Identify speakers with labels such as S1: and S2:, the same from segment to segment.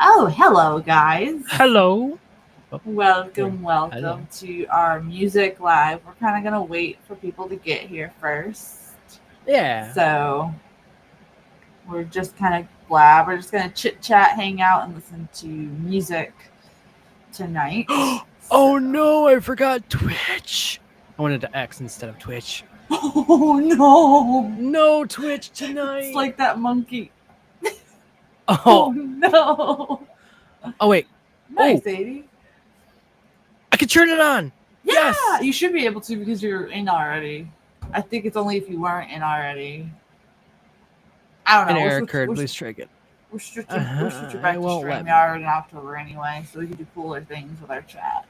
S1: Oh, hello, guys.
S2: Hello. Oh, there.
S1: Welcome,
S2: Hello.
S1: welcome to our music live. We're kind of going to wait for people to get here first.
S2: Yeah.
S1: So we're just kind of blab. We're just going to chit chat, hang out, and listen to music tonight. So,
S2: Oh no, I forgot Twitch. I wanted to X instead of Twitch.
S1: oh no.
S2: No Twitch
S1: It's
S2: tonight.
S1: like that monkey. Oh
S2: Oh.
S1: no.
S2: Oh wait.
S1: Nice,
S2: Oh,
S1: 80.
S2: I can turn it on.
S1: Yeah,
S2: Yes.
S1: you should be able to because you're in already. I think it's only if you weren't in already. I don't
S2: An
S1: know.
S2: error occurred.
S1: We're,
S2: Please try again.
S1: we're switching
S2: It
S1: back to
S2: won't
S1: stream.
S2: let
S1: We are
S2: me.
S1: in October anyway, so we can do cooler things with our chat.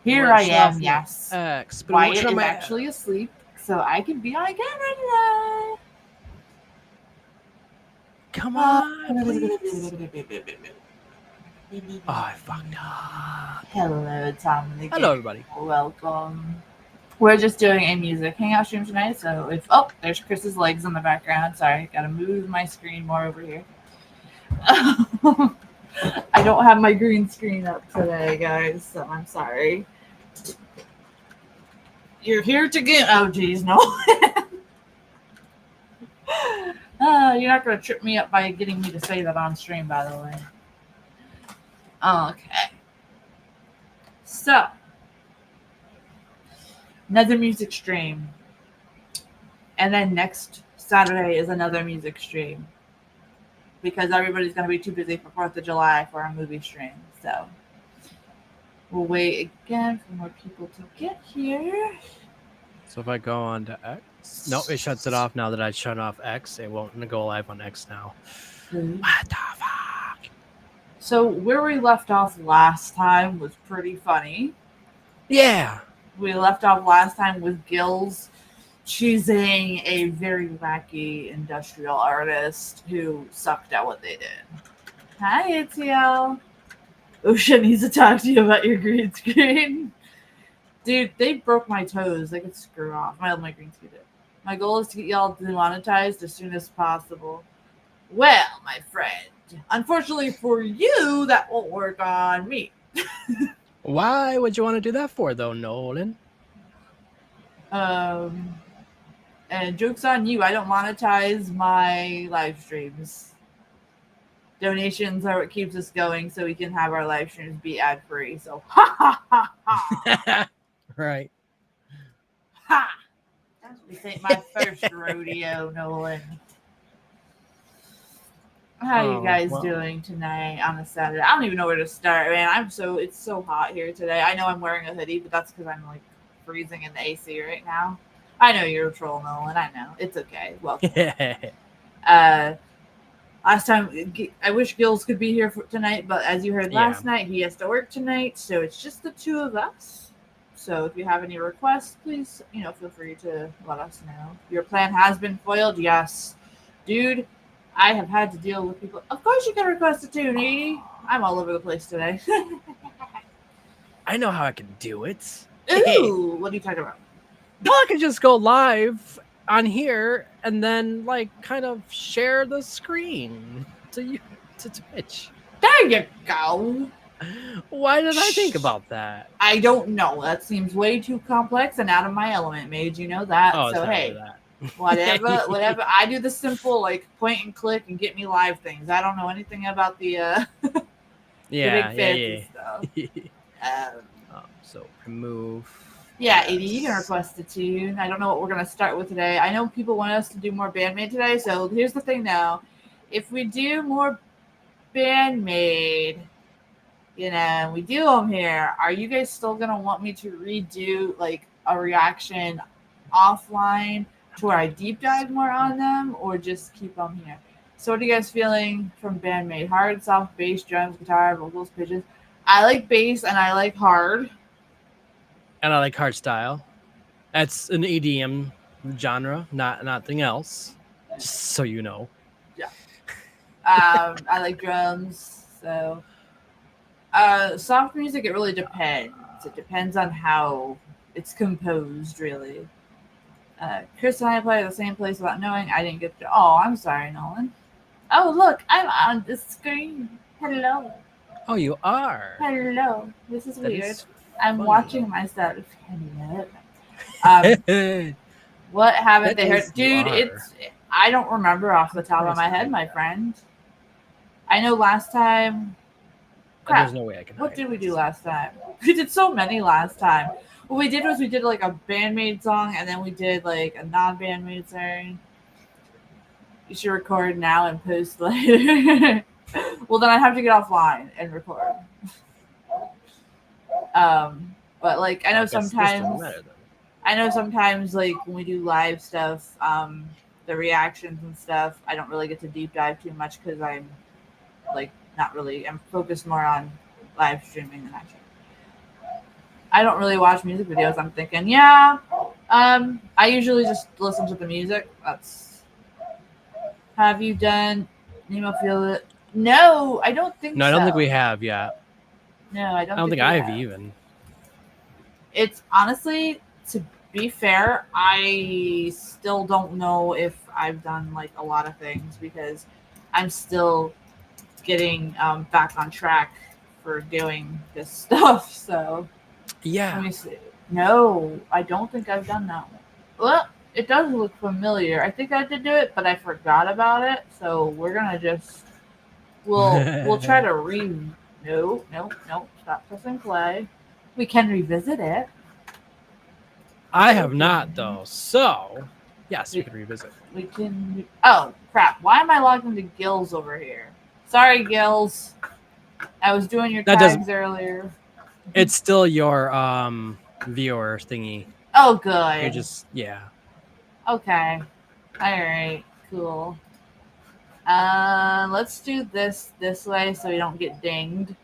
S1: Here I
S2: Let's shut
S1: am.
S2: off my
S1: Yes,
S2: X, but it won't
S1: Wyatt
S2: shut
S1: is
S2: my.
S1: actually asleep, so I can be on camera today.
S2: Come
S1: Uh,
S2: on, please. Oh, I fucked up.
S1: Hello, Tom and the
S2: Hello,
S1: Game.
S2: everybody.
S1: Welcome. We're just doing a music hangout stream tonight, so if there's Chris's legs in the background. Sorry, gotta move my screen more over here. I don't have my green screen up today, guys, so I'm sorry. You're here to get. Oh, geez, no. You're not gonna trip me up by getting me to say that on stream, by the way. Okay. So, another music stream. And then next Saturday is another music stream. Because everybody's going to be too busy for 4th of July for a movie stream. So, we'll wait again for more people to get here.
S2: So if I go on to X, no, it shuts it off now that I shut off X. It won't go live on X now. What the fuck?
S1: So where we left off last time was pretty funny.
S2: Yeah.
S1: We left off last time with Gills choosing a very wacky industrial artist who sucked at what they did. Hi, ATL. Osha needs to talk to you about your green screen. Dude, they broke my toes. They could screw off. My green screen did. My goal is to get y'all demonetized as soon as possible. Well, my friend, unfortunately for you, that won't work on me.
S2: Why would you want to do that for, though, Nolan?
S1: And joke's on you. I don't monetize my live streams. Donations are what keeps us going, so we can have our live streams be ad free. So ha ha ha ha.
S2: Right.
S1: Ha! This ain't my first rodeo, Nolan. How you guys doing tonight on a Saturday? I don't even know where to start, man. It's so hot here today. I know I'm wearing a hoodie, but that's because I'm like freezing in the AC right now. I know you're a troll, Nolan. I know. It's okay. Welcome. Last time, I wish Gills could be here for tonight, but as you heard last night, he has to work tonight, so it's just the two of us. So if you have any requests, please, feel free to let us know. Your plan has been foiled? Yes. Dude, I have had to deal with people. Of course you can request a tune, Edie. I'm all over the place today.
S2: I know how I can do it.
S1: Ooh, what are you talking about?
S2: Well, I can just go live on here and then, kind of share the screen to Twitch.
S1: There you go.
S2: Why did I think about that?
S1: I don't know. That seems way too complex and out of my element, Maid. You know that.
S2: Oh,
S1: so hey,
S2: that.
S1: whatever. I do the simple point and click and get me live things. I don't know anything about the the big fancy stuff.
S2: So remove.
S1: Yeah, Edie, you can request a tune. I don't know what we're gonna start with today. I know people want us to do more Bandmade today, so here's the thing now. If we do more Bandmade, we do them here, are you guys still gonna want me to redo a reaction offline to where I deep dive more on them, or just keep them here? So what are you guys feeling from Bandmade? Hard, soft, bass, drums, guitar, vocals, pitches? I like bass and I like hard.
S2: And I like hard style. That's an EDM genre, not nothing else. Just so you know.
S1: Yeah. I like drums. So soft music, it really depends. It depends on how it's composed, really. Chris and I play at the same place without knowing. I didn't get to. Oh, I'm sorry, Nolan. Oh, look, I'm on the screen. Hello.
S2: Oh, you are.
S1: Hello. This is
S2: That
S1: weird.
S2: is
S1: I'm
S2: funny.
S1: watching myself. Hello. What haven't
S2: That
S1: they
S2: is
S1: heard?
S2: you
S1: Dude,
S2: are.
S1: I don't remember off the
S2: I'm
S1: top of
S2: surprised
S1: my
S2: you
S1: head,
S2: did
S1: my
S2: that.
S1: friend. I know last time.
S2: There's
S1: Crap.
S2: no way I can
S1: What
S2: hide
S1: did we do
S2: this.
S1: last time? We did so many last time. What we did was we did like a bandmate song and then we did like a non-bandmate song. You should record now and post later. Well, then I have to get offline and record. But like
S2: Well, I guess this doesn't matter then.
S1: I know sometimes like when we do live stuff, the reactions and stuff, I don't really get to deep dive too much because I'm like not really. I'm focused more on live streaming than actually. I don't really watch music videos. I'm thinking, yeah. I usually just listen to the music. That's. Have you done Nemo Feel It? No, I don't think
S2: No, I don't think we
S1: so.
S2: have yet.
S1: No, I
S2: I
S1: don't
S2: don't
S1: think
S2: think
S1: we
S2: I have
S1: have.
S2: even.
S1: It's honestly, to be fair, I still don't know if I've done like a lot of things because I'm still getting back on track for doing this stuff. So let
S2: Yeah.
S1: me see. No, I don't think I've done that one. Well, it does look familiar. I think I did do it, but I forgot about it. So we're gonna just we'll try to no, no, no, stop pressing play. We can revisit it.
S2: I have not
S1: Okay.
S2: though. So yes, we
S1: We,
S2: can revisit.
S1: we can. Oh crap! Why am I logged into Gills over here? Sorry, Gills. I was doing your
S2: That doesn't.
S1: tags earlier.
S2: It's still your viewer thingy.
S1: Oh,
S2: You're
S1: good.
S2: just yeah.
S1: Okay. All right. Cool. Let's do this way so we don't get dinged.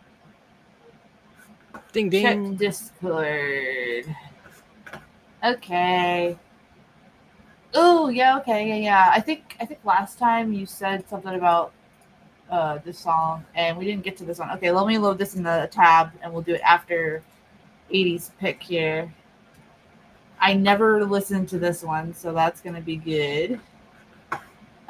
S2: Ding
S1: Check
S2: ding.
S1: Discord. Okay. Oh yeah. Okay. Yeah. Yeah. I think last time you said something about this song and we didn't get to this one. Okay. Let me load this in the tab and we'll do it after 80s pick here. I never listened to this one, so that's gonna be good.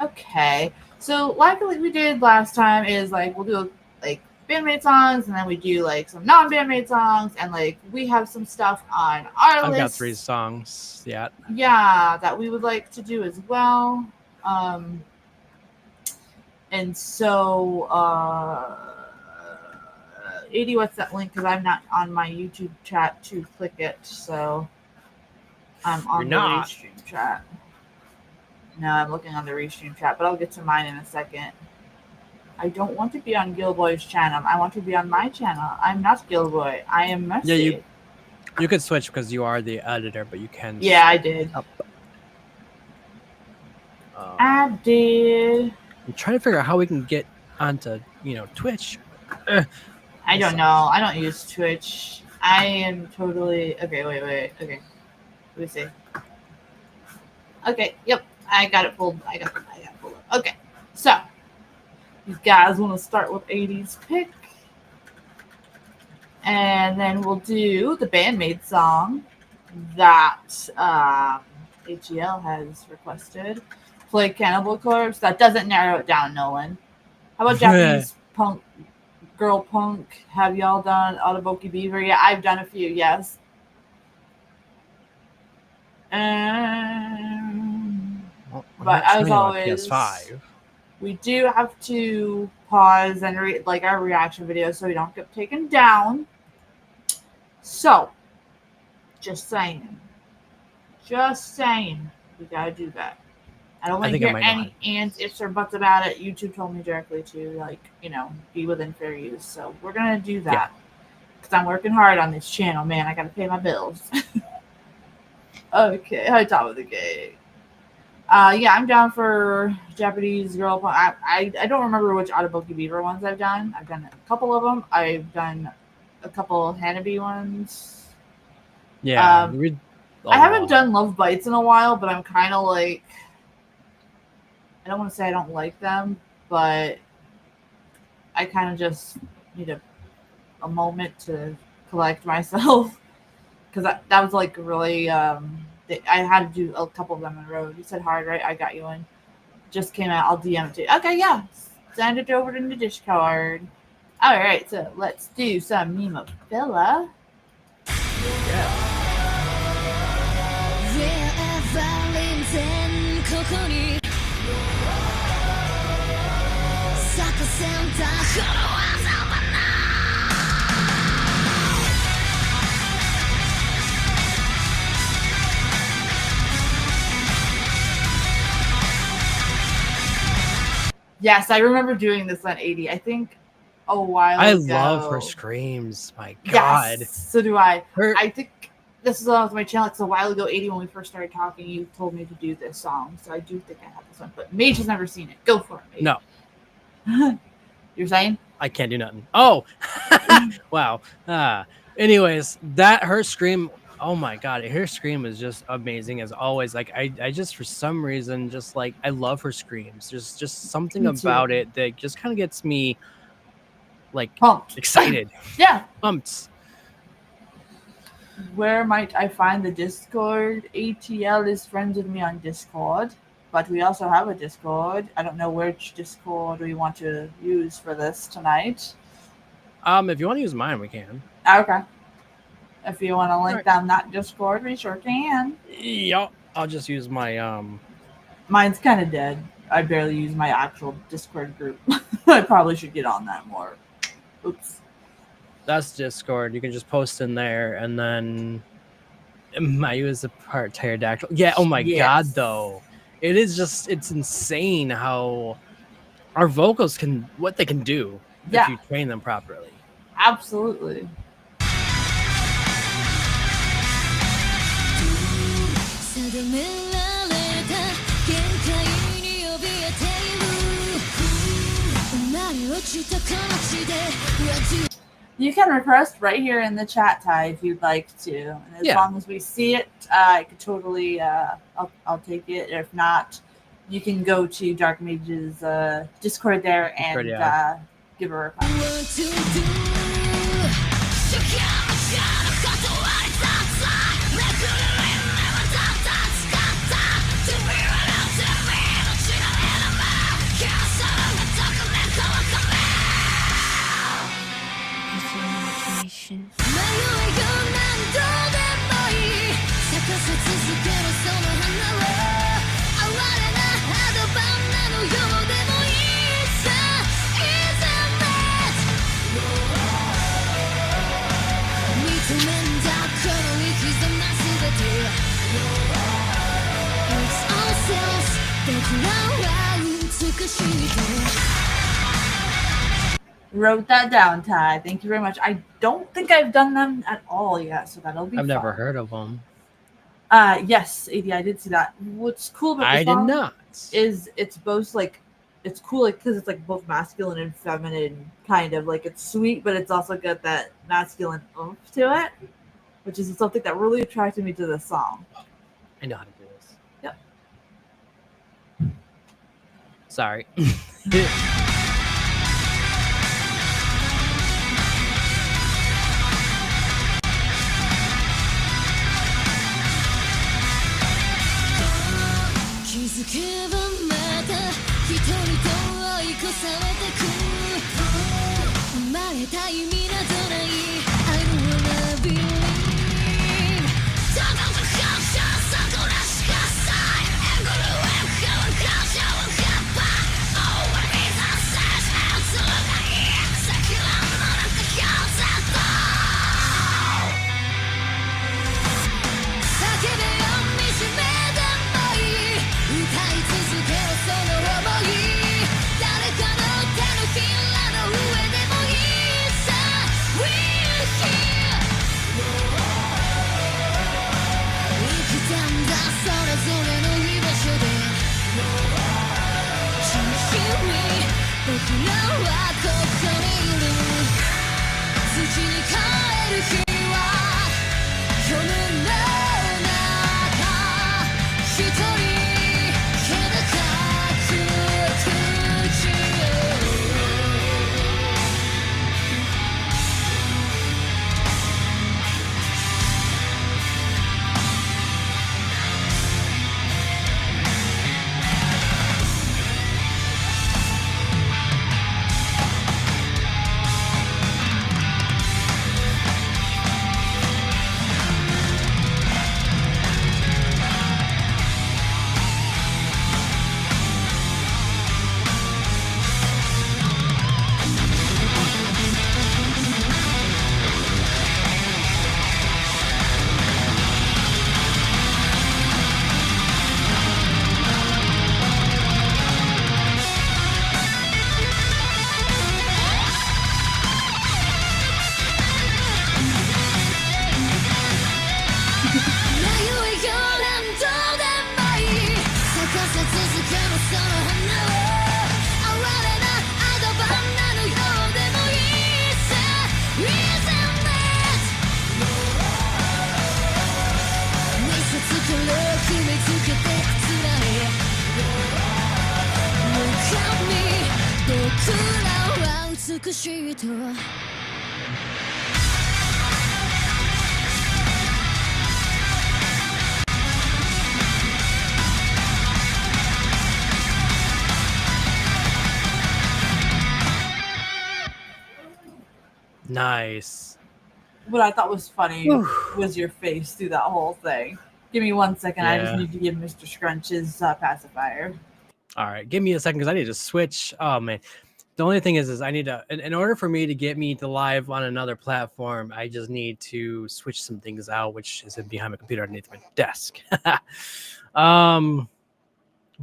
S1: Okay. So like we did last time is like we'll do like bandmate songs and then we do like some non-bandmate songs and like we have some stuff on our
S2: I've got 3
S1: list.
S2: songs yet.
S1: Yeah, that we would like to do as well. And so 80, what's that link? Because I'm not on my YouTube chat to click it, so I'm
S2: You're
S1: on the
S2: not.
S1: restream chat. No, I'm looking on the restream chat, but I'll get to mine in a second. I don't want to be on Gilboy's channel. I want to be on my channel. I'm not Gilboy. I am Mercy.
S2: Yeah, you could switch because you are the editor, but you can.
S1: Yeah, I did.
S2: Up.
S1: I did.
S2: I'm trying to figure out how we can get onto Twitch.
S1: I don't know. I don't use Twitch. I am totally okay. Wait. Okay, let me see. Okay, yep. I got it pulled. I got it pulled up. Okay, so you guys want to start with 80s pick, and then we'll do the bandmate song that HEL has requested. Play Cannibal Corpse. That doesn't narrow it down, Nolan. How about Japanese punk, girl punk? Have y'all done Otoboki Beaver? Yeah, I've done a few. Yes. But as always,
S2: PS5.
S1: we do have to pause and read like our reaction videos so we don't get taken down. So, just saying, we gotta do that. I don't want to hear any ands, ifs, or buts about it. YouTube told me directly to be within fair use. So we're gonna do that because I'm working hard on this channel, man. I gotta pay my bills. Okay, high top of the game. Yeah, I'm down for Japanese girl punk. I don't remember which Otoboki Beaver ones I've done. I've done a couple of them. I've done a couple Hanabi ones.
S2: Yeah,
S1: I haven't done Love Bites in a while, but I'm kind of like, I don't want to say I don't like them, but I kind of just need a moment to collect myself because that was like really. I had to do a couple of them in a row. You said hard, right? I got you in. Just came out. I'll DM it to you. Okay, yeah. Send it over to the Discord. All right, so let's do some Nemophila.
S2: Yeah.
S1: Yes, I remember doing this on 80. I think a while
S2: I
S1: ago.
S2: love her screams. My God.
S1: Yes, so do I.
S2: Her,
S1: I think this is on my channel. It's a while ago, 80, when we first started talking. You told me to do this song, so I do think I have this one. But Maid has never seen it. Go for it, Maid.
S2: no,
S1: You're saying?
S2: I can't do nothing. Oh, wow. Anyways, her scream. Oh my God, her scream is just amazing as always. Like I just for some reason just like I love her screams. There's just something
S1: Me
S2: about
S1: too.
S2: it that just kind of gets me like
S1: Pumped.
S2: excited,
S1: Yeah.
S2: pumped.
S1: Where might I find the Discord? ATL is friends with me on Discord, but we also have a Discord. I don't know which Discord we want to use for this tonight.
S2: If you want to use mine, we can.
S1: Okay. If you want to link
S2: Alright.
S1: down that Discord, we sure can.
S2: Yep. I'll just use my
S1: Mine's kind of dead. I barely use my actual Discord group. I probably should get on that more. Oops.
S2: That's Discord. You can just post in there, and then I use a part pterodactyl. Yeah. Oh my God, though, it's insane how our vocals what they can do if you train them properly.
S1: Absolutely. You can request right here in the chat, Ty, if you'd like to. And as long as we see it, I could totally, I'll take it. If not, you can go to Dark Mage's Discord there and give her a request. Wrote that down, Ty. Thank you very much. I don't think I've done them at all yet, so that'll be
S2: I've
S1: fun.
S2: never heard of them.
S1: Yes, AD, I did see that. What's cool about this
S2: I did not.
S1: Is it's both like it's cool like because it's like both masculine and feminine kind of like it's sweet, but it's also got that masculine oomph to it, which is something that really attracted me to this song.
S2: I know how to do this.
S1: Yep.
S2: Sorry. Nice.
S1: What I thought was funny was your face through that whole thing. Give me 1 second.
S2: Yeah.
S1: I just need to give Mr. Scrunch his pacifier.
S2: All right, give me a second because I need to switch. Oh man, the only thing is I need to. In order for me to get me to live on another platform, I just need to switch some things out, which is behind my computer underneath my desk.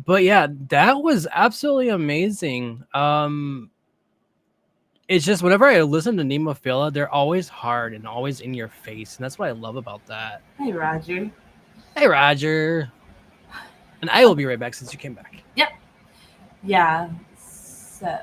S2: But yeah, that was absolutely amazing. It's just whenever I listen to Nemophila, they're always hard and always in your face, and that's what I love about that.
S1: Hey, Roger.
S2: Hey, Roger. And I will be right back since you came back.
S1: Yep. Yeah. So,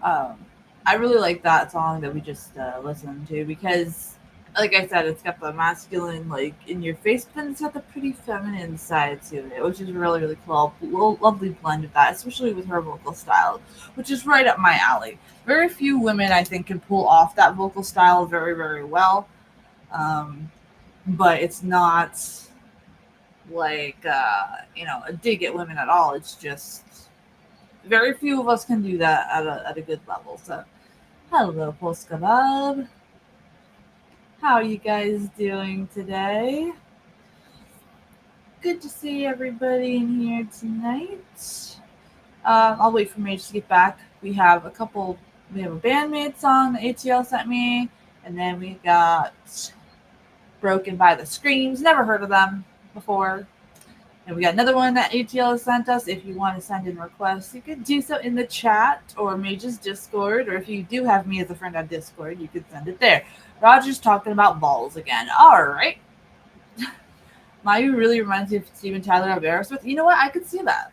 S1: I really like that song that we just listened to because, like I said, it's got the masculine, like, in your face, but then it's got the pretty feminine side to it, which is really, really cool. Lovely blend of that, especially with her vocal style, which is right up my alley. Very few women, I think, can pull off that vocal style very, very well. But it's not like, a dig at women at all. It's just very few of us can do that at a good level. So, hello, Polska Bob. How are you guys doing today? Good to see everybody in here tonight. I'll wait for Maid to get back. We have a Bandmaid song that ATL sent me, and then we got Broken by the Screams. Never heard of them before. And we got another one that ATL has sent us. If you want to send in requests, you could do so in the chat or Mage's Discord. Or if you do have me as a friend on Discord, you could send it there. Roger's talking about balls again. All right. Mayu really reminds me of Steven Tyler of Aerosmith. You know what? I could see that.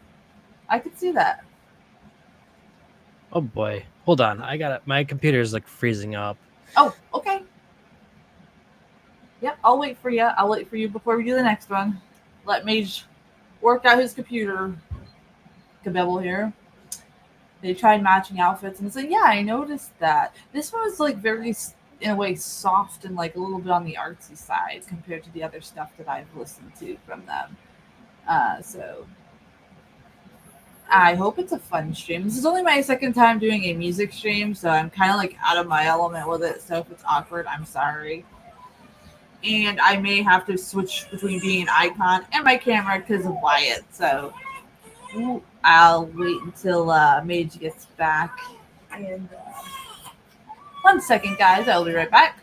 S2: Oh boy. Hold on. I got it. My computer is like freezing up.
S1: Oh, okay. Yep, I'll wait for you. I'll wait for you before we do the next one. Let Mage work out his computer. Kabibble here. They tried matching outfits, and it's like, yeah, I noticed that. This one was like very, in a way, soft and like a little bit on the artsy side compared to the other stuff that I've listened to from them. So I hope it's a fun stream. This is only my second time doing a music stream, so I'm kind of like out of my element with it. So if it's awkward, I'm sorry. And I may have to switch between being an icon and my camera because of Wyatt. So I'll wait until Mage gets back. And 1 second, guys. I'll be right back.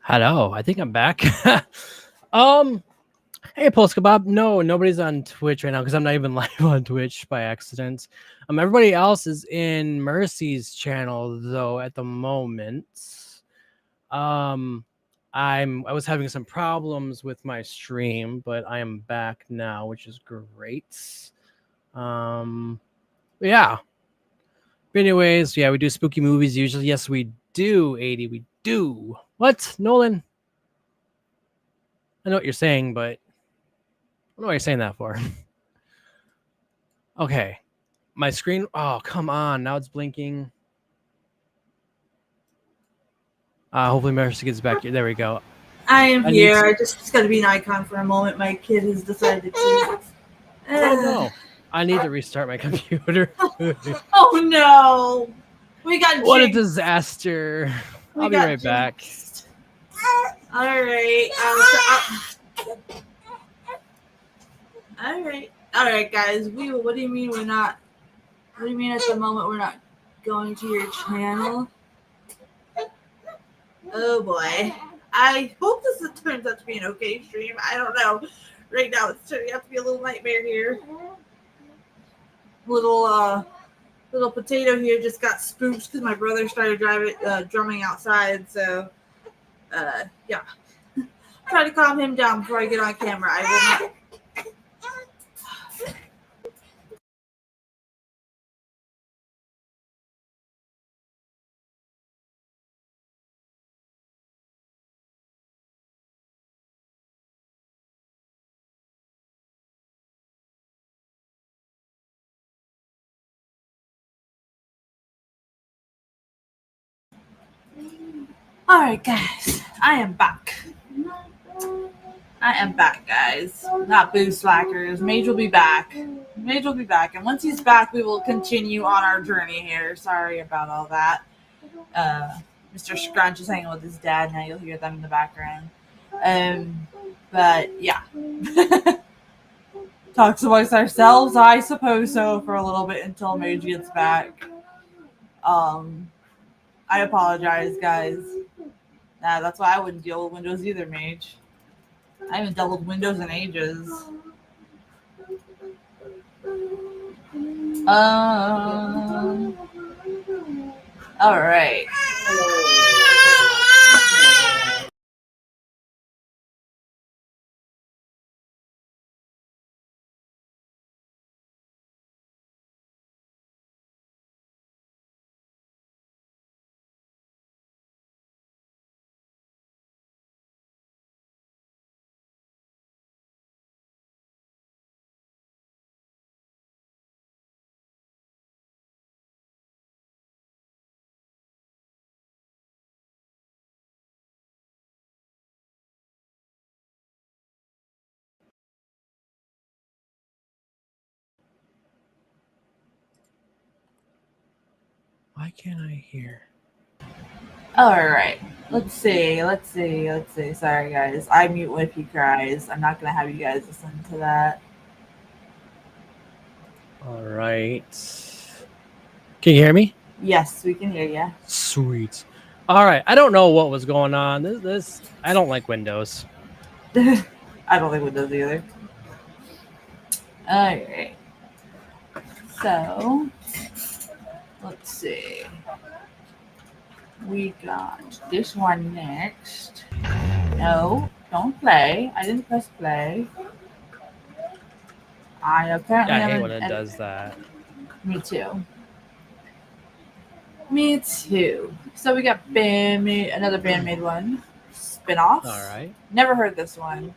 S2: Hello, I think I'm back. Hey, Polska Bob. No, nobody's on Twitch right now because I'm not even live on Twitch by accident. Everybody else is in Mercy's channel though at the moment. I was having some problems with my stream, but I am back now, which is great. Yeah. But anyways, yeah, we do spooky movies usually. Yes, we do, 80. We do. What? Nolan? I know what you're saying, but I don't know what you're saying that for. Okay. My screen. Oh, come on. Now it's blinking. Hopefully Mercy gets back here. There we go.
S1: I am here. I just got to be an icon for a moment. My kid has decided to.
S2: Oh, no. I need to restart my computer.
S1: Oh, no. We got
S2: What a disaster. I'll be right back.
S1: All right. All right, guys. What do you mean we're not? What do you mean at the moment we're not going to your channel? Oh boy. I hope this turns out to be an okay stream. I don't know. Right now it's turning out to be a little nightmare here. Little potato here just got spooked because my brother started drumming outside. So, yeah. Try to calm him down before I get on camera. I will not. All right, guys. I am back. Guys. Not boo slackers. Mage will be back. And once he's back, we will continue on our journey here. Sorry about all that. Mr. Scrunch is hanging with his dad now. You'll hear them in the background. But yeah. Talks amongst ourselves, I suppose so, for a little bit until Mage gets back. I apologize, guys. Nah, that's why I wouldn't deal with Windows either, Mage. I haven't dealt with Windows in ages. All right.
S2: Why can't I hear?
S1: All right. Let's see. Sorry, guys. I mute when he cries. I'm not going to have you guys listen to that.
S2: All right. Can you hear me?
S1: Yes, we can hear you.
S2: Sweet. All right. I don't know what was going on. This I don't like Windows.
S1: I don't like Windows either. All right. So, let's see. We got this one next. No, don't play. I didn't press play. I apparently
S2: I hate when it does that.
S1: Me too. So we got another Bandmaid one. Spin-offs.
S2: All right.
S1: Never heard this one.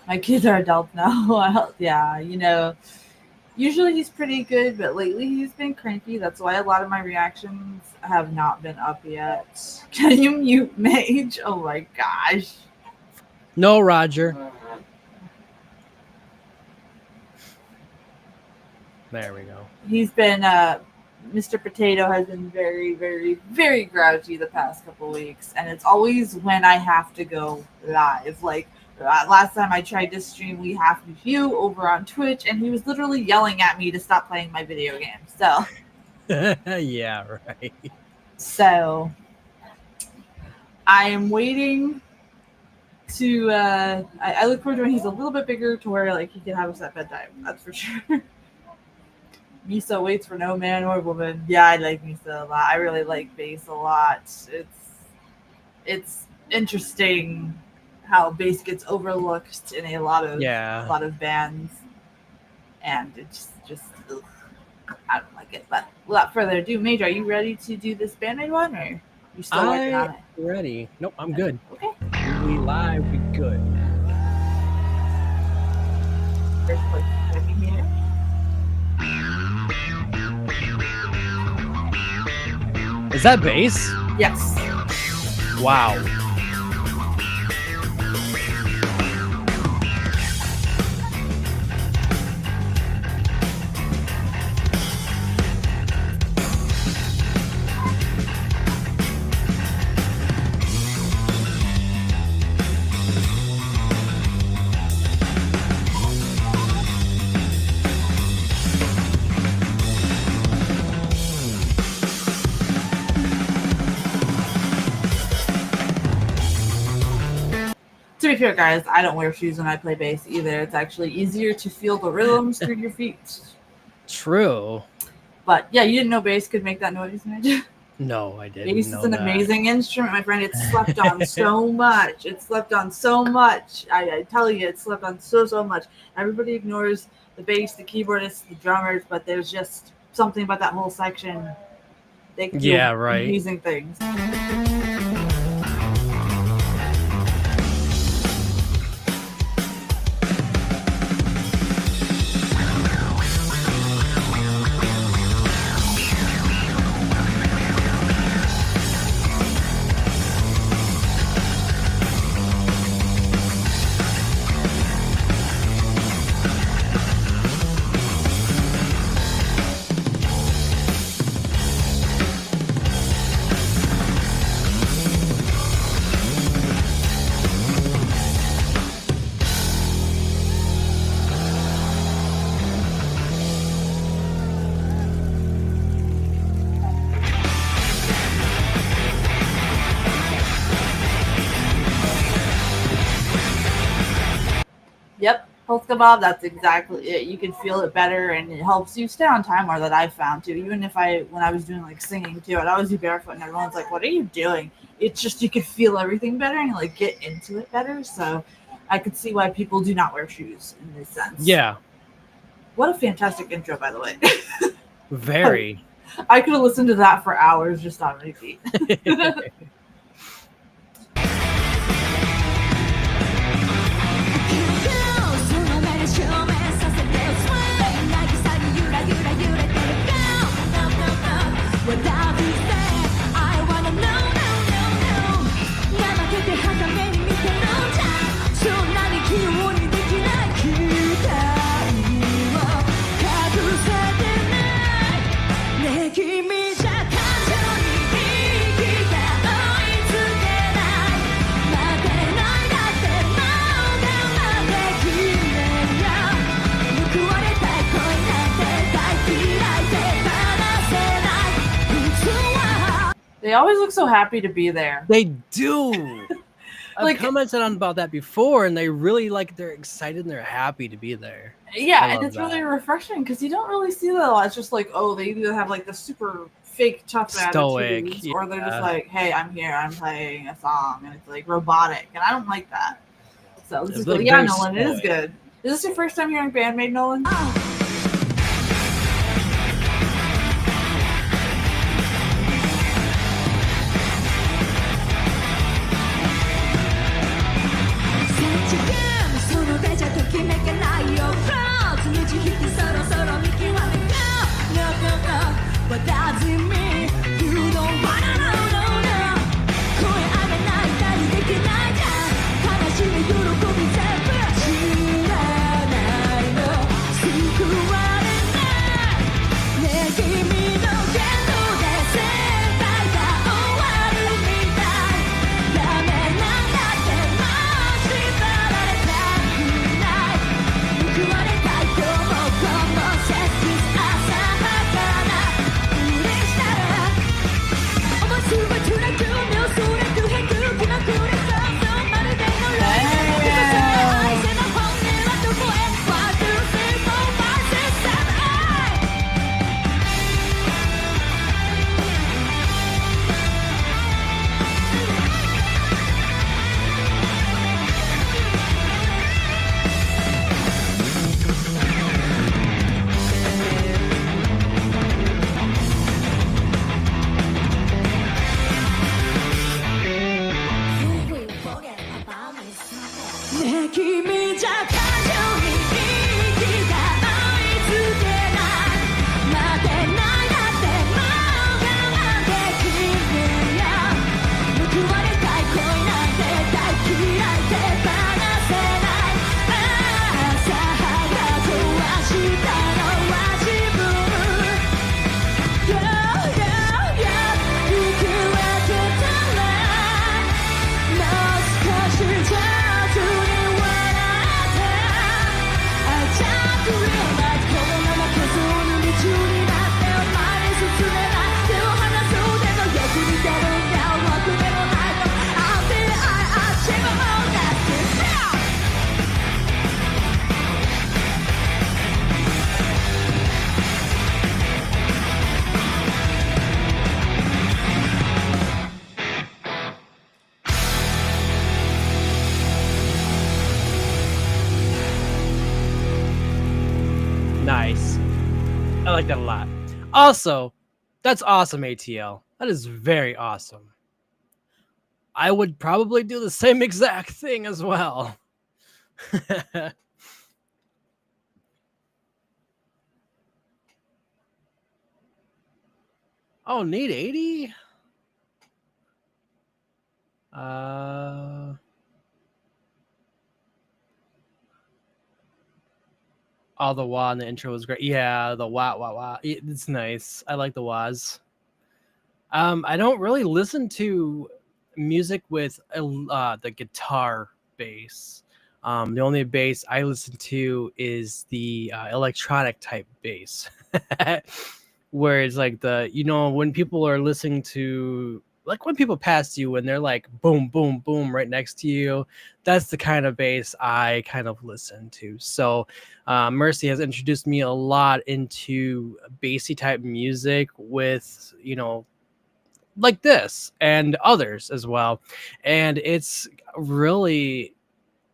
S1: My kids are adults now. Yeah, usually he's pretty good, but lately he's been cranky. That's why a lot of my reactions have not been up yet. Can you mute Mage? Oh my gosh.
S2: No, Roger. There we go.
S1: He's been, Mr. Potato has been very, very, very grouchy the past couple weeks. And it's always when I have to go live. Like, last time I tried to stream We Have You over on Twitch, and he was literally yelling at me to stop playing my video games. So,
S2: yeah, right.
S1: So, I am waiting to. I look forward to when he's a little bit bigger to where like he can have us at bedtime. That's for sure. Misa waits for no man or woman. Yeah, I like Misa a lot. I really like bass a lot. It's interesting how bass gets overlooked in a lot of bands, and it's just ugh, I don't like it. But without further ado, Mage, are you ready to do this Bandmaid one, or are you still working on it?
S2: Ready? Nope, I'm good.
S1: Okay.
S2: We live. We good.
S1: First place, let me hear.
S2: Is that bass?
S1: Yes.
S2: Wow.
S1: To be fair, guys, I don't wear shoes when I play bass either. It's actually easier to feel the rhythms through your feet.
S2: True.
S1: But yeah, you didn't know bass could make that noise, Maid?
S2: No, I didn't.
S1: Bass
S2: know
S1: is an
S2: that.
S1: amazing instrument, my friend. It's slept on so much. It's slept on so much. I tell you, it's slept on so much. Everybody ignores the bass, the keyboardists, the drummers, but there's just something about that whole section. They can do amazing things. Yep, polka bob, that's exactly it. You can feel it better, and it helps you stay on time more, that I've found too. Even if when I was doing like singing too, I'd always be barefoot and everyone's like, what are you doing? It's just you could feel everything better and like get into it better. So I could see why people do not wear shoes in this sense.
S2: Yeah.
S1: What a fantastic intro, by the way.
S2: Very.
S1: I could have listened to that for hours just on repeat. They always look so happy to be there.
S2: They do. I've commented on about that before, and they really they're excited and they're happy to be there.
S1: Yeah, and it's really refreshing because you don't really see that a lot. It's just like, oh, they either have like the super fake tough attitudes, or they're just like, hey, I'm here, I'm playing a song, and it's like robotic, and I don't like that. So this is good. Yeah, Nolan, it is good. Is this your first time hearing Bandmaid, Nolan? Oh.
S2: I like that a lot. Also, that's awesome, ATL. That is very awesome. I would probably do the same exact thing as well. Oh, need 80? Oh, the wah in the intro was great. Yeah, the wah. It's nice. I like the wahs. I don't really listen to music with the guitar bass. The only bass I listen to is the electronic type bass, where it's like when people are listening to, like when people pass you and they're like boom, boom, boom right next to you, that's the kind of bass I kind of listen to. So Mercy has introduced me a lot into bassy type music with, like this and others as well. And it's really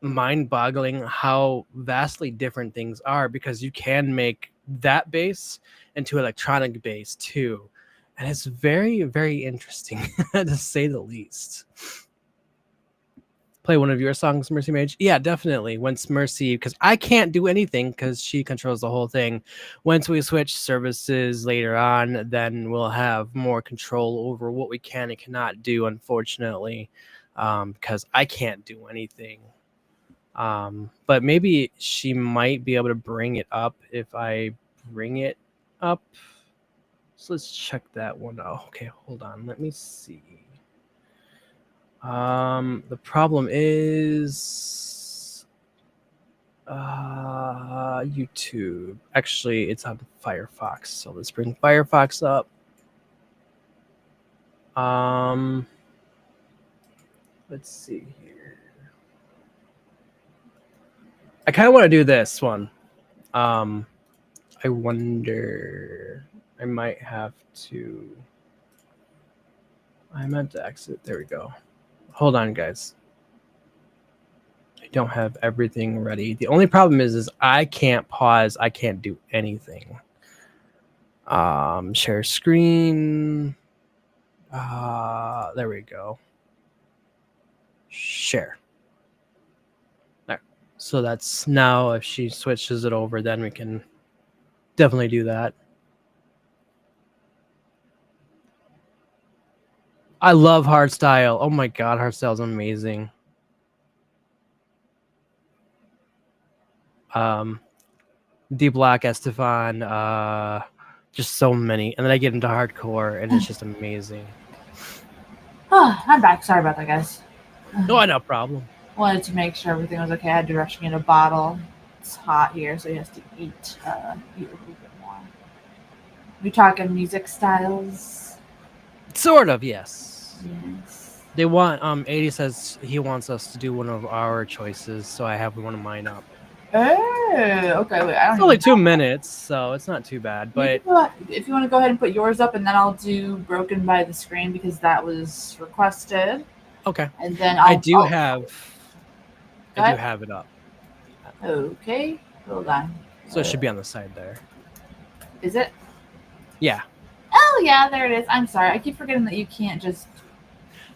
S2: mind-boggling how vastly different things are, because you can make that bass into electronic bass too, and it's very, very interesting to say the least. Play one of your songs, Mercy Mage? Yeah, definitely. Once Mercy, because I can't do anything because she controls the whole thing. Once we switch services later on, then we'll have more control over what we can and cannot do, unfortunately, because I can't do anything. But maybe she might be able to bring it up if I bring it up. So let's check that one out. Okay, hold on. Let me see. The problem is YouTube. Actually, it's on Firefox. So let's bring Firefox up. Let's see here. I kind of want to do this one. I wonder. I might have to. I meant to exit. There we go. Hold on, guys. I don't have everything ready. The only problem is I can't pause. I can't do anything. Share screen. There we go. Share. There. So that's now, if she switches it over, then we can definitely do that. I love Hardstyle. Oh my god, Hardstyle is amazing. D Black, Estefan, just so many. And then I get into hardcore and it's just amazing.
S1: Oh, I'm back. Sorry about that, guys.
S2: No problem.
S1: Wanted to make sure everything was okay. I had to rush me in a bottle. It's hot here, so he has to eat a little bit more. We talking music styles? Sort of,
S2: yes. They want 80 says he wants us to do one of our choices, so I have one of mine up.
S1: Oh, okay. Wait,
S2: it's only 2 minutes, so it's not too bad. But
S1: if you want to go ahead and put yours up, and then I'll do "Broken by the Screen" because that was requested.
S2: Okay.
S1: And then
S2: I do have it up.
S1: Okay, hold on.
S2: So it should be on the side there.
S1: Is it?
S2: Yeah.
S1: Oh yeah, there it is. I'm sorry, I keep forgetting that you can't just.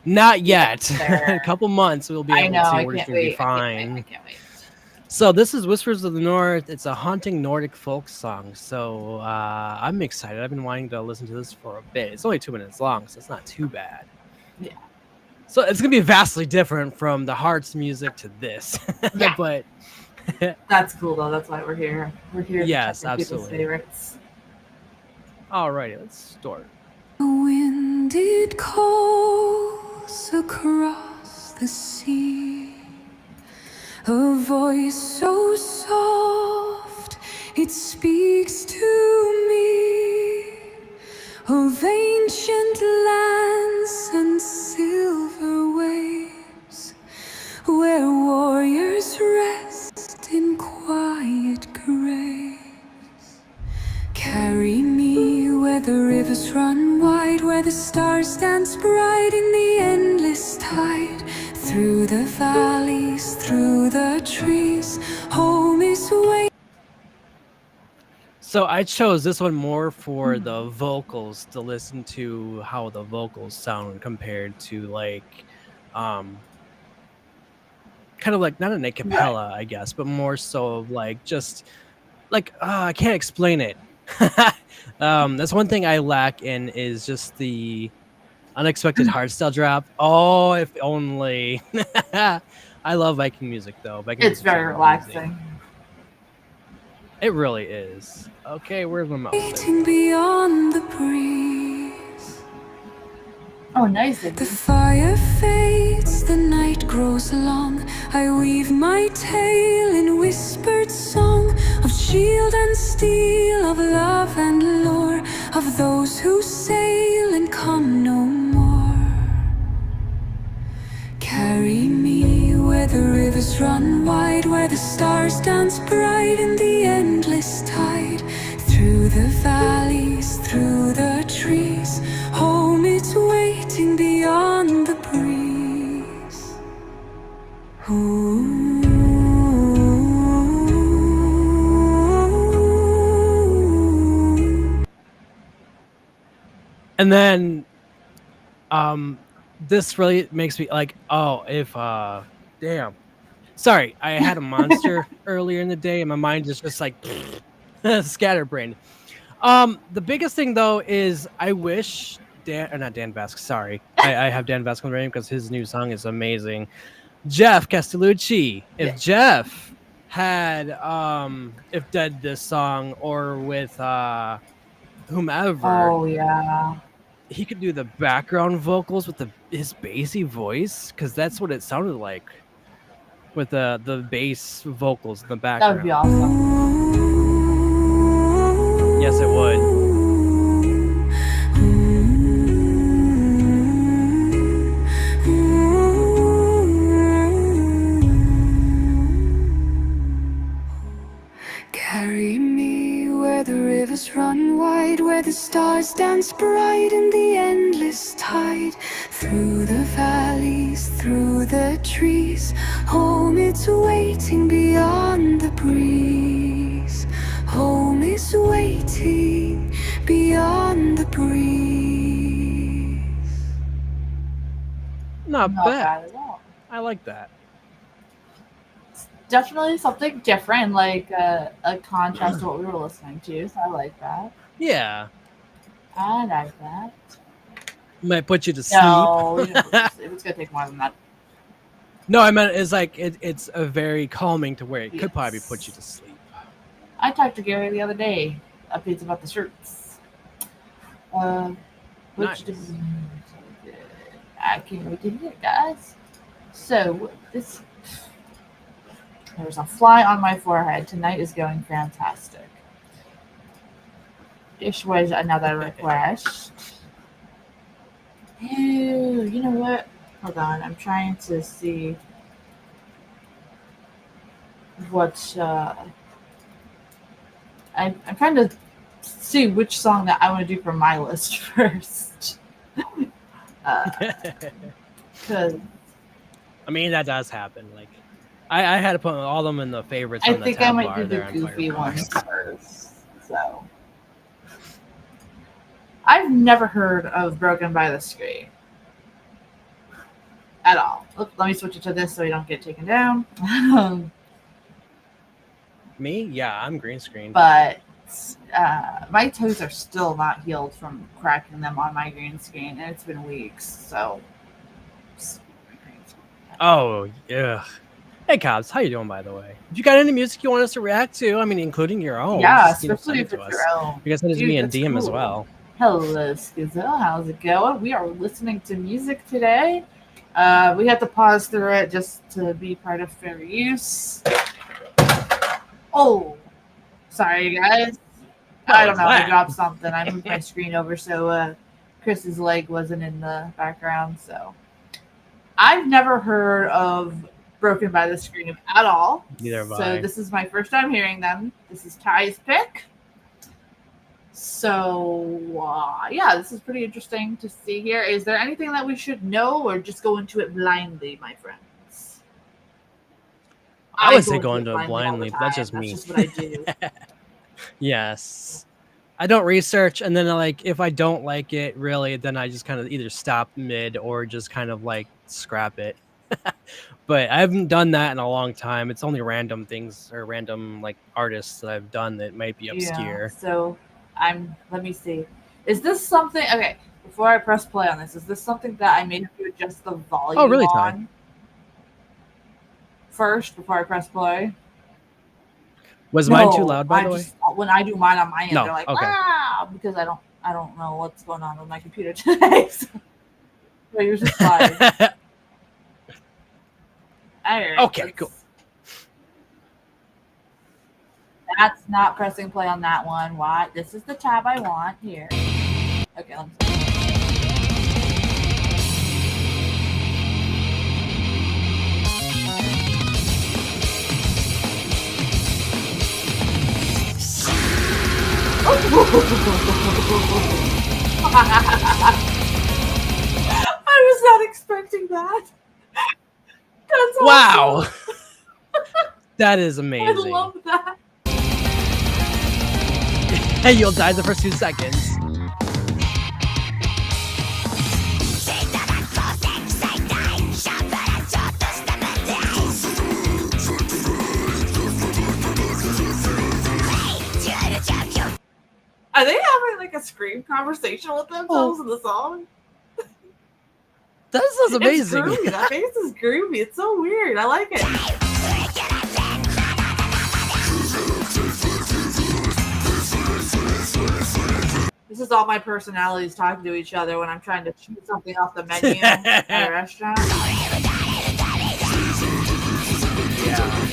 S2: Not yet. A couple months we'll be able to. We're just gonna be fine.
S1: I can't wait.
S2: So this is Whispers of the North. It's a haunting Nordic folk song. So I'm excited. I've been wanting to listen to this for a bit. It's only 2 minutes long, so it's not too bad.
S1: Yeah.
S2: So it's gonna be vastly different from the Hearts music to this.
S1: Yeah.
S2: But
S1: that's cool though. That's why we're here. We're here.
S2: Yes,
S1: to
S2: absolutely.
S1: Favorites.
S2: Alrighty, let's start.
S3: The wind it calls across the sea, a voice so soft it speaks to me of ancient lands and silver waves, where warriors rest in quiet graves. Carry me where the rivers run wide, where the stars dance bright in the endless tide. Through the valleys, through the trees, home is waiting.
S2: So I chose this one more for the vocals, to listen to how the vocals sound compared to like kind of like not an a
S1: Right.
S2: cappella, I guess, but more so of like just like I can't explain it. That's one thing I lack in, is just the unexpected hardstyle drop. Oh, if only. I love Viking music though. Viking
S1: It's
S2: music's
S1: very
S2: amazing.
S1: relaxing.
S2: It really is. Okay, where's my mouse?
S3: Waiting beyond the breeze.
S1: Oh, nice.
S3: The fire fades, the night grows long. I weave my tale in whispered song of shield and steel, of love and lore, of those who sail and come no more. Carry me where the rivers run wide, where the stars dance bright in the endless tide. Through the valleys, through the trees, home is waiting beyond the breeze. Ooh.
S2: And then this really makes me like, oh, if damn. Sorry, I had a monster earlier in the day and my mind is just like scatterbrained. The biggest thing though is I wish not Dan Vasquez, sorry. I have Dan Vasquez on the radio because his new song is amazing. Jeff Castellucci. If Jeff had if did this song, or with whomever,
S1: Oh yeah.
S2: he could do the background vocals with his bassy voice, because that's what it sounded like with the bass vocals in the
S1: That
S2: background.
S1: would be awesome.
S2: Yes, it would.
S3: Carry me where the rivers run wide, where the stars dance bright in the endless tide. Through the valleys, through the trees, home is waiting beyond the breeze. Home is waiting beyond the breeze.
S2: Not
S1: Not
S2: bad.
S1: bad at all.
S2: I like that.
S1: Definitely something different, like a contrast to what we were listening to. So I like that.
S2: Yeah.
S1: I like that.
S2: Might put you to sleep.
S1: No, we don't put you to sleep. It's gonna take more than that.
S2: No, I meant it's like it's a very calming to where it could probably
S1: Yes.
S2: put you to sleep.
S1: I talked to Gary the other day. Updates about the shirts.
S2: Nice.
S1: I can't wait to hear it, guys. So this. There's a fly on my forehead. Tonight is going fantastic. This was another request. Ew, you know what? Hold on. I'm trying to see what I'm trying to see which song that I want to do for my list first. Because
S2: I mean, that does happen. Like, I had to put all of them in the favorites.
S1: I
S2: on the
S1: think
S2: tab
S1: I might
S2: bar
S1: do the
S2: there on
S1: goofy ones
S2: Firefox.
S1: first. So I've never heard of Broken by the Screen at all. Look, let me switch it to this so we don't get taken down.
S2: Me? Yeah, I'm green screen.
S1: But my toes are still not healed from cracking them on my green screen, and it's been weeks. So,
S2: Oh, yeah. Hey, Cobbs, how you doing, by the way? If you got any music you want us to react to, I mean, including your own.
S1: yeah,
S2: just,
S1: especially
S2: send
S1: if
S2: it
S1: it's
S2: to
S1: your
S2: us.
S1: own.
S2: You guys send it to
S1: Dude,
S2: me and
S1: that's
S2: DM as
S1: cool.
S2: well.
S1: Hello, Skizzo. How's it going? We are listening to music today. We had to pause through it just to be part of fair use. Oh, sorry, guys. I don't know. I dropped something. I moved my screen over so Chris's leg wasn't in the background. So I've never heard of Broken by the Screen at all.
S2: Neither have
S1: So
S2: I.
S1: this is my first time hearing them. This is Ty's pick. So yeah, this is pretty interesting to see here. Is there anything that we should know, or just go into it blindly, my friends?
S2: I would say
S1: go
S2: go into it
S1: all the
S2: blindly, but that's
S1: time.
S2: just me.
S1: That's just what I do.
S2: Yes. I don't research, and then like if I don't like it really, then I just kind of either stop mid or just kind of like scrap it. But I haven't done that in a long time. It's only random things or random like artists that I've done that might be obscure.
S1: So let me see. Is this something okay, before I press play on this, is this something that I made you adjust the volume
S2: really, Ty?
S1: on first before I press play?
S2: Was mine too loud, by the way?
S1: When I do mine on my end,
S2: No,
S1: they're like,
S2: okay.
S1: ah, because I don't know what's going on with my computer today. So, but yours is fine. All right,
S2: Okay, cool.
S1: That's not pressing play on that one. Why? This is the tab I want here. Okay, let me see. I was not expecting that. That's
S2: wow.
S1: Awesome.
S2: That is amazing.
S1: I love that.
S2: Hey, you'll die the first 2 seconds.
S1: Are they having like a scream conversation with themselves in the song?
S2: That sounds amazing.
S1: It's groovy. That bass is groovy. It's so weird. I like it. This is all my personalities talking to each other when I'm trying to shoot something off the menu at a restaurant.
S2: Yeah.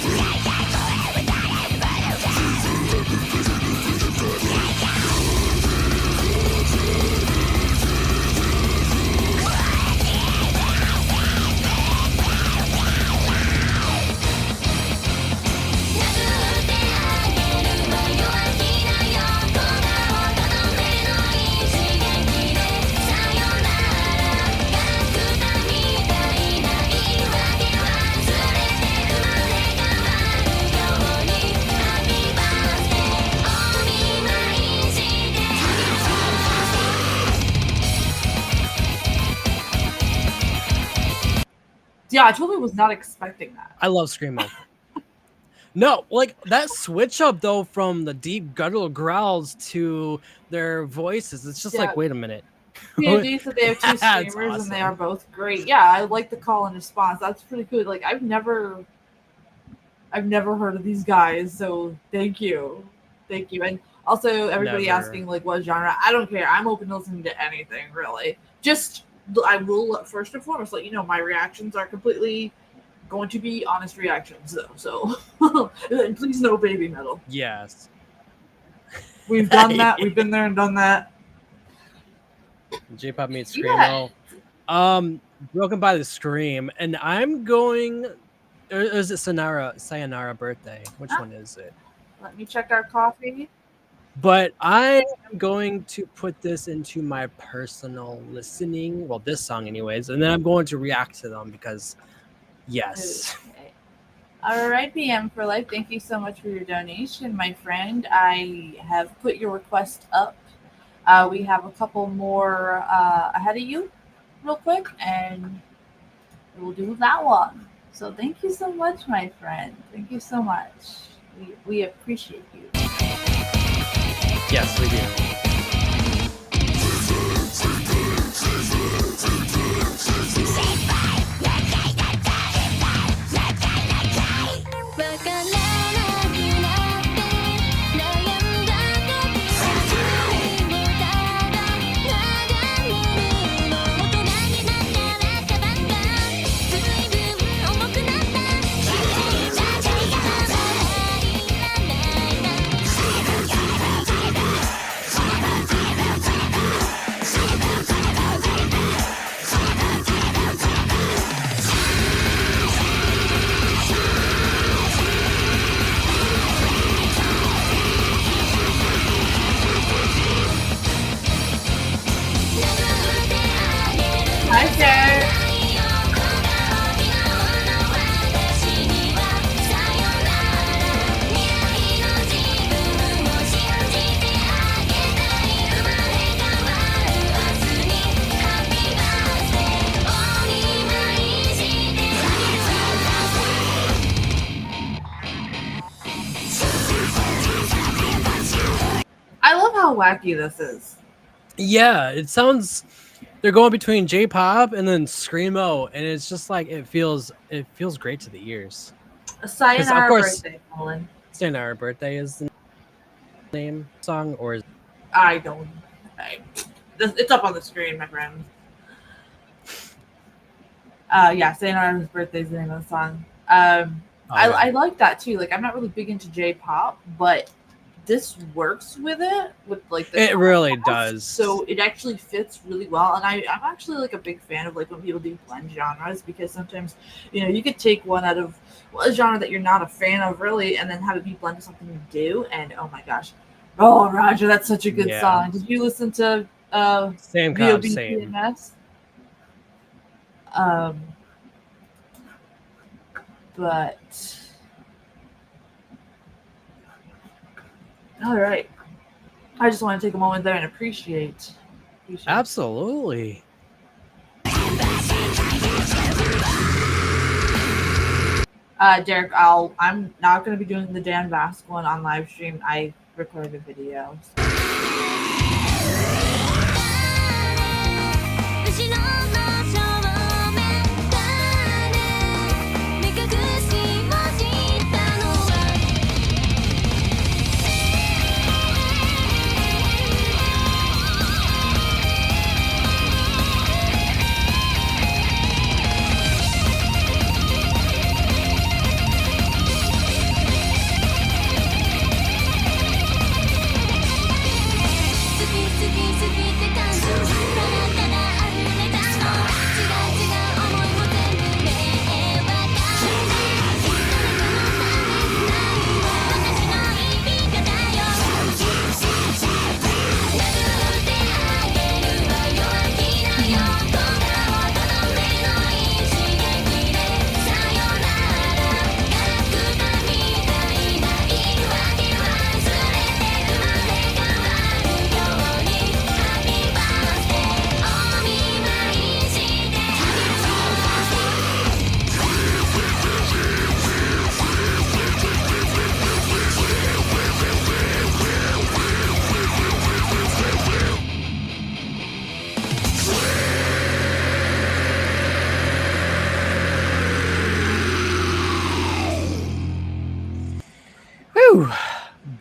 S1: Yeah, I totally was not expecting that.
S2: I love Screamo. No, like that switch up though from the deep guttural growls to their voices. It's just like, wait a minute.
S1: PNG said they have 2 streamers
S2: awesome.
S1: and they are both great. Yeah, I like the call and response. That's pretty good. Like I've never heard of these guys, so thank you. And also everybody asking like what genre. I don't care. I'm open to listening to anything really. Just I will first and foremost let you know my reactions are completely going to be honest reactions though. So please no baby metal.
S2: Yes.
S1: We've done that. We've been there and done that.
S2: J-pop meets Screamo. Yeah. Broken by the Scream, and I'm going. Or is it Sayonara Birthday? Which one is it?
S1: Let me check our coffee.
S2: But I am going to put this into my personal listening. Well, this song, anyways, and then I'm going to react to them because, yes.
S1: Okay. All right, PM for Life. Thank you so much for your donation, my friend. I have put your request up. We have a couple more ahead of you, real quick, and we'll do that one. So thank you so much, my friend. Thank you so much. We appreciate you.
S2: Yes, we do.
S1: how wacky this is.
S2: Yeah, it sounds. They're going between J-pop and then screamo, and it's just like it feels great to the ears.
S1: A
S2: Because of
S1: sayonara
S2: course,
S1: birthday, Colin.
S2: "Sayonara Birthday" is the name song, or is
S1: I don't. It's up on the screen, my friend. Yeah, Sayonara's birthday is the name of the song. I like that too. Like, I'm not really big into J-pop, but this works with it with like the
S2: it really
S1: contrast,
S2: does.
S1: so it actually fits really well. And I'm actually like a big fan of like when people do blend genres, because sometimes you could take one out of a genre that you're not a fan of really, and then have it be blended to something you do. And oh my gosh, oh Roger, that's such a good song. Did you listen to
S2: same
S1: VOB
S2: same?
S1: PMS? But all right, I just want to take a moment there and appreciate.
S2: Absolutely.
S1: Derek, I'm not going to be doing the Dan Vasc one on live stream. I recorded a video. So.
S2: Whew.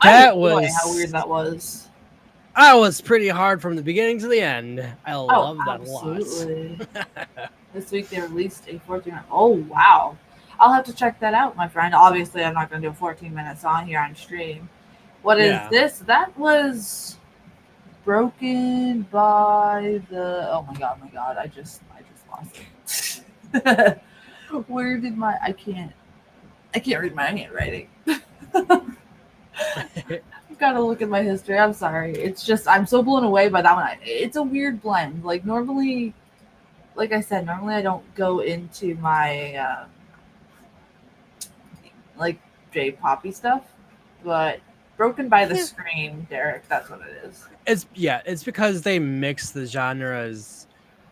S2: That was
S1: how weird that was.
S2: That was pretty hard from the beginning to the end. I love that
S1: absolutely.
S2: a lot.
S1: This week they released a 14. Oh wow! I'll have to check that out, my friend. Obviously, I'm not going to do a 14-minute song here on stream. What is this? That was Broken by the. Oh my god! I just lost it. Where did my? I can't read my handwriting. I've got to look at my history. I'm sorry. It's just I'm so blown away by that one. It's a weird blend. Like normally, like I said, I don't go into my like J-poppy stuff, but Broken by the Scream, Derek, that's what it is.
S2: It's because they mix the genres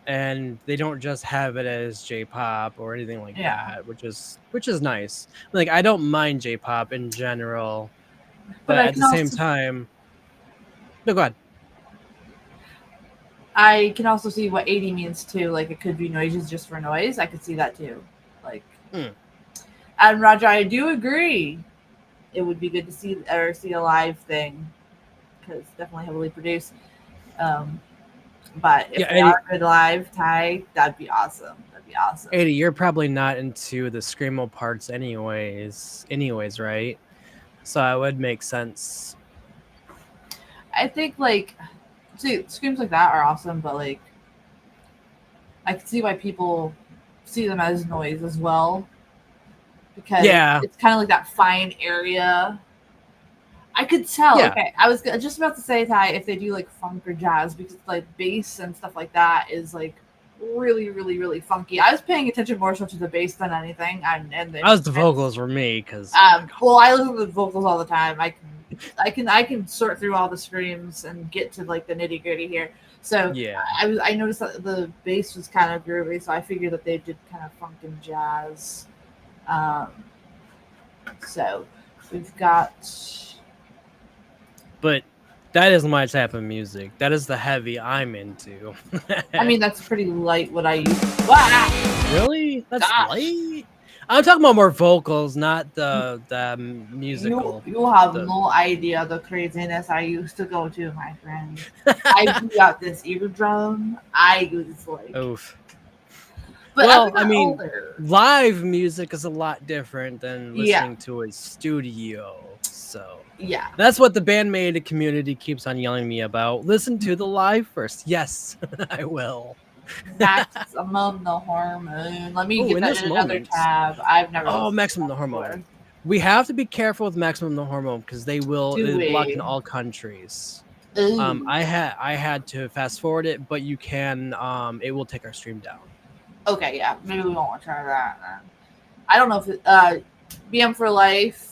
S2: and they don't just have it as J-pop or anything like that, which is nice. Like I don't mind J-pop in general, but at the same time, no, go ahead.
S1: I can also see what 80 means too. Like it could be noises just for noise. I could see that too. Like, and Roger, I do agree. It would be good to see a live thing because definitely heavily produced. But if they are good live, Ty, that'd be awesome. That'd be awesome.
S2: 80, you're probably not into the screamo parts anyways, right? So it would make sense.
S1: I think screams like that are awesome, but like I can see why people see them as noise as well. Because it's kind of like that fine area. I could tell. Yeah. Okay, I was just about to say, Ty, if they do like funk or jazz, because like bass and stuff like that is like really, really, really funky. I was paying attention more so to the bass than anything, and
S2: the vocals were me because.
S1: Well, I listen to the vocals all the time. I can sort through all the screams and get to like the nitty gritty here. So yeah, I noticed that the bass was kind of groovy, so I figured that they did kind of funk and jazz. So we've got.
S2: But That is my type of music. That is the heavy I'm into.
S1: I mean, that's pretty light what I use. Ah!
S2: Really? That's
S1: Gosh.
S2: light? I'm talking about more vocals, not the musical.
S1: You have
S2: the-
S1: no idea the craziness I used to go to, my friend. I blew out this eardrum. I was like,
S2: Oof.
S1: but
S2: Well,
S1: as I
S2: I
S1: got
S2: mean,
S1: older,
S2: live music is a lot different than
S1: Yeah.
S2: listening to a studio. So
S1: yeah,
S2: that's what the bandmate community keeps on yelling me about. Listen to the live first. Yes, I will.
S1: Maximum the Hormone. Let me
S2: Oh,
S1: get
S2: in
S1: that
S2: this
S1: in another
S2: moment.
S1: tab. I've never.
S2: Oh,
S1: listened to
S2: Maximum
S1: that
S2: the Hormone.
S1: before.
S2: We have to be careful with Maximum the Hormone because they will
S1: Do
S2: it's blocked
S1: we?
S2: in all countries.
S1: Ooh.
S2: I had to fast forward it, but you can it will take our stream down.
S1: Okay, yeah, maybe we won't try that then. I don't know if BM for Life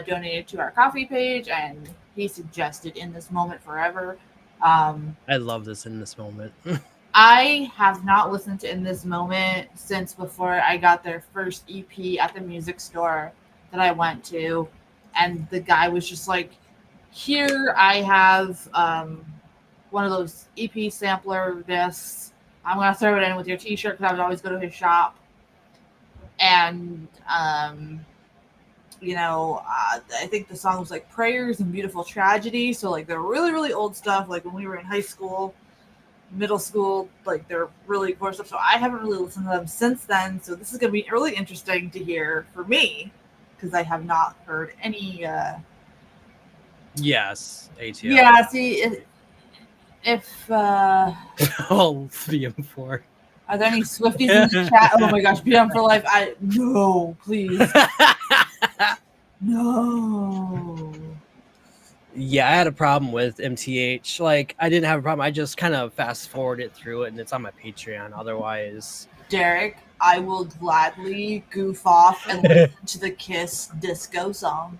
S1: donated to our coffee page, and he suggested In This Moment Forever.
S2: I love this In This Moment.
S1: I have not listened to In This Moment since before I got their first EP at the music store that I went to, and the guy was just like, "Here, I have one of those EP sampler discs. I'm gonna throw it in with your T-shirt because I would always go to his shop." And I think the song was like "Prayers and Beautiful Tragedy." So like they're really, really old stuff. Like when we were in high school, middle school, like they're really core stuff. So I haven't really listened to them since then. So this is gonna be really interesting to hear for me because I have not heard any.
S2: Yes, ATL.
S1: Yeah, see if
S2: all BM4.
S1: Are there any Swifties in the chat? Oh my gosh, BM for Life. No, please. No.
S2: Yeah, I had a problem with MTH. Like, I didn't have a problem. I just kind of fast forwarded through it, and it's on my Patreon. Otherwise,
S1: Derek, I will gladly goof off and listen to the Kiss disco song.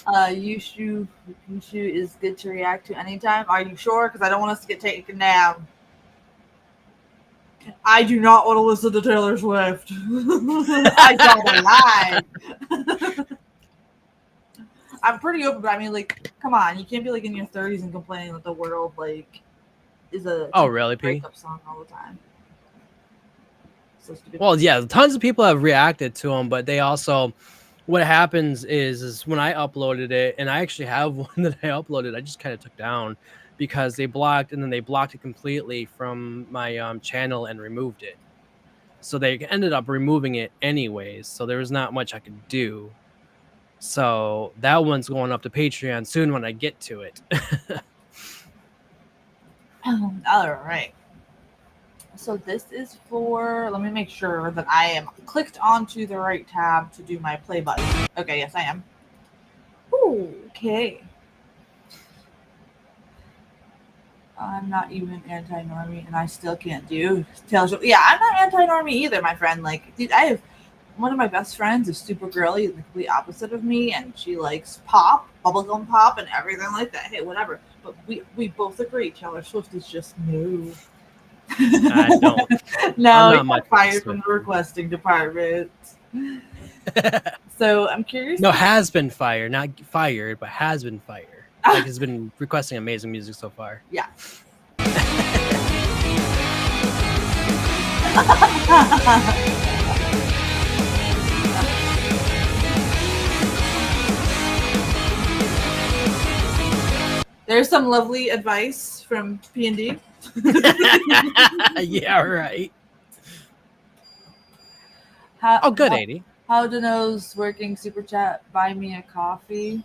S1: Yushu is good to react to anytime. Are you sure? Because I don't want us to get taken down. I do not want to listen to Taylor Swift. I don't lie. I'm pretty open, but I mean, like, come on, you can't be like in your 30s and complaining that the world like is a
S2: really, P?
S1: breakup song all the time. So stupid.
S2: Well, yeah, tons of people have reacted to them, but they also, what happens is when I uploaded it, and I actually have one that I uploaded, I just kind of took down because they blocked, and then they blocked it completely from my channel and removed it. So they ended up removing it anyways. So there was not much I could do. So that one's going up to Patreon soon when I get to it.
S1: All right. So this is for, let me make sure that I am clicked onto the right tab to do my play button. Okay, yes, I am. Ooh, okay. I'm not even anti-normie, and I still can't do Taylor Swift. Yeah, I'm not anti-normie either, my friend. Like, dude, I have one of my best friends is super girly, the complete opposite of me, and she likes pop, bubblegum pop, and everything like that. Hey, whatever. But we both agree Taylor Swift is just no.
S2: I don't.
S1: No,
S2: I'm
S1: he
S2: not much
S1: got fired
S2: Swift.
S1: from the requesting department. So I'm curious.
S2: No, has been fired, not fired, but has been fired. Like, has been requesting amazing music so far.
S1: Yeah. There's some lovely advice from P&D.
S2: Yeah, right.
S1: How,
S2: Good, 80.
S1: How to know's working super chat? Buy me a coffee.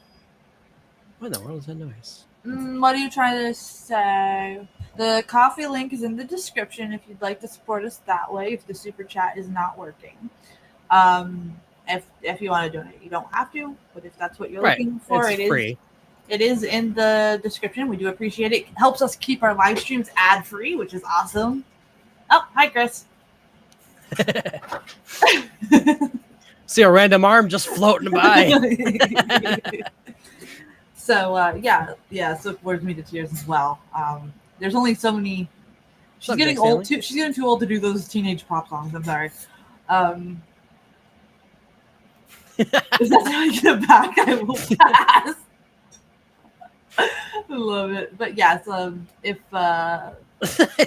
S2: What in the world is that noise?
S1: What are you trying to say? The coffee link is in the description if you'd like to support us that way. If the super chat is not working, if you want to donate, you don't have to. But if that's what you're looking for,
S2: it's free.
S1: It is in the description. We do appreciate it. It helps us keep our live streams ad free, which is awesome. Oh, hi, Chris.
S2: See a random arm just floating by.
S1: So so it words me to tears as well. There's only so many. She's getting old too. She's getting too old to do those teenage pop songs. I'm sorry. If that's how I get it back, I will pass. I love it. But yes, if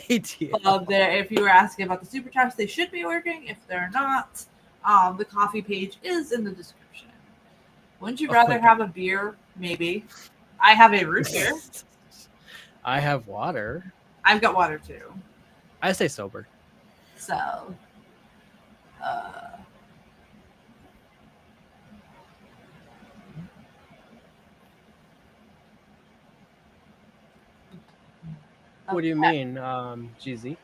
S1: if you were asking about the super chats, they should be working. If they're not, the coffee page is in the description. Wouldn't you rather have a beer? Maybe. I have a root beer.
S2: I have water.
S1: I've got water too.
S2: I stay sober.
S1: So,
S2: What do you mean, GZ?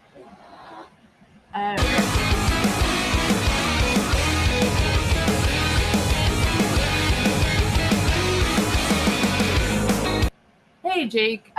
S1: Hey Jake,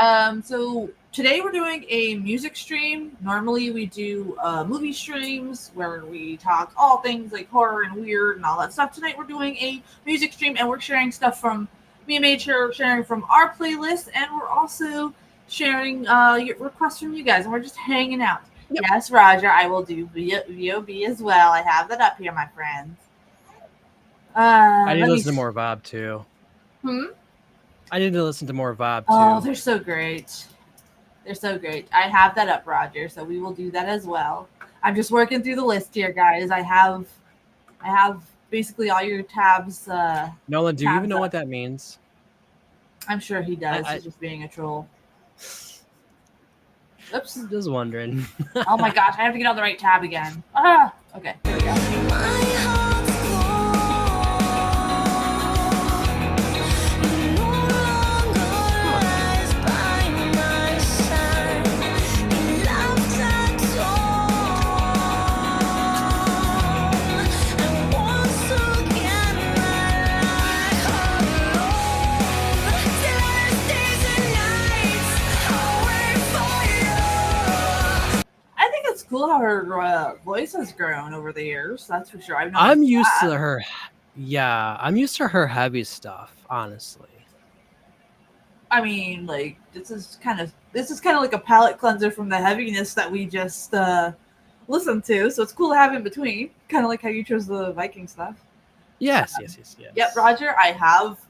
S1: so today we're doing a music stream. Normally we do movie streams where we talk all things like horror and weird and all that stuff. Tonight we're doing a music stream and we're sharing stuff from me and Maid, sharing from our playlist, and we're also sharing your requests from you guys, and we're just hanging out. Yep. Yes, Roger, I will do VOB as well. I have that up here, my friends.
S2: I need to listen to more Bob too. I need to listen to more Bob too.
S1: Oh, they're so great. They're so great. I have that up, Roger, so we will do that as well. I'm just working through the list here, guys. I have basically all your tabs.
S2: Nolan, do you even know what that means?
S1: I'm sure he does. He's just being a troll. Oops.
S2: I'm just wondering.
S1: Oh my gosh, I have to get on the right tab again. Ah, okay, here we go. Cool how her voice has grown over the years. That's for sure.
S2: I'm used to her. Yeah, I'm used to her heavy stuff. Honestly,
S1: I mean, like this is kind of like a palate cleanser from the heaviness that we just listened to. So it's cool to have in between. Kind of like how you chose the Viking stuff.
S2: Yes.
S1: Yep, Roger. I have.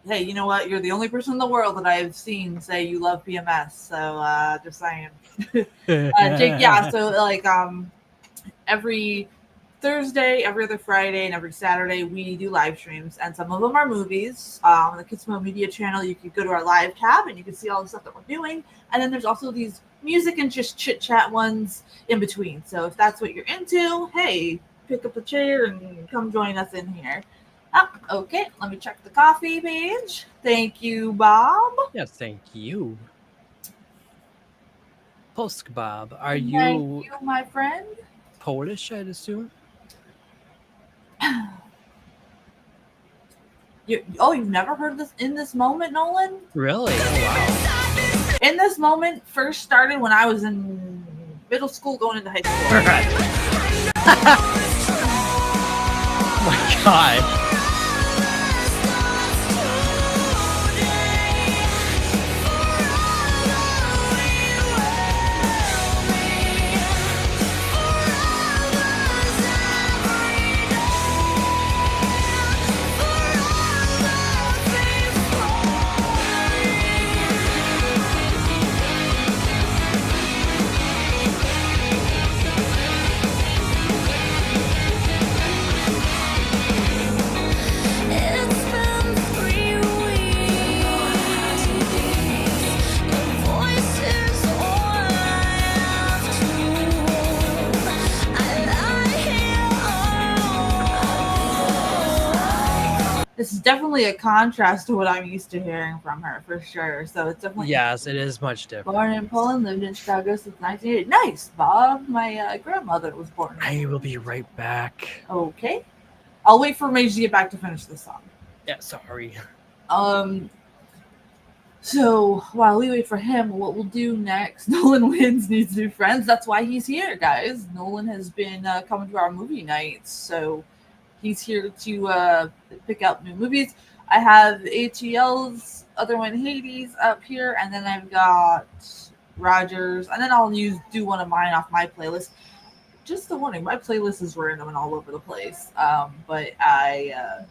S1: Hey, you know what? You're the only person in the world that I've seen say you love PMS. So just saying. Jake, yeah. So like every Thursday, every other Friday, and every Saturday we do live streams, and some of them are movies. On the Kitsmo Media channel, you can go to our live tab and you can see all the stuff that we're doing. And then there's also these music and just chit chat ones in between. So if that's what you're into, hey, pick up a chair and come join us in here. Okay, let me check the coffee page. Thank you, Bob.
S2: Yes, thank you. Polsk Bob, are
S1: Thank you, my friend?
S2: Polish, I'd assume?
S1: You've never heard this In This Moment, Nolan?
S2: Really? Oh,
S1: wow. In This Moment first started when I was in middle school going into high school.
S2: Right. Oh my God.
S1: This is definitely a contrast to what I'm used to hearing from her, for sure. So it's definitely...
S2: Yes, it is much different.
S1: Born in Poland, lived in Chicago since 1980. Nice, Bob. My grandmother was born in
S2: I will be right back.
S1: Okay. I'll wait for Maid to get back to finish the song.
S2: Yeah, sorry.
S1: So while we wait for him, what we'll do next, Nolan Wins Needs New Friends. That's why he's here, guys. Nolan has been coming to our movie nights, so he's here to pick out new movies. I have ATL's other one, Hades, up here, and then I've got Rogers, and then I'll do one of mine off my playlist. Just the warning, my playlist is random and all over the place, but I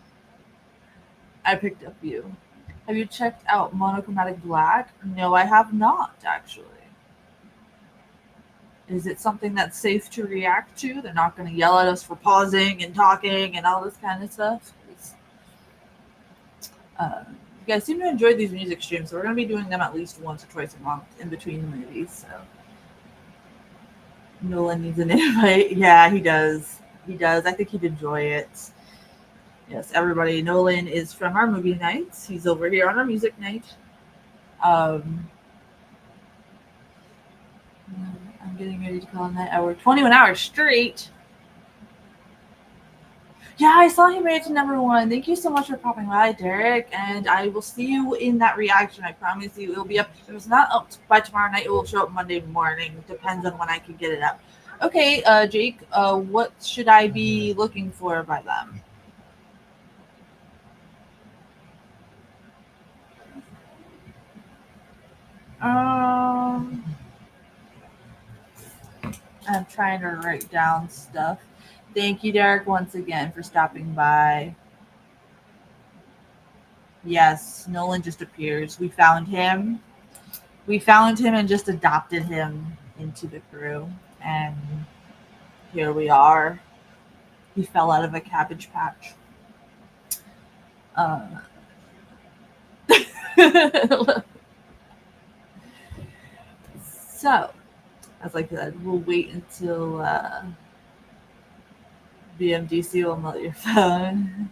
S1: I picked up you. Have you checked out Monochromatic Black? No, I have not, actually. Is it something that's safe to react to? They're not going to yell at us for pausing and talking and all this kind of stuff. You guys seem to enjoy these music streams, so we're going to be doing them at least once or twice a month in between the movies. So Nolan needs an invite. Yeah, he does. He does. I think he'd enjoy it. Yes, everybody. Nolan is from our movie nights. He's over here on our music night. I'm getting ready to call him that. I worked 21 hours straight. Yeah, I saw him made it to #1. Thank you so much for popping by, Derek. And I will see you in that reaction. I promise you. It'll be up. If it's not up by tomorrow night, it will show up Monday morning. Depends on when I can get it up. Okay, Jake, what should I be looking for by them? I'm trying to write down stuff. Thank you, Derek, once again for stopping by. Yes, Nolan just appears. We found him. We found him and just adopted him into the crew. And here we are. He fell out of a cabbage patch. So, as I said, we'll wait until BMDC will melt your phone.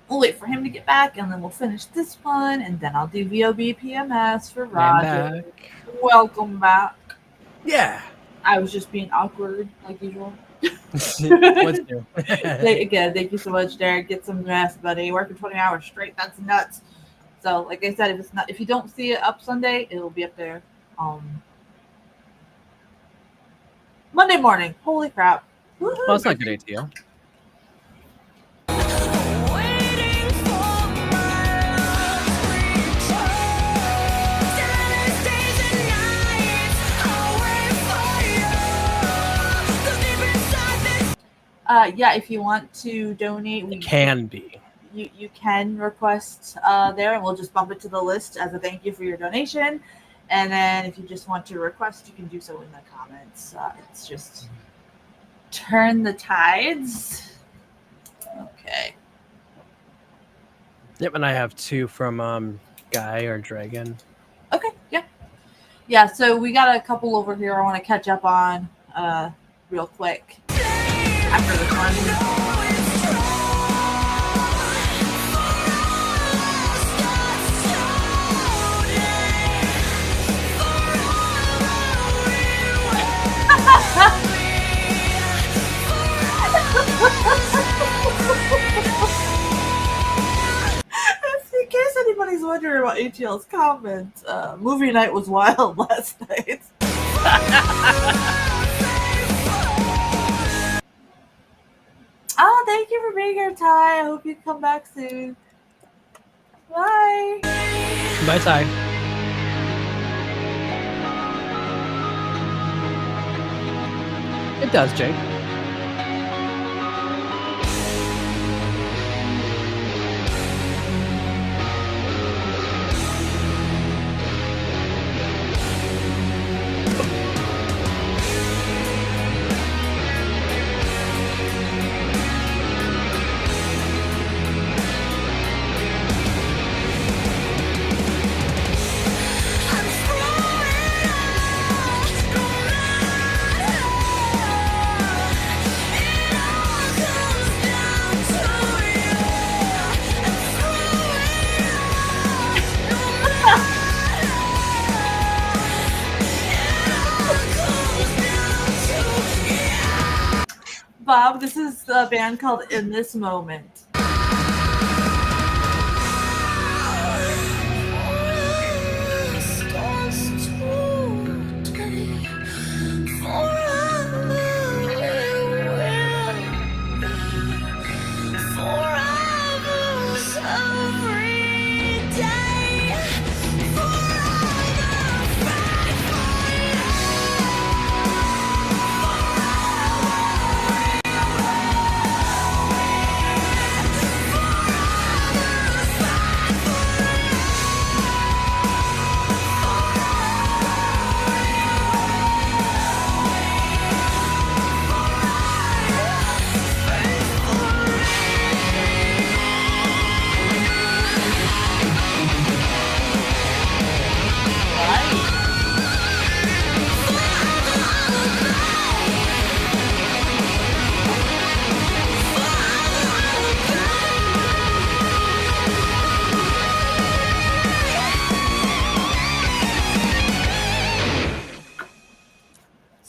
S1: We'll wait for him to get back, and then we'll finish this one, and then I'll do VOB PMS for Roger. Welcome back.
S2: Yeah.
S1: I was just being awkward, like usual.
S2: What's new?
S1: Again, thank you so much, Derek. Get some rest, buddy. Working 20 hours straight. That's nuts. So, like I said, if you don't see it up Sunday, it will be up there. Monday morning. Holy crap.
S2: Well, it's not good ATL.
S1: Yeah, if you want to donate,
S2: It can be.
S1: You can request there, and we'll just bump it to the list as a thank you for your donation. And then if you just want to request, you can do so in the comments. It's just turn the tides. Okay.
S2: Yep, and I have 2 from Guy or Dragon.
S1: Okay, yeah. Yeah, so we got a couple over here I want to catch up on real quick. After this one. In case anybody's wondering about ATL's comment, movie night was wild last night. Oh, thank you for being here, Ty. I hope you come back soon. Bye.
S2: Bye, Ty. It does, Jake.
S1: Bob, this is a band called In This Moment.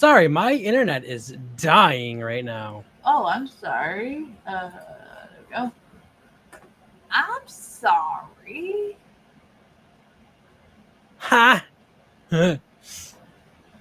S2: Sorry, my internet is dying right now.
S1: Oh, I'm sorry. There we go. I'm sorry.
S2: Ha!
S1: That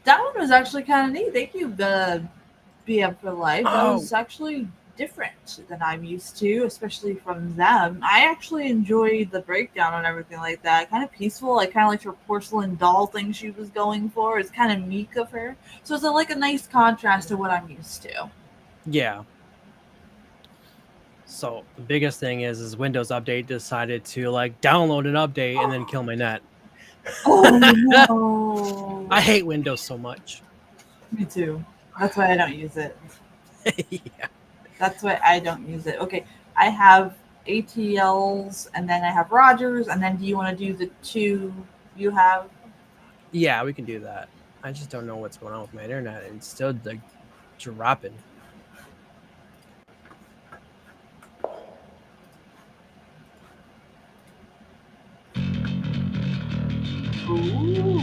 S1: one was actually kind of neat. Thank you, BM for Life. That
S2: Oh.
S1: was actually different than I'm used to, especially from them. I actually enjoyed the breakdown and everything like that. Kind of peaceful. I kind of liked her porcelain doll thing she was going for. It's kind of meek of her. So it's like a nice contrast to what I'm used to.
S2: Yeah. So the biggest thing is Windows Update decided to like download an update and then kill my net.
S1: Oh no!
S2: I hate Windows so much.
S1: Me too. That's why I don't use it.
S2: Yeah.
S1: That's why I don't use it. Okay, I have ATLs, and then I have Rogers, and then do you want to do the two you have?
S2: Yeah, we can do that. I just don't know what's going on with my internet. It's still like dropping.
S1: Ooh.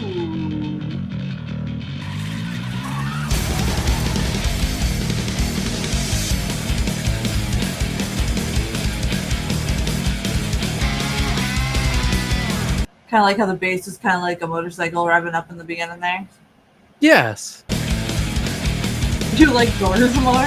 S1: Kind of like how the bass is kind of like a motorcycle revving up in the beginning there.
S2: Yes.
S1: Do you like Doors more?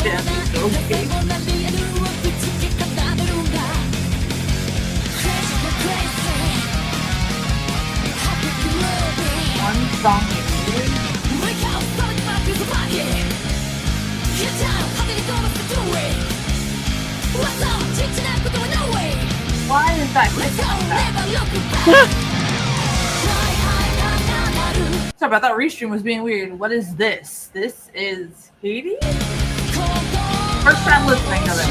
S1: Yeah, okay. One song. Why is that? Sorry about that. Restream was being weird. What is this? This is Haiti? First time listening to this.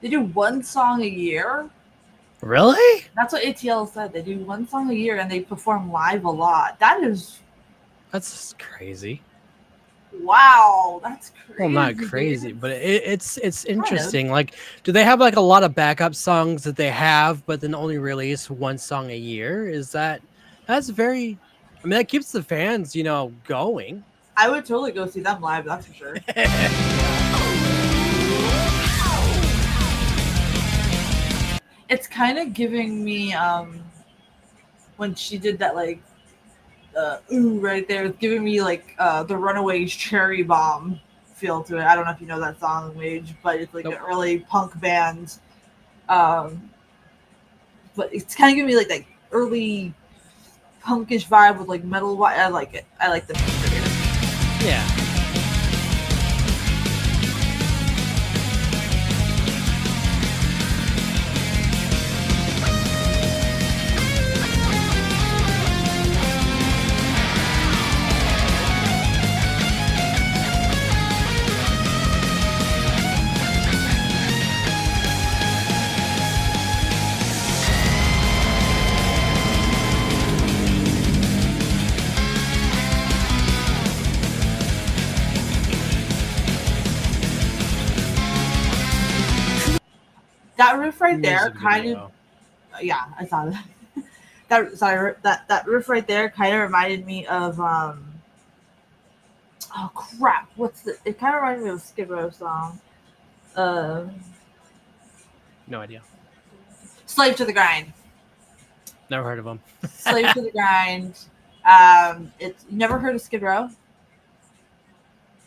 S1: They do one song a year?
S2: Really?
S1: That's what ATL said. They do one song a year and they perform live a lot.
S2: That's crazy.
S1: Wow, that's crazy.
S2: Well, not crazy, but it's interesting. Like, do they have like a lot of backup songs that they have, but then only release one song a year? That's very? I mean, that keeps the fans, going.
S1: I would totally go see them live. That's for sure. It's kind of giving me when she did that like ooh right there. It's giving me like the Runaways Cherry Bomb feel to it. I don't know if you know that song, Maid, but it's like an early punk band. But it's kind of giving me like that early punkish vibe with like metal. I like it. I like the mixture here.
S2: Yeah.
S1: That riff right there kind of, yeah, I saw that. that riff right there kind of reminded me of oh crap, it kind of reminded me of a Skid Row song.
S2: No idea.
S1: Slave to the Grind.
S2: Never heard of them.
S1: Slave to the Grind. It's you never heard of Skid Row?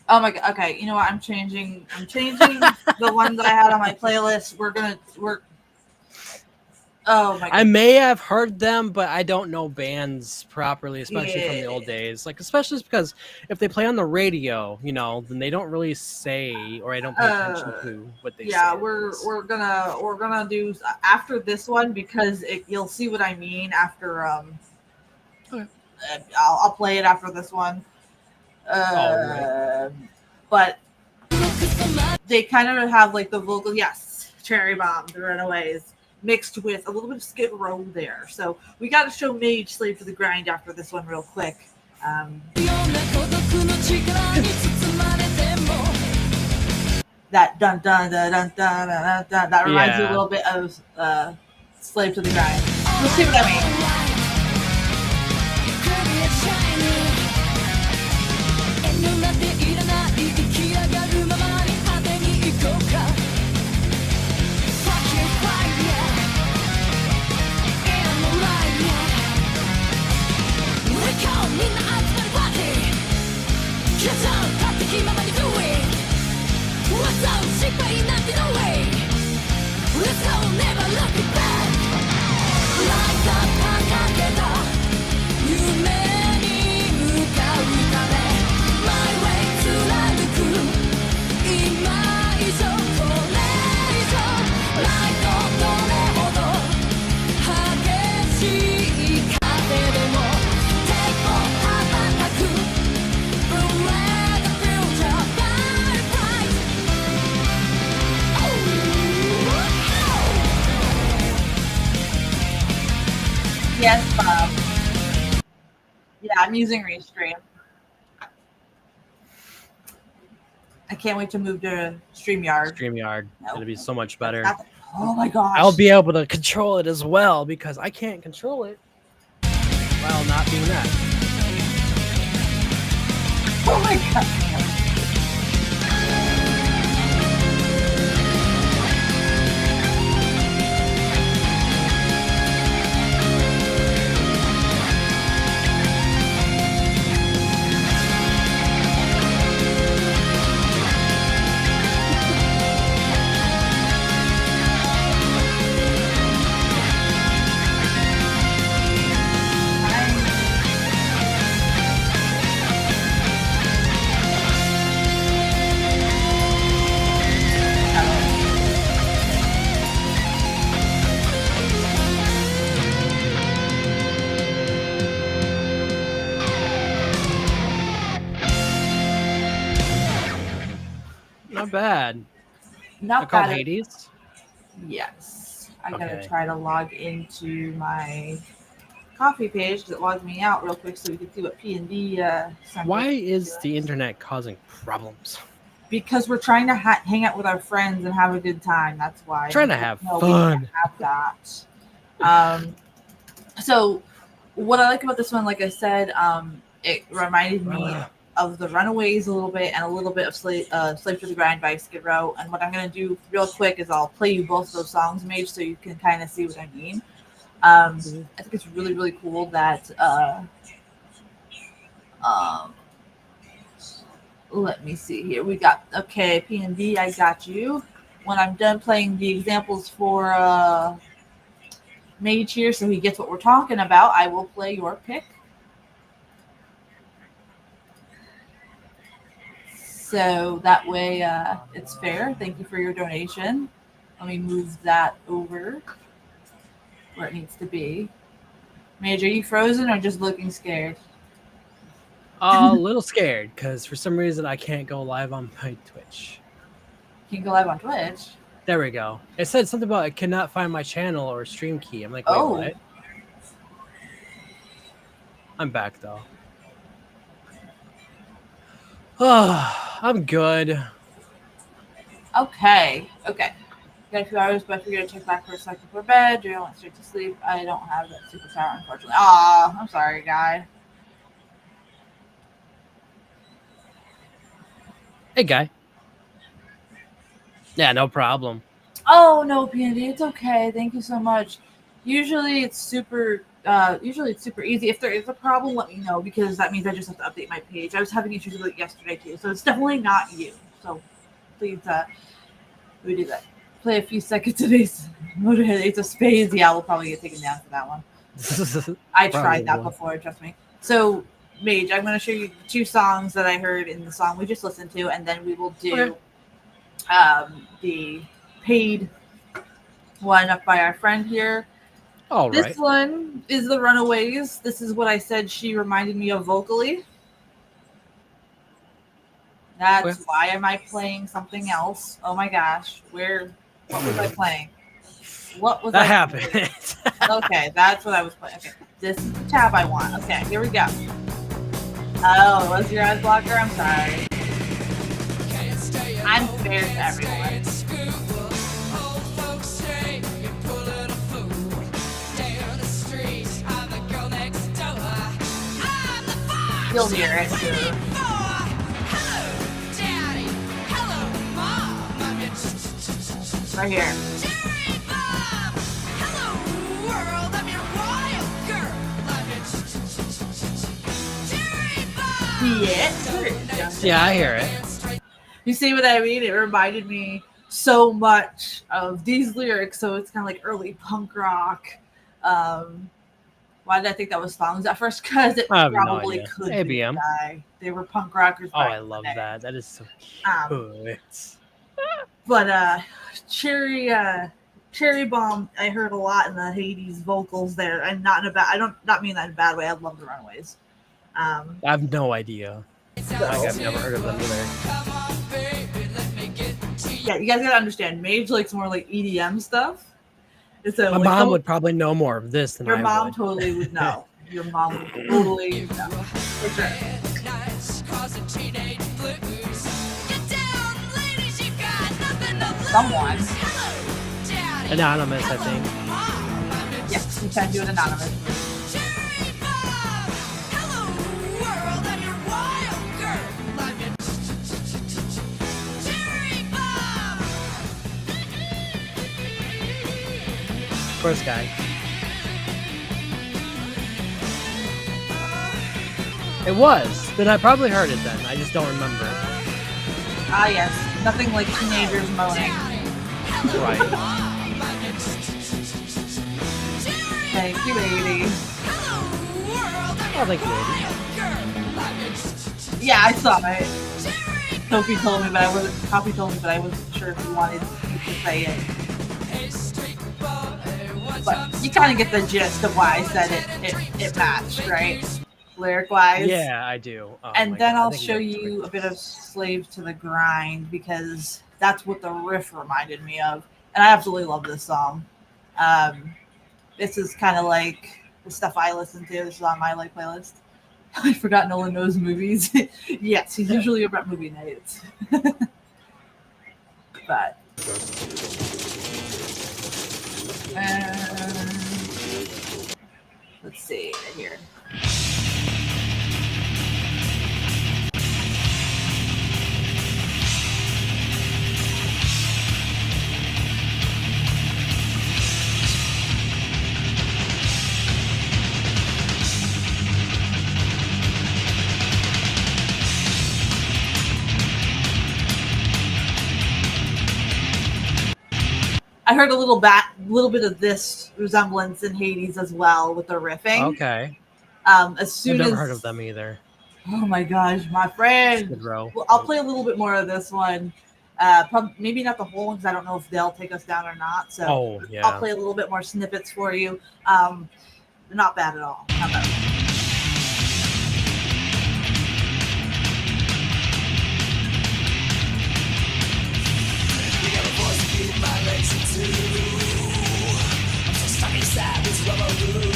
S1: Oh my god. Okay, you know what? I'm changing the one that I had on my playlist. Oh my
S2: I
S1: god.
S2: may have heard them, but I don't know bands properly, especially from the old
S1: Yeah.
S2: days. Like, especially because if they play on the radio, you know, then they don't really say, or I don't pay attention to what they say.
S1: Yeah, we're gonna do after this one because you'll see what I mean after
S2: Okay.
S1: I'll play it after this one.
S2: All right.
S1: But they kind of have like the vocal, yes, Cherry Bomb, The Runaways, mixed with a little bit of Skid Row there. So we got to show Maid Slave to the Grind after this one real quick. That dun dun dun dun dun dun dun, that reminds me a little bit of Slave to the Grind. You'll see what I mean. Yes, Bob. Yeah, I'm using Restream. I can't wait to move to StreamYard.
S2: StreamYard. It'll be so much better.
S1: Oh my gosh.
S2: I'll be able to control it as well because I can't control it while not being that.
S1: Oh my god.
S2: Not bad.
S1: Not
S2: called
S1: bad.
S2: Hades?
S1: Yes. I gotta
S2: Okay.
S1: try to log into my coffee page because it logged me out real quick so we can see what P&D sent
S2: Why
S1: us.
S2: is the internet causing problems?
S1: Because we're trying to hang out with our friends and have a good time. That's why.
S2: Trying to have
S1: No, we
S2: fun.
S1: can't have that. So what I like about this one, like I said, it reminded me of the Runaways a little bit and a little bit of Slave to the Grind by Skid Row. And what I'm going to do real quick is I'll play you both those songs, Mage, so you can kind of see what I mean. I think it's really, really cool that let me see here. We got, okay, P&D, I got you. When I'm done playing the examples for Mage here so he gets what we're talking about, I will play your pick. So that way it's fair. Thank you for your donation. Let me move that over where it needs to be. Mage, are you frozen or just looking scared?
S2: A little scared because for some reason I can't go live on my Twitch.
S1: You can go live on Twitch.
S2: There we go. It said something about I cannot find my channel or stream key. I'm like, wait, what? I'm back though. Oh, I'm good.
S1: Okay. Got a few hours, but we're gonna check back for a second for bed. Do you want straight to sleep? I don't have that superpower, unfortunately. Aw, I'm sorry, guy.
S2: Hey, guy. Yeah, no problem.
S1: Oh no, P&D, it's okay. Thank you so much. Usually it's super easy. If there is a problem, let me know because that means I just have to update my page. I was having issues with it yesterday too, so it's definitely not you. So please, we do that. play a few seconds of Ace of Spades, yeah, we'll probably get taken down for that one. I tried that before, trust me. So, Mage, I'm going to show you 2 songs that I heard in the song we just listened to, and then we will do the paid one up by our friend here.
S2: All right.
S1: This one is The Runaways. This is what I said she reminded me of vocally. That's why am I playing something else? Oh my gosh. What was I playing? What was
S2: that
S1: I
S2: happened?
S1: Okay, that's what I was playing. Okay, this is the tab I want. Okay, here we go. Oh, was your ad blocker? I'm sorry. I'm fair to everyone. You'll hear it too. Right here.
S2: Yeah, I hear it.
S1: You see what I mean? It reminded me so much of these lyrics, so it's kind of like early punk rock. Why did I think that was songs at first? Because it probably could be a guy. They were punk rockers.
S2: Oh, I love that. That is so cute.
S1: But Cherry Bomb, I heard a lot in the Hades vocals there, and not in a bad. I don't mean that in a bad way. I love the Runaways.
S2: I have no idea. I've never heard of them either.
S1: Yeah, you guys gotta understand. Mage likes more like EDM stuff. So
S2: my mom would probably know more of this than
S1: your
S2: I
S1: mom
S2: would.
S1: Totally would know. Your mom would totally know. For sure. Someone.
S2: Anonymous, I think.
S1: Yes, you can do it anonymous.
S2: First guy. It was. Then I probably heard it then. I just don't remember.
S1: Ah, yes. Nothing like teenagers moaning.
S2: Right.
S1: Thank you, lady.
S2: Oh, thank you, lady.
S1: Yeah, I saw it. Sophie told me, but I wasn't sure if you wanted me to say it. But you kind of get the gist of why I said it matched, right? Lyric-wise.
S2: Yeah, I do. Oh,
S1: and then I'll show you a bit of Slave to the Grind, because that's what the riff reminded me of. And I absolutely love this song. This is kind of like the stuff I listen to. This is on my playlist. I forgot Nolan knows movies. Yes, he's usually about movie nights. But... let's see here. I heard a little bit of this resemblance in Hades as well with the riffing.
S2: Okay.
S1: As soon
S2: I've never heard of them either.
S1: Oh my gosh, my friend. Well, I'll play a little bit more of this one. Maybe not the whole one, because I don't know if they'll take us down or not. So I'll play a little bit more snippets for you. Not bad at all. Not bad at all.
S4: I'm so stuck inside this rubber room.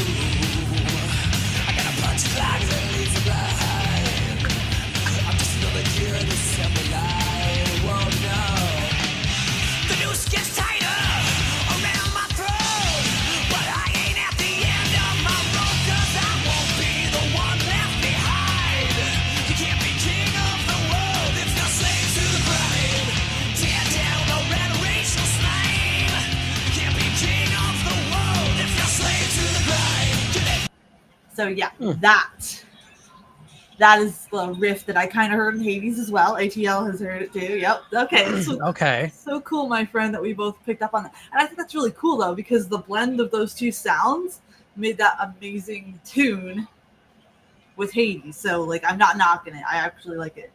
S4: I got a bunch of clogs that leaves a blind. I'm just another gear in this assembly line. Whoa, no. The noose gets tighter around my throat, but I ain't at the end of my rope, 'cause I won't be the one left behind. You can't be king of the world if you're slave to the grind. Tear down the generational slave. You can't be king of the world if you're slave to the grind.
S1: So yeah, that That is the riff that I kind of heard in Hades as well. ATL has heard it too. Yep. Okay. So,
S2: Okay.
S1: So cool, my friend, that we both picked up on that. And I think that's really cool, though, because the blend of those two sounds made that amazing tune with Hades. So, like, I'm not knocking it. I actually like it.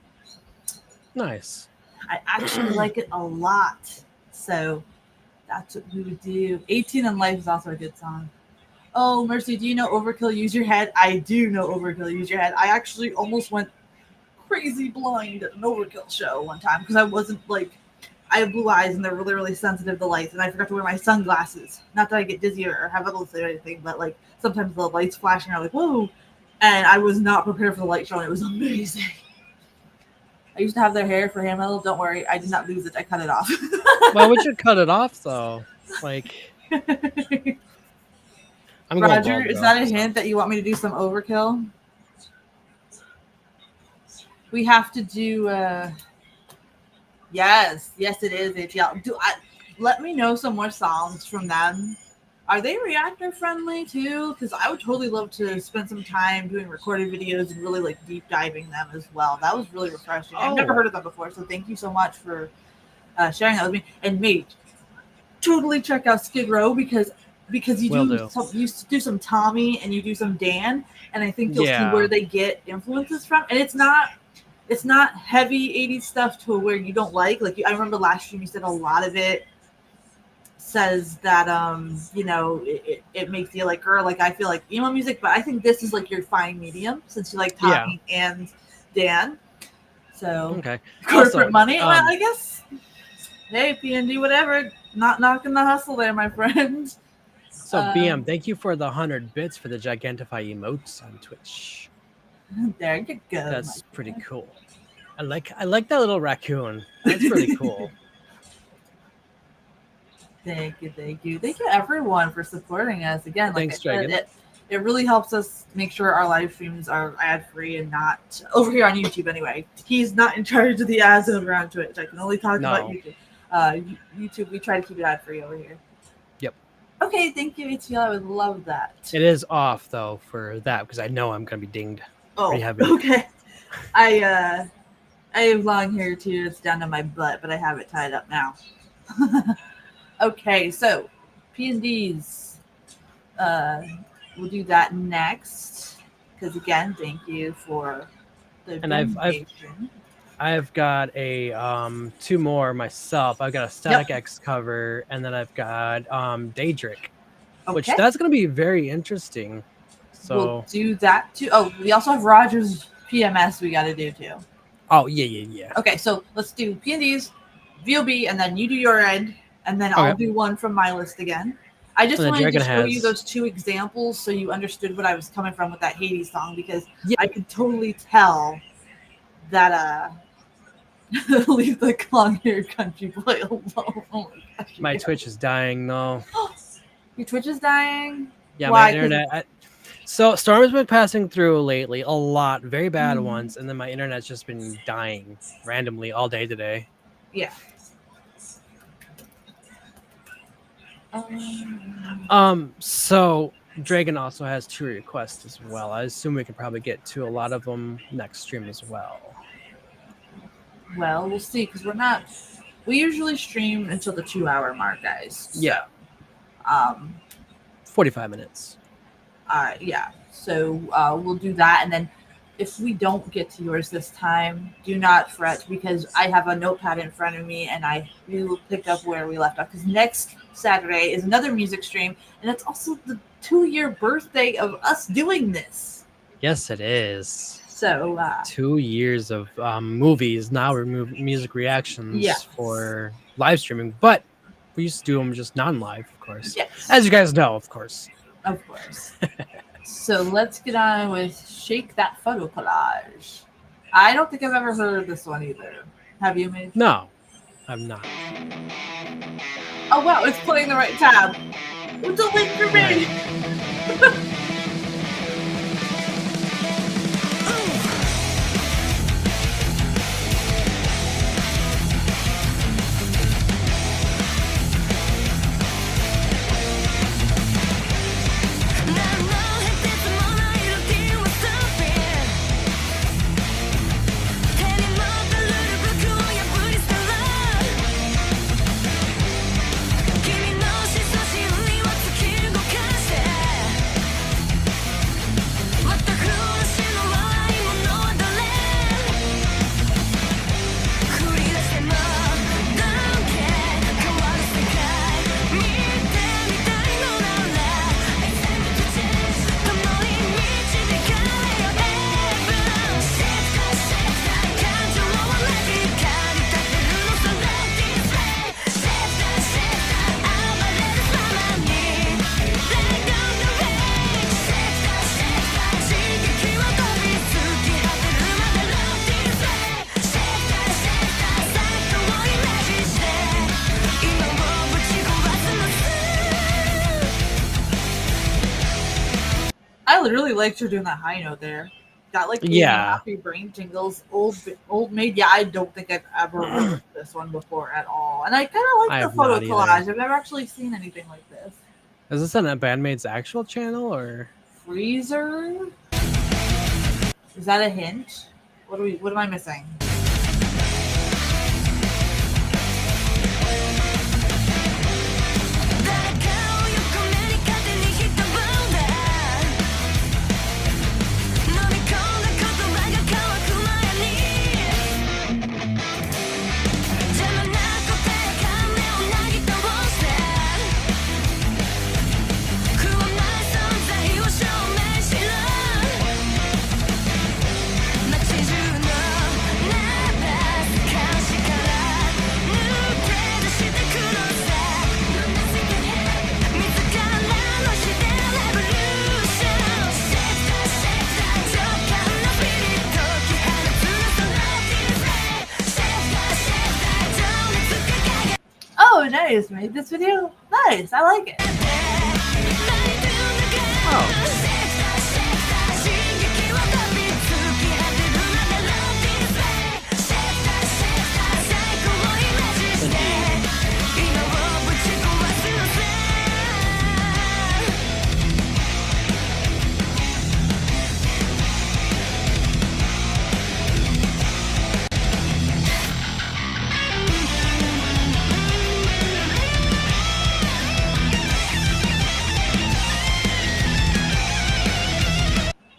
S2: Nice.
S1: I actually like it a lot. So that's what we would do. 18 and Life is also a good song. Oh, Mercy, do you know Overkill Use Your Head? I do know Overkill Use Your Head. I actually almost went crazy blind at an Overkill show one time because I wasn't like, I have blue eyes and they're really, really sensitive to lights, and I forgot to wear my sunglasses. Not that I get dizzy or have epilepsy or anything, but like sometimes the lights flashing, I'm like, whoa. And I was not prepared for the light show, and it was amazing. I used to have their hair for hair metal. Don't worry, I did not lose it. I cut it off.
S2: Why would you cut it off though? Like, I'm
S1: Roger,
S2: going bald,
S1: is that a hint that you want me to do some Overkill? We have to do. Yes, it is ATL. Let me know some more songs from them. Are they reactor friendly too? Because I would totally love to spend some time doing recorded videos and really like deep diving them as well. That was really refreshing. I've never heard of them before, so thank you so much for sharing that with me. And Maid, totally check out Skid Row because you do some Tommy and you do some Dan, and I think you'll see where they get influences from. And it's not heavy 80s stuff to where you don't like. Like I remember last year you said a lot of it says that it makes you like girl. Like I feel like emo music, but I think this is like your fine medium since you like Tommy and Dan. So
S2: okay.
S1: Corporate
S2: Also,
S1: money. Well, I guess. Hey, PND, whatever. Not knocking the hustle there, my friend.
S2: So BM, thank you for the 100 bits for the Gigantify emotes on Twitch.
S1: There you go.
S2: That's pretty cool. I like that little raccoon. That's pretty cool.
S1: Thank you everyone for supporting us again. Like
S2: Thanks, Dragon.
S1: It really helps us make sure our live streams are ad free and not over here on YouTube anyway. He's not in charge of the ads over on Twitch. I can only talk about YouTube. YouTube, we try to keep it ad free over here. Yep. Okay, thank you, ATL. I would love that.
S2: It is off though for that because I know I'm gonna be dinged.
S1: Oh, okay. I have long hair too. It's down to my butt, but I have it tied up now. Okay, so P&Ds. We'll do that next because again, thank you for the donation.
S2: I've got a 2 more myself. I've got a Static X cover, and then I've got Daedric, which that's going to be very interesting. So
S1: we'll do that too. Oh, we also have Roger's PMS we got to do too.
S2: Oh yeah.
S1: Okay, so let's do P&Ds, VOB, and then you do your end, and then I'll do one from my list again. I just wanted to show you those 2 examples so you understood what I was coming from with that Hades song because I could totally tell that leave the long haired country boy alone. Oh my gosh,
S2: my Twitch is dying though.
S1: Your Twitch is dying?
S2: Yeah, my internet. So storms been passing through lately, a lot, very bad ones, and then my internet's just been dying randomly all day today.
S1: Yeah.
S2: So Dragon also has 2 requests as well. I assume we can probably get to a lot of them next stream as well.
S1: Well, we'll see because we usually stream until the 2-hour mark, guys. So,
S2: yeah. 45 minutes.
S1: Yeah. So we'll do that, and then if we don't get to yours this time, do not fret because I have a notepad in front of me, and we will pick up where we left off. Because next Saturday is another music stream, and it's also the 2-year birthday of us doing this.
S2: Yes, it is.
S1: So
S2: 2 years of movies. Now we're music reactions for live streaming, but we used to do them just non-live, of course.
S1: Yes.
S2: As you guys know, of course.
S1: Of course. So let's get on with Shake That Photo Collage. I don't think I've ever heard of this one either. Have you, Maid?
S2: No, I'm not.
S1: Oh, wow, it's playing the right tab. It's a link for me. really liked her doing that high note there. That like
S2: Yeah.
S1: happy brain tingles. Old Maid. Yeah, I don't think I've ever heard this one before at all. And I kind of like the photo collage. I've never actually seen anything like this.
S2: Is this on Bandmaid's actual channel or
S1: Freezer? Is that a hint? What am I missing? Oh, nice. Made this video. Nice. I like it.
S2: Oh.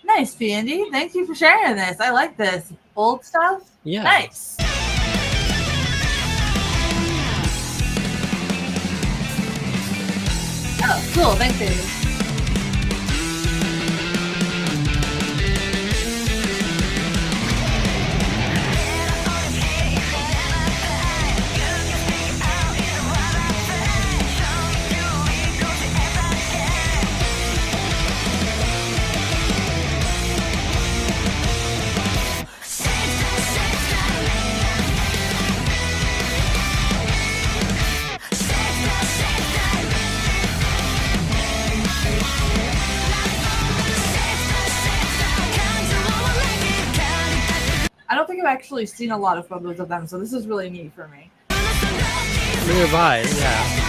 S1: Nice, Andy. Thank you for sharing this. I like this. Old stuff?
S2: Yeah.
S1: Nice. Oh, cool. Thanks, Andy. I don't think I've actually seen a lot of photos of them, so this is really neat for me.
S2: Nearby, yeah.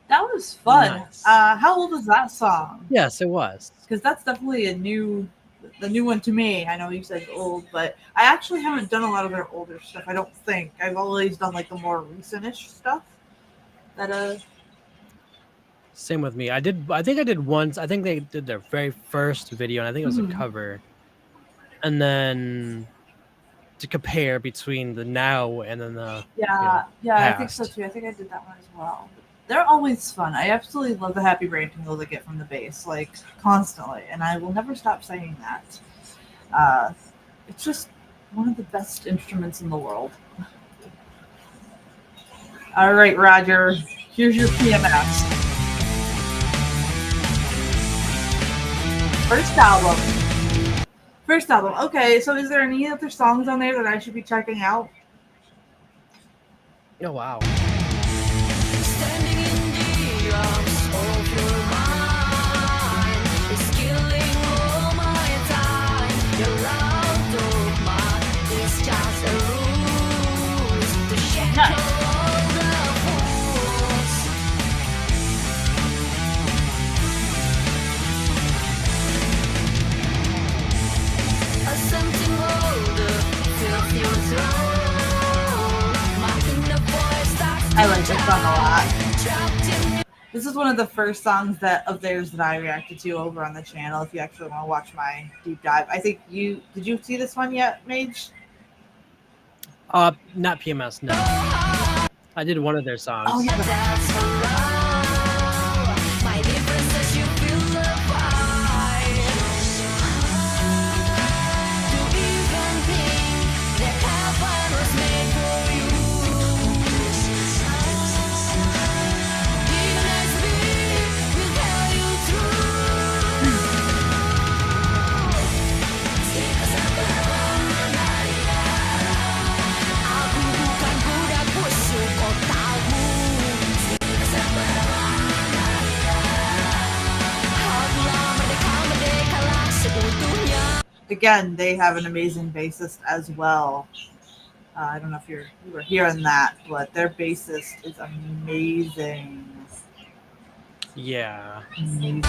S1: That was fun.
S2: Nice.
S1: How old was that song?
S2: Yes, it was.
S1: Because that's definitely the new one to me. I know you said old, but I actually haven't done a lot of their older stuff. I don't think I've always done like the more recentish stuff.
S2: Same with me. I think I did once. I think they did their very first video, and I think it was a cover. And then to compare between the now and then the
S1: yeah, I think so
S2: past.
S1: too. I think I did that one as well. They're always fun. I absolutely love the happy brain tingles I get from the bass, like constantly, and I will never stop saying that. It's just one of the best instruments in the world. All right, Roger, here's your PMS. First album. Okay, so is there any other songs on there that I should be checking out?
S2: Oh wow.
S4: Standing in the arms of your mind is killing all my time. Your love of mine is just a ruse to shackle all the fools. A something older fills your throne.
S1: I like this song a lot. This is one of the first songs of theirs that I reacted to over on the channel. If you actually want to watch my deep dive, I think did you see this one yet, Mage?
S2: Not PMS. No, I did one of their songs.
S1: Oh yeah. again, they have an amazing bassist as well. I don't know if you were hearing that, but their bassist is amazing.
S2: Yeah.
S1: Amazing.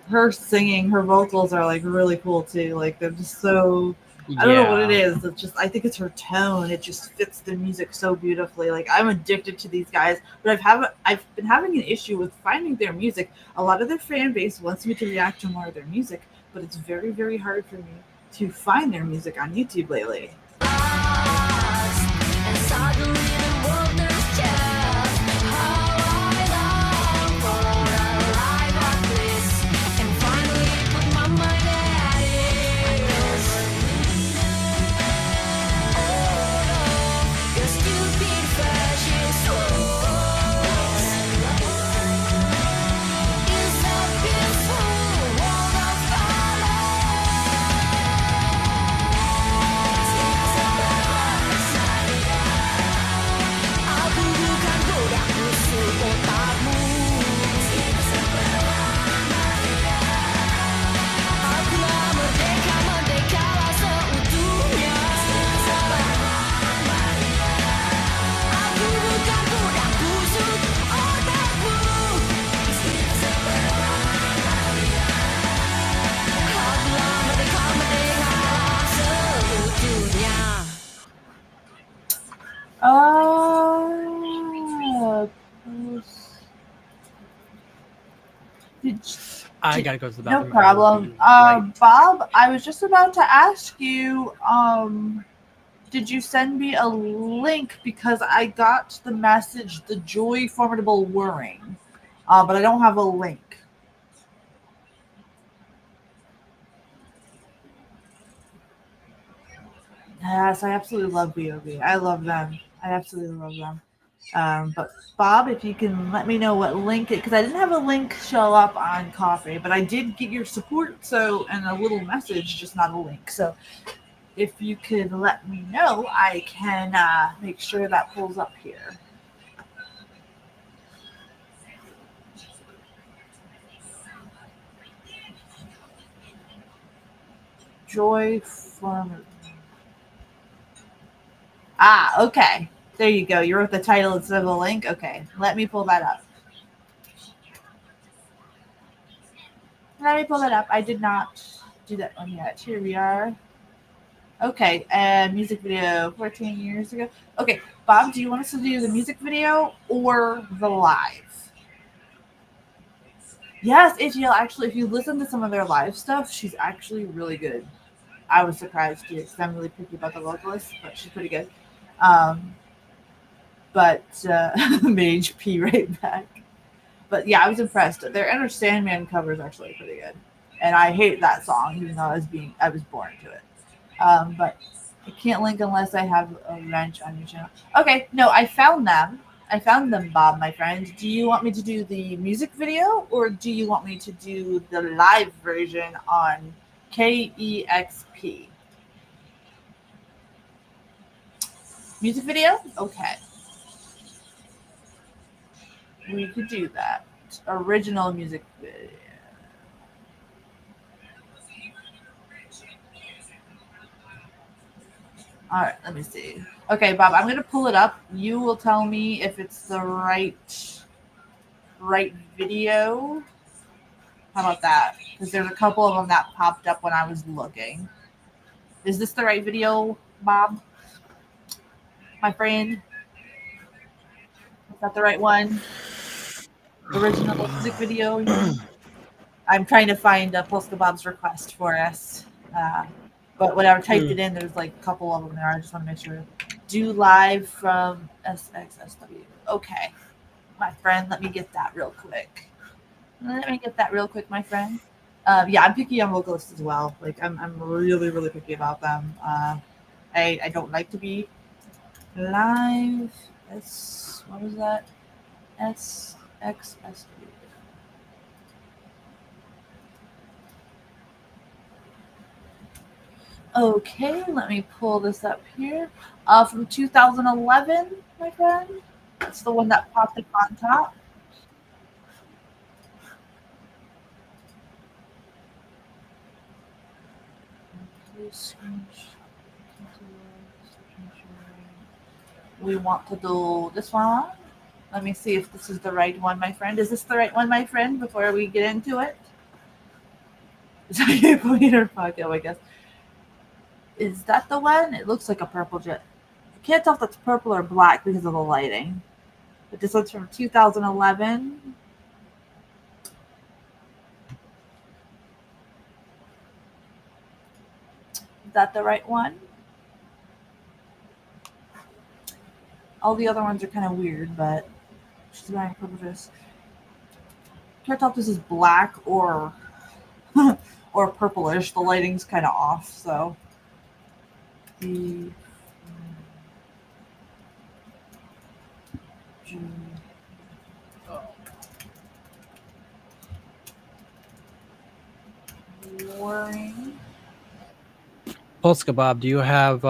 S1: Her singing, her vocals are like really cool too. Like they're just so, I don't know what it is. It's just, I think it's her tone. It just fits the music so beautifully. Like I'm addicted to these guys, but I've been having an issue with finding their music. A lot of their fan base wants me to react to more of their music, but it's very, very hard for me to find their music on YouTube lately.
S2: I gotta go to the bathroom.
S1: No problem. Bob, I was just about to ask you, did you send me a link? Because I got the message, the joy formidable whirring, but I don't have a link. Yes, I absolutely love B.O.B. I love them. I absolutely love them. But Bob, if you can let me know what link it, because I didn't have a link show up on Coffee, but I did get your support, and a little message, just not a link. So if you could let me know, I can make sure that pulls up here. Joy Farmer. Okay. There you go. You wrote the title instead of a link. Okay. Let me pull that up. I did not do that one yet. Here we are. Okay. Music video 14 years ago. Okay. Bob, do you want us to do the music video or the live? Yes, if you listen to some of their live stuff, she's actually really good. I was surprised too, because I'm really picky about the vocalist, but she's pretty good. But Mage P right back. But yeah, I was impressed. Their Enter Sandman cover is actually pretty good, and I hate that song, even though I was born to it. But I can't link unless I have a wrench on your channel. Okay, no, I found them. Bob, my friend. Do you want me to do the music video, or do you want me to do the live version on KEXP? Music video? Okay. We could do that. Original music video. All right, let me see. Okay, Bob, I'm gonna pull it up. You will tell me if it's the right video. How about that? Because there's a couple of them that popped up when I was looking. Is this the right video, Bob? My friend? Is that the right one? Original music video? I'm trying to find Polska Bob's request for us. But when I typed it in, there's like a couple of them there. I just want to make sure. Do live from SXSW. Okay, my friend, let me get that real quick. My friend. Yeah, I'm picky on vocalists as well. Like I'm really, really picky about them. I don't like to be live. What was that? SXSW. Okay, let me pull this up here. From 2011, my friend. That's the one that popped up on top. We want to do this one. Let me see if this is the right one, my friend. Is this the right one, my friend, before we get into it? I guess. Is that the one? It looks like a purple jet. I can't tell if that's purple or black because of the lighting. But this one's from 2011. Is that the right one? All the other ones are kind of weird, but she's wearing purple dress. Can't tell if this is black or or purplish. The lighting's kind of off, so. Warring.
S2: Polska Bob, do you have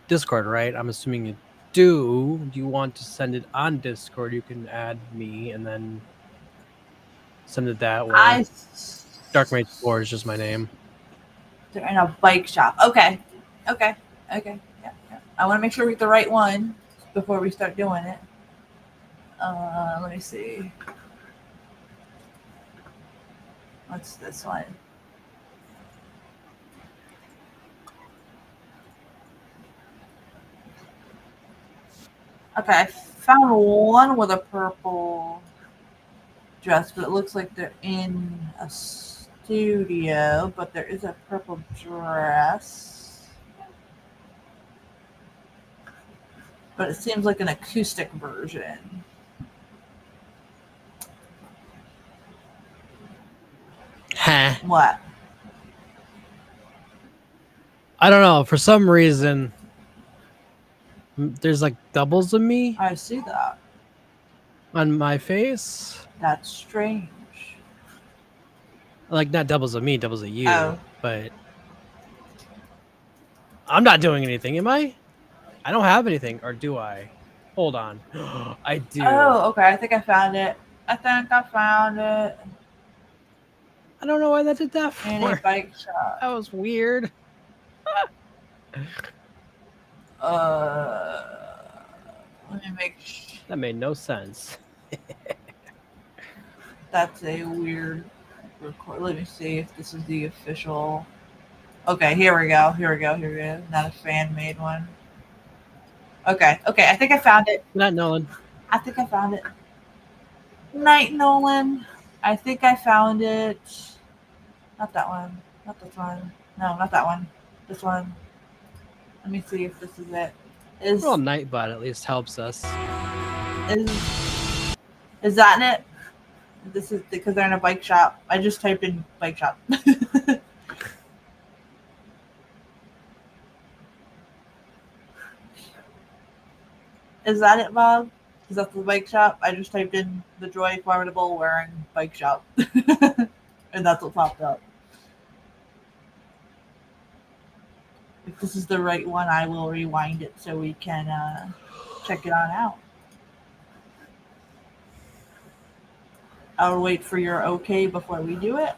S2: Discord, right? I'm assuming you do. Do you want to send it on Discord? You can add me and then send it that way. Dark Mage 4 is just my name.
S1: They're in a bike shop. Okay. Yeah. I want to make sure we get the right one before we start doing it. Let me see. What's this one? Okay, I found one with a purple dress, but it looks like they're in a studio, but there is a purple dress. But it seems like an acoustic version.
S2: Huh.
S1: What?
S2: I don't know. For some reason, there's like doubles of me
S1: I see that.
S2: on my face.
S1: That's strange.
S2: Like, not doubles of me, doubles of you.
S1: Oh.
S2: But I'm not doing anything, am I? I don't have anything, or do I? Hold on. I do.
S1: Oh, okay. I think I found it. I
S2: don't know why that did that for.
S1: In a bike shop.
S2: That was weird.
S1: Let me make sure.
S2: That made no sense.
S1: That's a weird record. Let me see if this is the official. Okay, here we go. Not a fan made one. Okay. I think I found it.
S2: Not Nolan.
S1: I think I found it. Night Nolan. I think I found it. Not that one. Not this one. No, not that one. This one. Let me see if this is it.
S2: Well, Nightbot at least helps us.
S1: Is that it? This is because they're in a bike shop. I just typed in bike shop. Is that it, Bob? Is that the bike shop? I just typed in the Joy Formidable wearing bike shop. And that's what popped up. If this is the right one, I will rewind it so we can check it on out. I'll wait for your okay before we do it.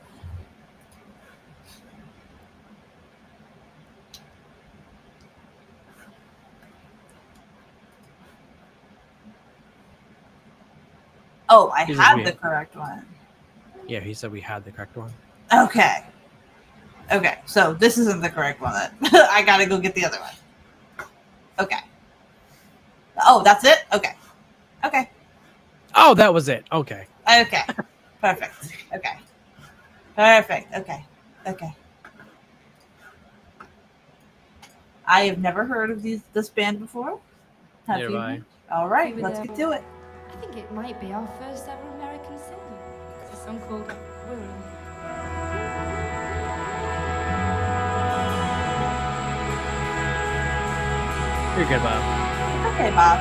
S1: Oh, I
S2: He says
S1: had
S2: we-
S1: the correct one.
S2: Yeah, he said we had the correct one.
S1: Okay. Okay, so this isn't the correct one then. I gotta go get the other one. Okay. Oh, that's it? Okay. Okay.
S2: Oh, that was it. Okay.
S1: Okay. Perfect. Okay. Perfect. Okay. Okay. I have never heard of this band before. Have
S2: Neither
S1: you?
S2: have I.
S1: All right,
S3: We were
S1: let's
S3: there.
S1: get to it.
S3: I think it might be our first ever American single. It's a song called Willing.
S2: You're good, Bob.
S1: Okay, Bob.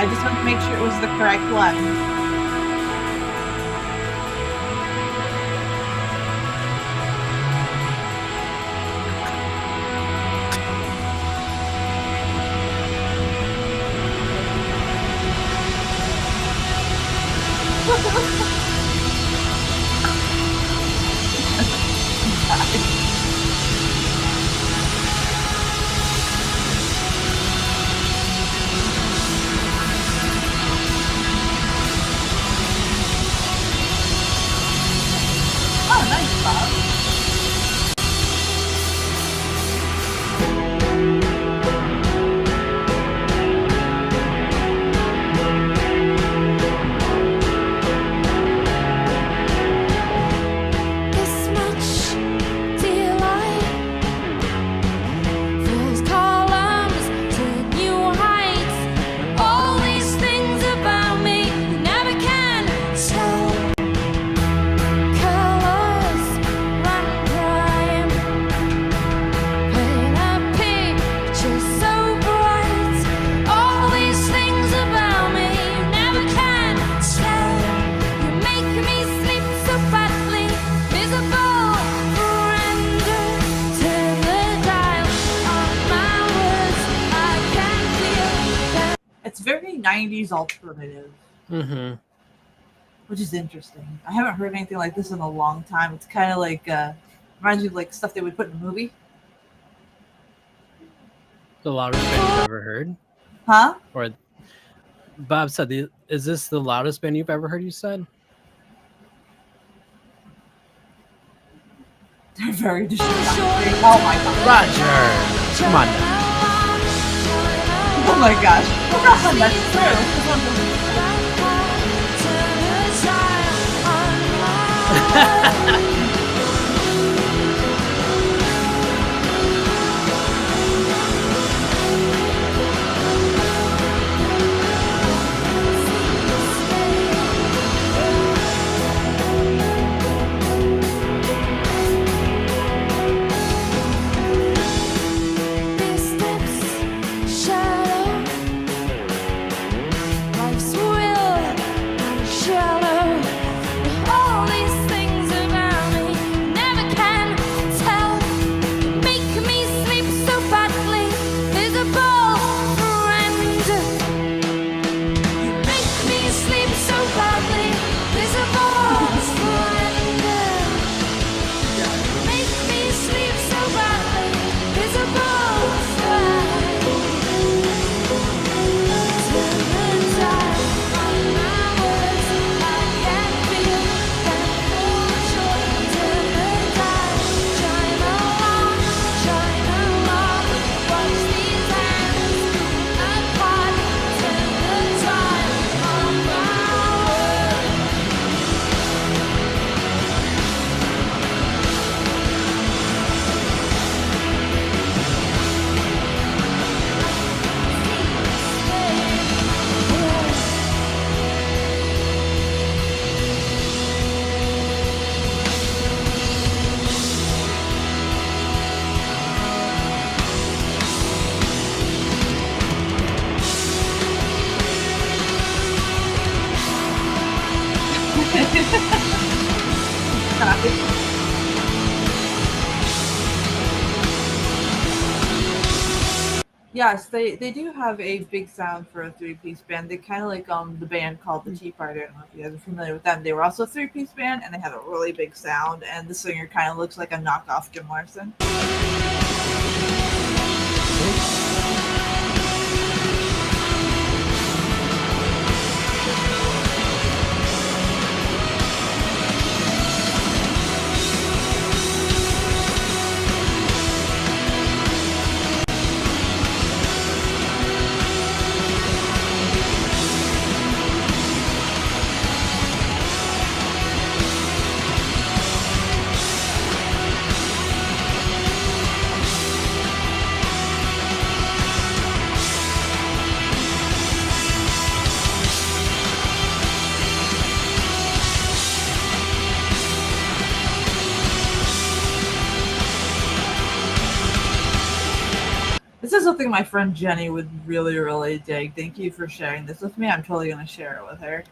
S1: I just want to make sure it was the correct one. Oh, nice, Bob.
S3: This much delight fills columns to new heights. All these things about me you never can tell. Colors run prime, paint a picture so bright. All these things about me you never can tell. You make me sleep so badly, visible, surrender to the dial of my words. I can feel them.
S1: It's very 90s alternative,
S2: Mm-hmm.
S1: which is interesting. I haven't heard anything like this in a long time. It's kind of like, reminds me of like stuff they would put in a movie.
S2: The loudest band you've ever heard?
S1: Huh?
S2: Or Bob said, is this the loudest band you've ever heard, you said?
S1: They're very distracting. Oh my god.
S2: Roger! Come on now.
S1: Oh my gosh. That's true.
S3: This lips shadow, life's will and shallow. All these things about me never can tell. Make me sleep so badly, visible, surrender. You make me sleep so badly, visible, surrender. Make me sleep so badly, visible, surrender. To the dial on my words, I can feel them full of joy. To the dial, shine along, watch these hands move apart. To the dial on my words.
S1: Yes, they do have a big sound for a three-piece band. They kind of like the band called the Tea Party. I don't know if you guys are familiar with them. They were also a three-piece band, and they had a really big sound. And the singer kind of looks like a knockoff Jim Morrison. something my friend Jenny would really, really dig. Thank you for sharing this with me. I'm totally going to share it with her.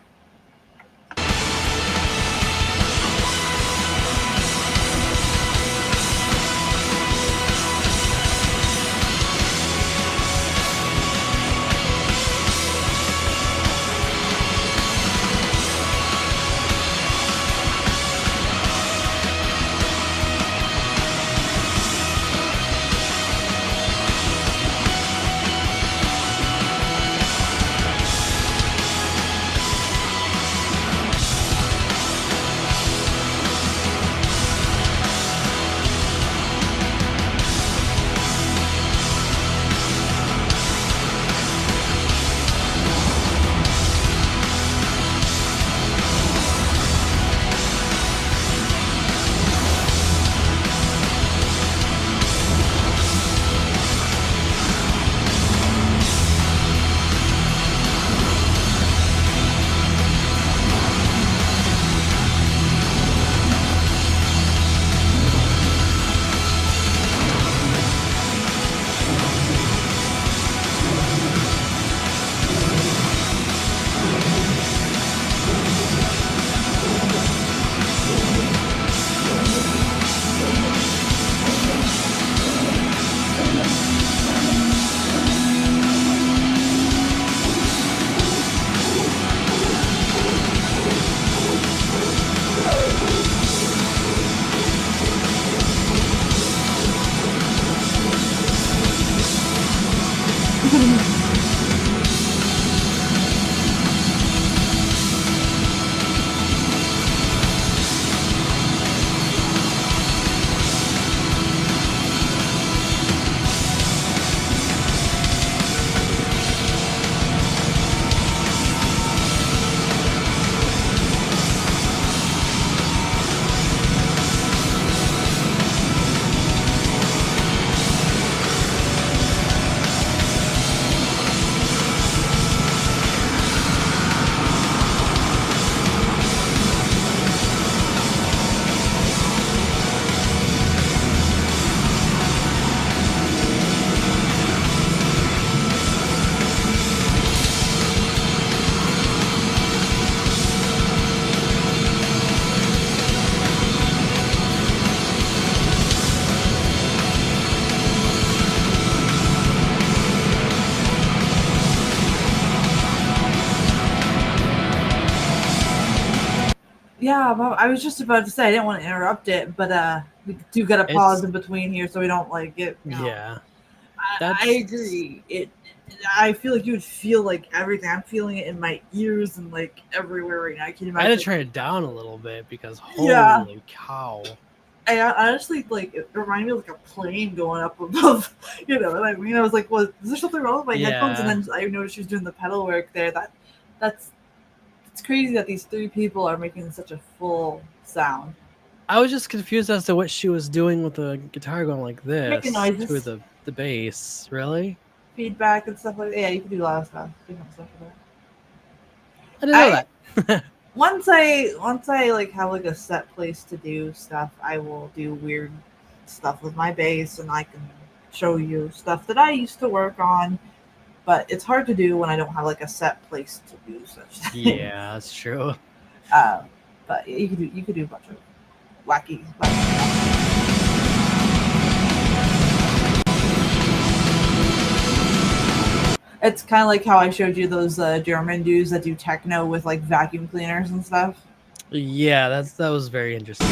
S1: Yeah, well, I was just about to say I didn't want to interrupt it, but we do get a pause in between here so we don't like get.
S2: Yeah,
S1: I agree. I feel like you would feel like everything. I'm feeling it in my ears and like everywhere right now. I can't imagine.
S2: I had to turn it down a little bit because holy cow!
S1: I honestly like it reminded me of like a plane going up above. You know what I mean? I was like, "Well, is there something wrong with my headphones?" And then I noticed she was doing the pedal work there. That's it's crazy that these three people are making such a full sound.
S2: I was just confused as to what she was doing with the guitar going like this.
S1: Making noises.
S2: To the bass. Really?
S1: Feedback and stuff like that. Yeah, you can do a lot of stuff. Different stuff for that.
S2: I didn't know that.
S1: Once I like have like a set place to do stuff, I will do weird stuff with my bass and I can show you stuff that I used to work on. But it's hard to do when I don't have like a set place to do such things.
S2: Yeah, that's true.
S1: But you could do a bunch of wacky stuff. It's kind of like how I showed you those German dudes that do techno with like vacuum cleaners and stuff.
S2: Yeah, that was very interesting.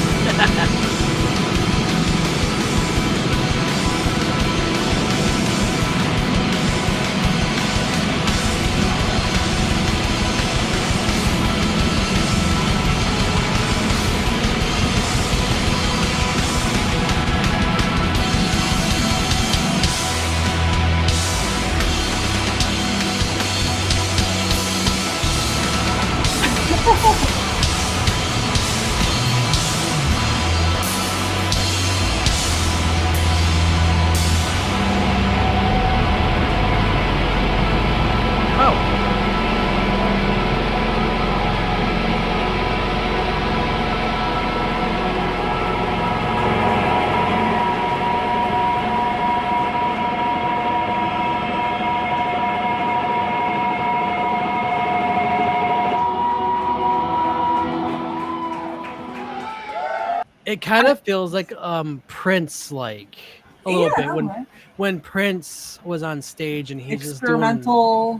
S2: It kind of feels like Prince, like a little bit
S1: right.
S2: when Prince was on stage and he's just doing
S1: Experimental.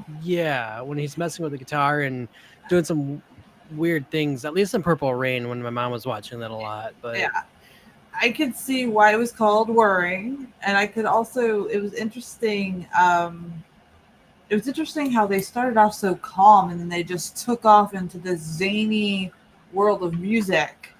S2: when he's messing with the guitar and doing some weird things. At least in Purple Rain, when my mom was watching that a lot. But
S1: Yeah. I could see why it was called Whirring, and I could also. It was interesting. It was interesting how they started off so calm, and then they just took off into this zany world of music,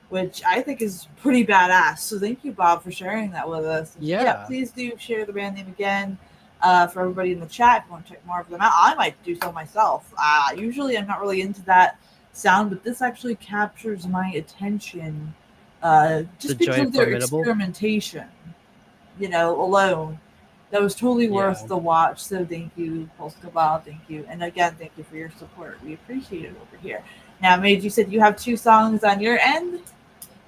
S1: which I think is pretty badass. So thank you, Bob, for sharing that with us.
S2: Yeah.
S1: Please do share the band name again for everybody in the chat. If you want to check more of them out, I might do so myself. Usually, I'm not really into that sound, but this actually captures my attention. Just because of their experimentation, alone. That was totally worth the watch. So thank you, Polska Bob. Thank you. And again, thank you for your support. We appreciate it over here. Now, Maid, you said you have 2 songs on your end?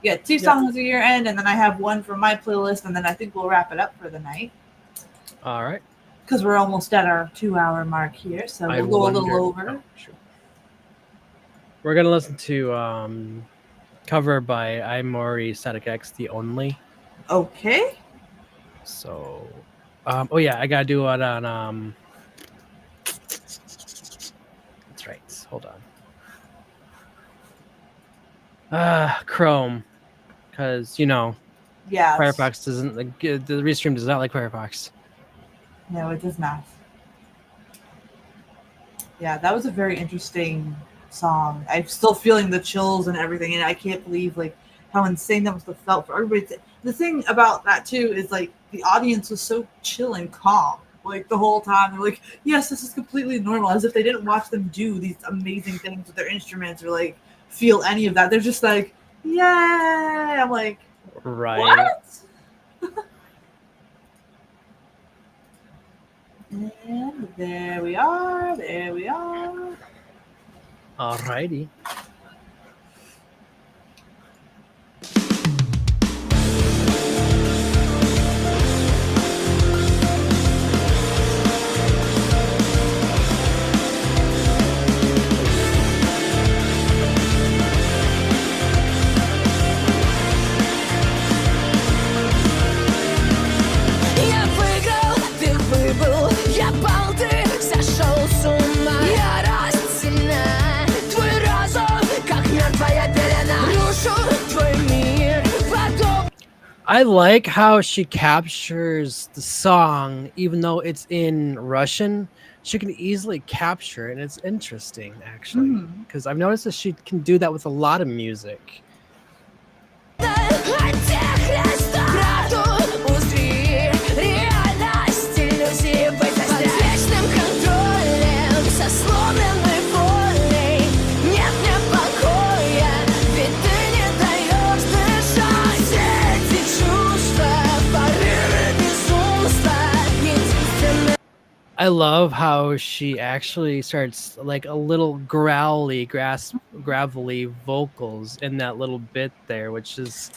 S1: Yeah, 2 songs on your end, and then I have 1 from my playlist, and then I think we'll wrap it up for the night.
S2: All right.
S1: Because we're almost at our 2-hour mark here, so we'll go a little over.
S2: Oh, sure. We're going to listen to cover by Imori Static X, The Only.
S1: Okay.
S2: So, I gotta do it on that's right. Hold on. Chrome, because Firefox doesn't the Restream does not like Firefox.
S1: No, it does not. Yeah, that was a very interesting song. I'm still feeling the chills and everything, and I can't believe how insane that must have felt for everybody. The thing about that too is the audience was so chill and calm the whole time. They're like, yes, this is completely normal, as if they didn't watch them do these amazing things with their instruments or feel any of that. They're just like, yay! I'm like,
S2: right.
S1: What? And there we are.
S2: Alrighty. I like how she captures the song, even though it's in Russian. She can easily capture it, and it's interesting, actually, because I've noticed that she can do that with a lot of music. I love how she actually starts a little gravelly vocals in that little bit there, which is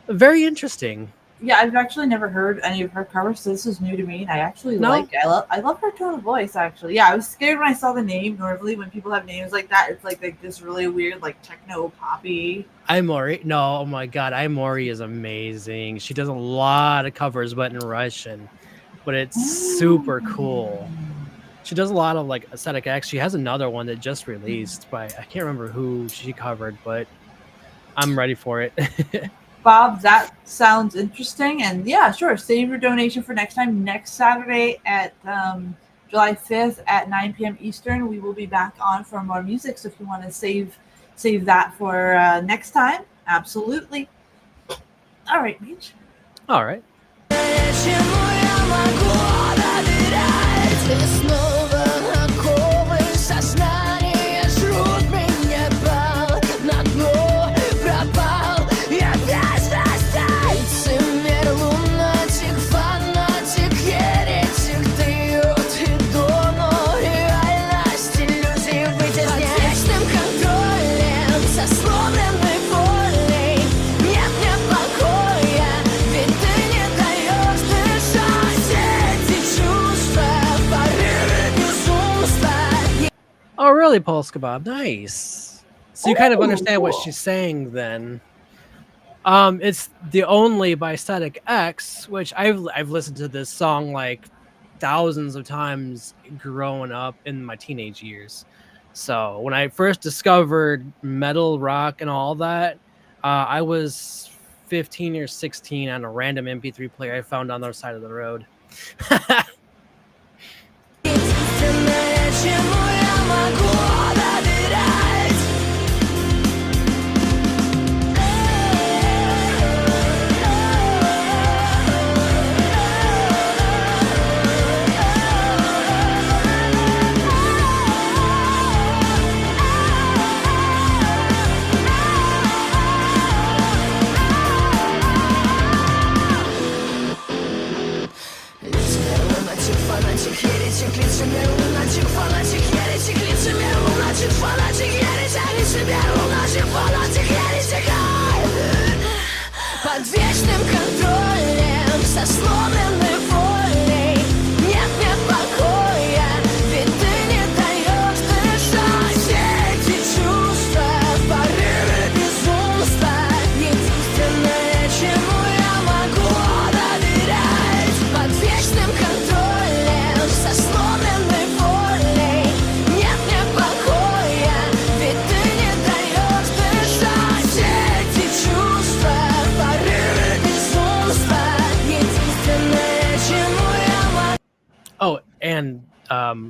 S2: very interesting.
S1: Yeah, I've actually never heard any of her covers, so this is new to me, and I actually like it. I love her tone of voice, actually. Yeah, I was scared when I saw the name. Normally, when people have names like that, it's like this really weird, techno poppy.
S2: Imori, no, oh my god, Imori is amazing. She does a lot of covers, but in Russian. But it's super cool. She does a lot of Aesthetic X. She has another one that just released by I can't remember who she covered, but I'm ready for it.
S1: Bob, that sounds interesting, and yeah, sure. Save your donation for next time. Next Saturday at July 5th at 9 p.m. Eastern, we will be back on for more music. So if you want to save that for next time, absolutely. All right, Meech.
S2: All right. Oh, really, Polska Bob? Nice. So you kind of understand what she's saying then. It's The Only by Static X, which I've listened to this song like thousands of times growing up in my teenage years. So when I first discovered metal, rock, and all that, I was 15 or 16 on a random MP3 player I found on the other side of the road.
S4: Единственное, чему я могу доверять. Фанатик, еретик, лицемер, лунатик, фанатик, еретик, лицемер, лунатик, фанатик, еретик, лицемер, лунатик, фанатик, еретик. Под вечным контролем, со сломленной волей, нет покоя, ведь ты не даешь дышать. Все эти чувства, порывы безумства, единственное, чему я могу доверять. Под вечным контролем, со сломленной волей, нет мне покоя, ведь ты не даешь дышать. Все эти чувства, порывы безумства, единственное, чему я могу.
S2: Oh, and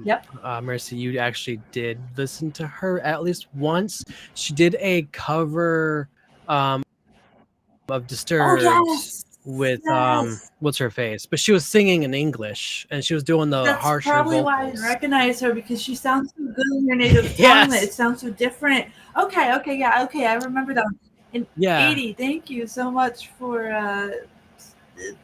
S1: Yep.
S2: Mercy, you actually did listen to her at least once. She did a cover of Disturbed with
S1: yes.
S2: what's her face, but she was singing in English and she was doing the
S1: That's
S2: harsher
S1: probably why I
S2: vocals.
S1: recognize her, because she sounds so good in her native tongue.
S2: Yes.
S1: That it sounds so different. Okay, I remember that one. And
S2: Yeah.
S1: 80, thank you so much for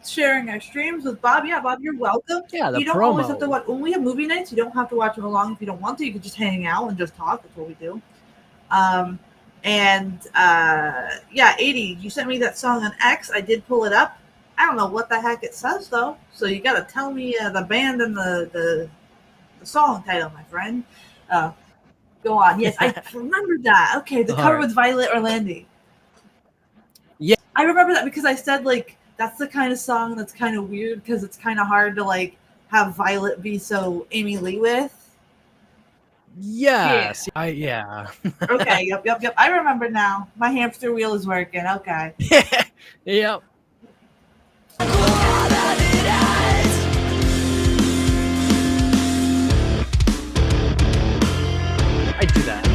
S1: sharing our streams with Bob. Yeah, Bob, you're welcome.
S2: Yeah, the
S1: You don't always have to
S2: promo.
S1: watch. When we have movie nights, you don't have to watch them along if you don't want to. You can just hang out and just talk. That's what we do. Yeah, 80, you sent me that song on X. I did pull it up. I don't know what the heck it says though. So you got to tell me the band and the song title, my friend. Go on. Yes, I remember that. Okay, the cover with Violet Orlandi.
S2: Yeah.
S1: I remember that because I said like that's the kind of song that's kind of weird because it's kind of hard to like have Violet be so Amy Lee with.
S2: Yes. Yeah.
S1: Okay, yep. I remember now. My hamster wheel is working. Okay.
S2: Yep. I do that.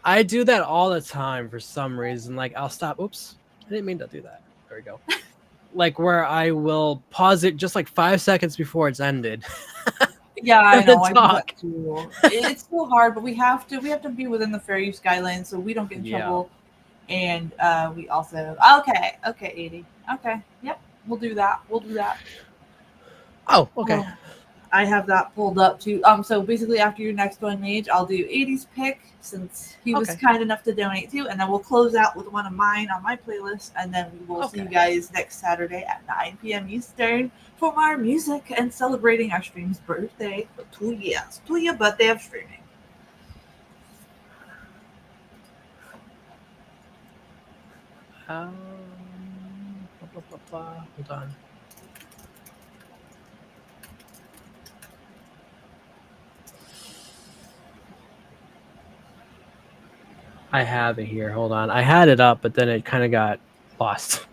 S2: I do that all the time for some reason. Like I'll stop. Oops, I didn't mean to do that. There we go. Like where I will pause it just like 5 seconds before it's ended.
S1: Yeah, I know. I do
S2: Talk.
S1: that too. It's so hard, but we have to be within the fair use guidelines so we don't get in
S2: Yeah.
S1: trouble. And we also okay, 80. Okay, yep, we'll do that.
S2: Oh, okay.
S1: Oh, I have that pulled up too. So basically after your next one, Mage, I'll do 80's pick since he was
S2: Okay.
S1: kind enough to donate to, and then we'll close out with one of mine on my playlist, and then we will see you
S2: Okay.
S1: guys next Saturday at 9 p.m. Eastern for our music and celebrating our stream's birthday for 2 years. 2 year birthday of streaming.
S2: Hold on. I have it here. Hold on. I had it up, but then it kind of got lost.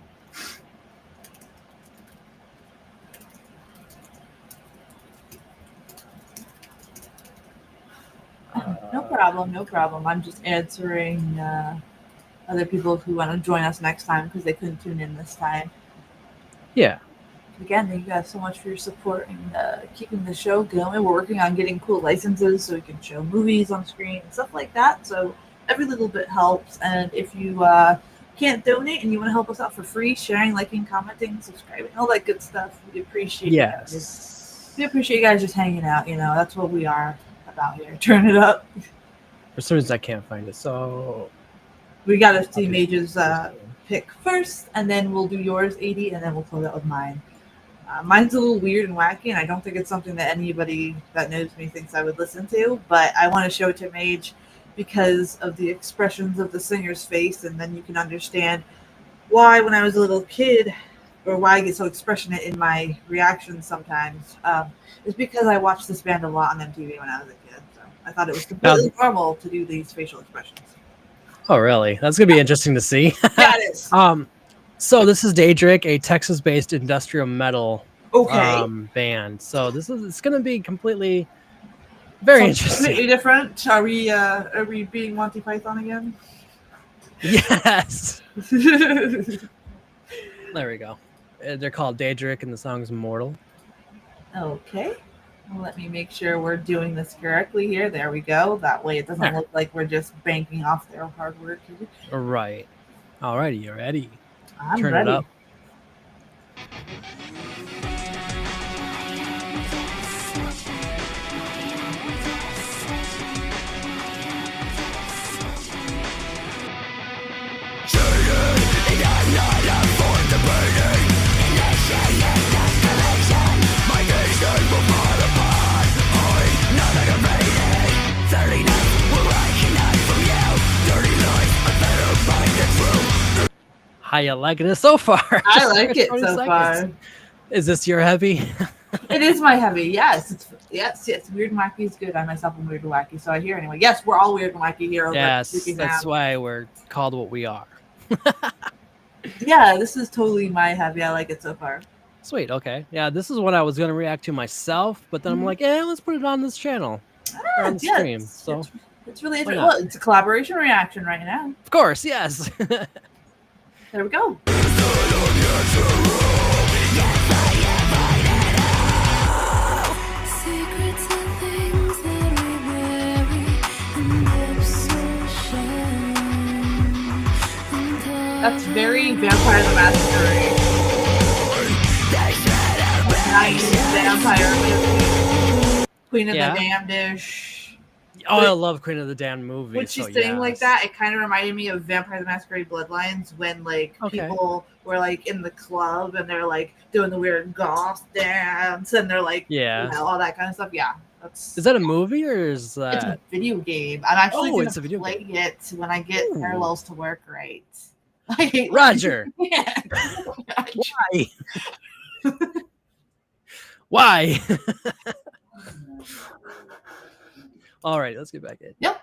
S1: No problem. I'm just answering other people who want to join us next time because they couldn't tune in this time.
S2: Yeah.
S1: Again, thank you guys so much for your support and keeping the show going. We're working on getting cool licenses so we can show movies on screen and stuff like that. So every little bit helps. And if you can't donate and you want to help us out for free, sharing, liking, commenting, subscribing, all that good stuff, we appreciate it.
S2: Yes.
S1: We appreciate you guys just hanging out. You know, that's what we are about here. Turn it up.
S2: For some reason, I can't find it. So
S1: We got to see Mage's pick first, and then we'll do yours, 80, and then we'll close out with mine. Mine's a little weird and wacky, and I don't think it's something that anybody that knows me thinks I would listen to, but I want to show it to Mage because of the expressions of the singer's face, and then you can understand why when I was a little kid, or why I get so expressionate in my reactions sometimes, is because I watched this band a lot on MTV when I was a kid. So I thought it was completely normal to do these facial expressions.
S2: Oh, really? That's gonna be interesting to see.
S1: Yeah, it is.
S2: So this is Daedric, a Texas-based industrial metal band. So it's gonna be completely very interesting.
S1: Completely different. Are we being Monty Python again?
S2: Yes. There we go. They're called Daedric, and the song's Mortal.
S1: Okay. Well, let me make sure we're doing this correctly here. There we go. That way it doesn't look like we're just banking off their hard work.
S2: Right. Alrighty, you ready?
S1: I'm
S2: Turn
S1: ready.
S2: it up. How you liking it so far?
S1: I like it so far.
S2: Is this your heavy?
S1: It is my heavy. Yes. Yes. Weird and wacky is good. I myself am weird and wacky, so I hear anyway. Yes, we're all weird and wacky here.
S2: Yes, that's why we're called what we are.
S1: Yeah, this is totally my heavy. I like it so far.
S2: Sweet. Okay. Yeah, this is what I was gonna react to myself, but then I'm like, let's put it on this channel, on the stream. So
S1: it's really interesting. Well, it's a collaboration reaction right now.
S2: Of course, yes.
S1: There we go. That's very Vampire the Masquerade. Nice vampire. Queen of the Damned-ish.
S2: Oh, I love Queen of the Damned movie.
S1: When she's saying like that, it kind of reminded me of Vampire the Masquerade Bloodlines when like people were like in the club and they're like doing the weird goth dance and they're like, you know, all that kind of stuff. Yeah.
S2: Is that a movie or is that?
S1: It's a video game. I'm actually going to play it when I get parallels to work right. I hate
S2: Roger.
S1: Yeah.
S2: Why? Why? All right, let's get back in.
S1: Yep.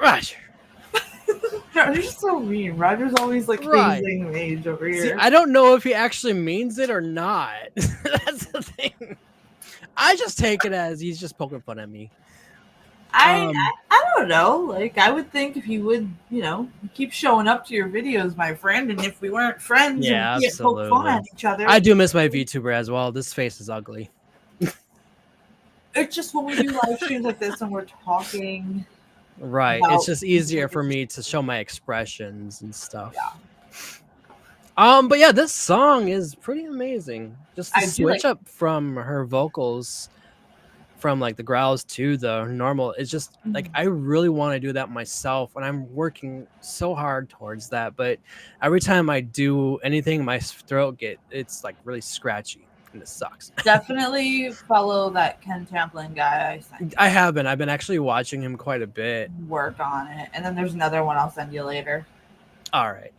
S2: Roger.
S1: Roger's so mean. Roger's always like hazing Maid over here.
S2: See, I don't know if he actually means it or not. That's the thing. I just take it as he's just poking fun at me.
S1: I don't know. Like, I would think if you would, you know, keep showing up to your videos, my friend, and if we weren't friends and we poke fun at each other.
S2: I do miss my VTuber as well. This face is ugly.
S1: It's just when we do live streams like this and we're talking.
S2: Right. It's just easier for me to show my expressions and stuff.
S1: Yeah.
S2: But yeah, this song is pretty amazing. Just to switch up from her vocals from like the growls to the normal. It's just like I really want to do that myself and I'm working so hard towards that. But every time I do anything, my throat it's like really scratchy. And it sucks.
S1: Definitely follow that Ken Tamplin guy I sent you.
S2: I have been. I've been actually watching him quite a bit.
S1: Work on it. And then there's another one I'll send you later.
S2: All right.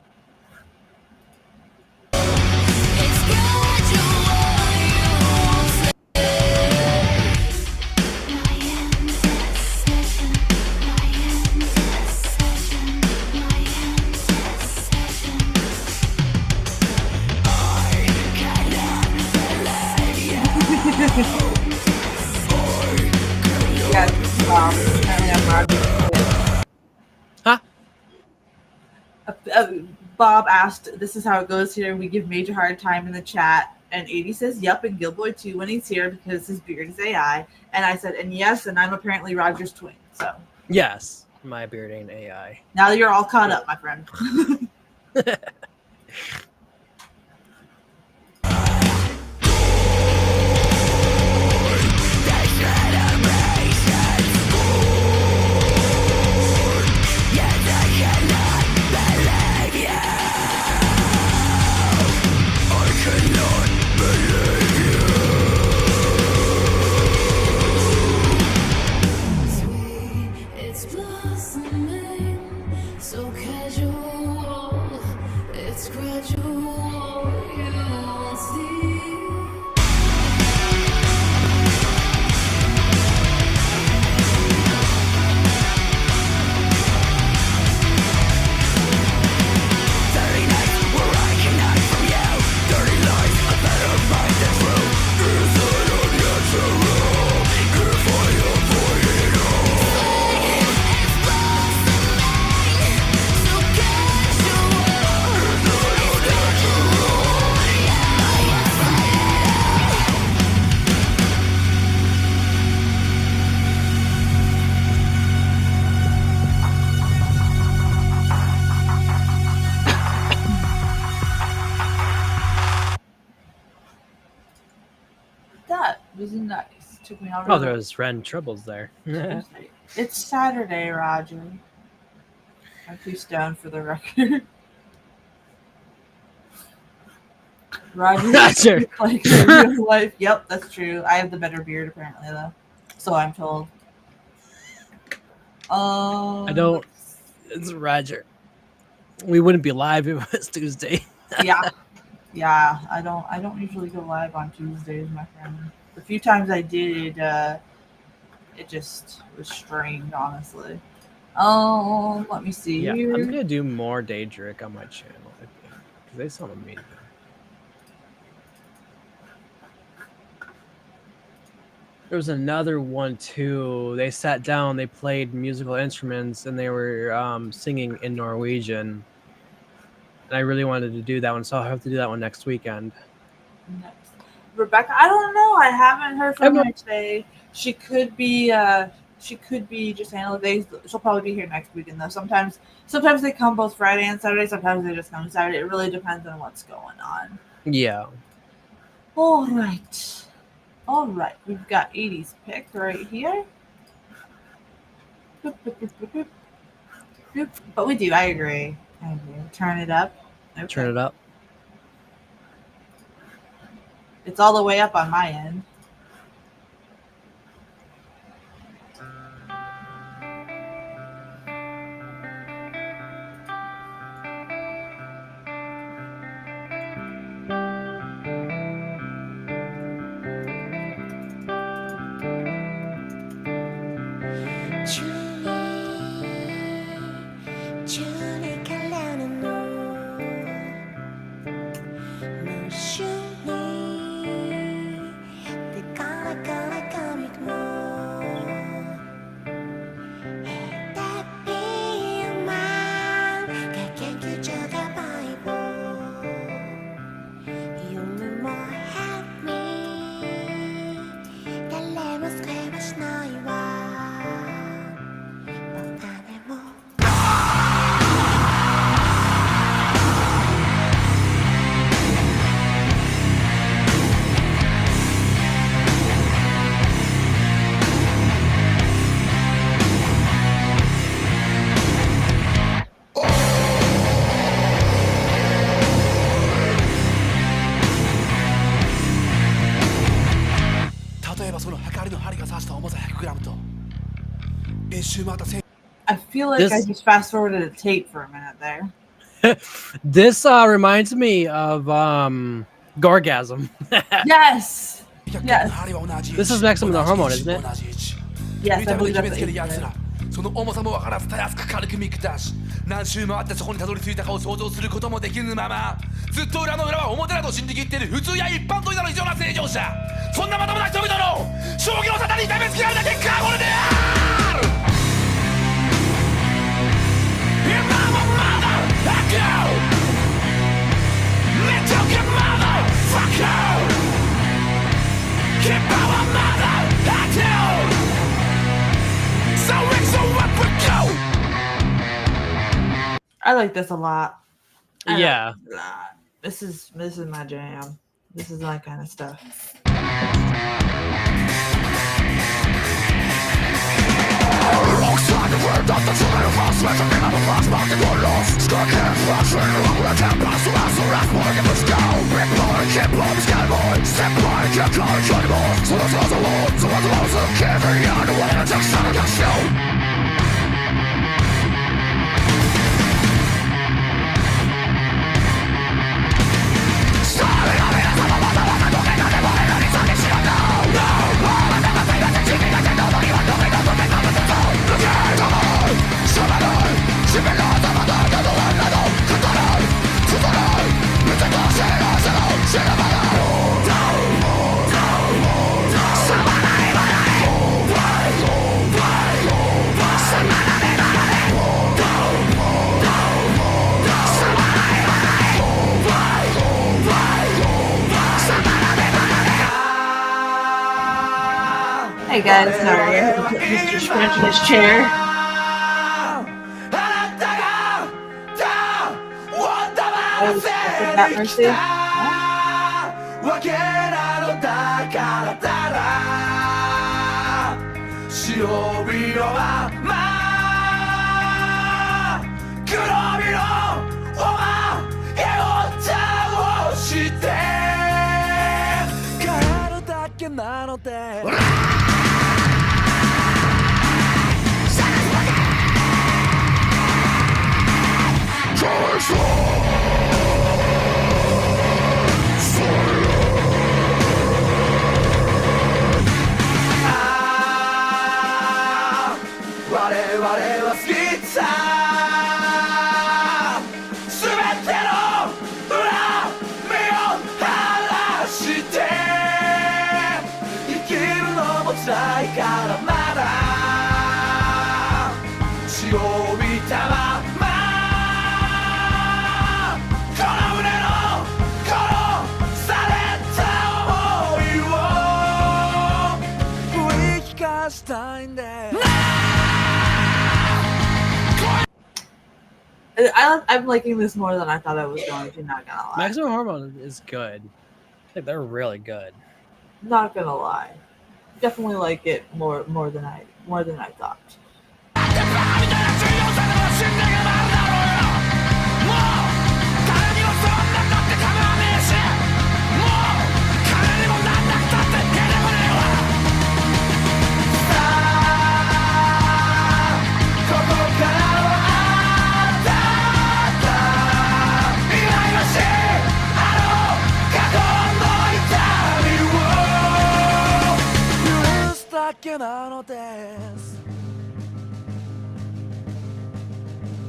S1: Bob asked, this is how it goes here. We give Major hard time in the chat. And 80 says, yep, and Gilboy too when he's here because his beard is AI. And I said, and yes, and I'm apparently Roger's twin. So
S2: yes. My beard ain't AI.
S1: Now that you're all caught up, my friend.
S3: It's blossoming, so casual. It's gradual, you won't see.
S1: That was nice. Took me out.
S2: Oh, there's Ren Troubles there.
S1: It's Saturday, Roger. I'm too stoned for the record. Roger,
S2: Roger.
S1: like in real life. Yep, that's true. I have the better beard, apparently, though. So I'm told.
S2: I don't. It's Roger. We wouldn't be live if it was Tuesday.
S1: Yeah. I don't usually go live on Tuesdays, my friend. The few times I did, it just was strange, honestly. Let me see.
S2: Yeah,
S1: here.
S2: I'm gonna do more Daedric on my channel because they sound amazing. There was another one too. They sat down, they played musical instruments, and they were singing in Norwegian. And I really wanted to do that one, so I'll have to do that one next weekend.
S1: Rebecca, I don't know. I haven't heard from her today. She could be just handling. She'll probably be here next weekend though. Sometimes they come both Friday and Saturday. Sometimes they just come Saturday. It really depends on what's going on.
S2: Yeah.
S1: All right. We've got 80s picked right here. Boop, boop, boop, boop, boop. Boop. But we do. I agree. Turn it up. Okay.
S2: Turn it up.
S1: It's all the way up on my end. I feel like I just fast forwarded a tape for a minute there.
S2: This reminds me of Gorgasm.
S1: Yes.
S2: This is Maximum the Hormone, isn't it?
S1: Yes, I believe that's it.
S5: その重さも分からずたやすく軽く見下し何周回ってそこにたどり着いたかを想像することもできぬままずっと裏の裏は表だと信じきっている普通や一般といだの異常な正常者そんなまともな人々の商業沙汰に痛めつけられた結果はこれである今もまだLet your good motherfucker Keep our mother at you So it's so up we go
S1: I like this a lot. I
S2: Yeah.
S1: like this a lot. This is my jam. This is my kind of stuff. Hey guys, sorry, I had to put Mr. Scrunch in his chair. Oh, is that Mercy? I'm liking this more than I thought I was going to, not gonna lie.
S2: Maximum Hormone is good. I think they're really good.
S1: Not gonna lie. Definitely like it more than I thought.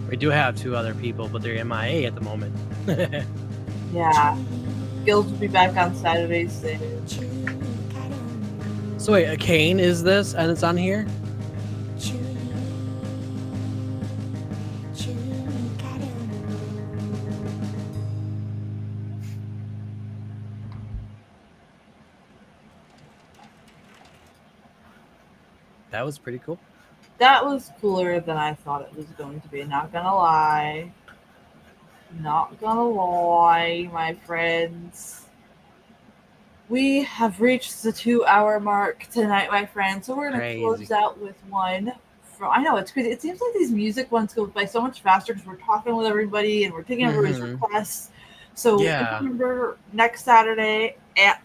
S2: We do have two other people, but they're MIA at the moment.
S1: Yeah. Gills will be back on Saturdays soon.
S2: So wait, a Kane is this, and it's on here? That was pretty cool.
S1: That was cooler than I thought it was going to be. Not gonna lie. Not gonna lie, my friends. We have reached the 2-hour mark tonight, my friends. So we're gonna close out with one. I know, it's crazy. It seems like these music ones go by so much faster because we're talking with everybody and we're taking everybody's requests. So remember, next Saturday at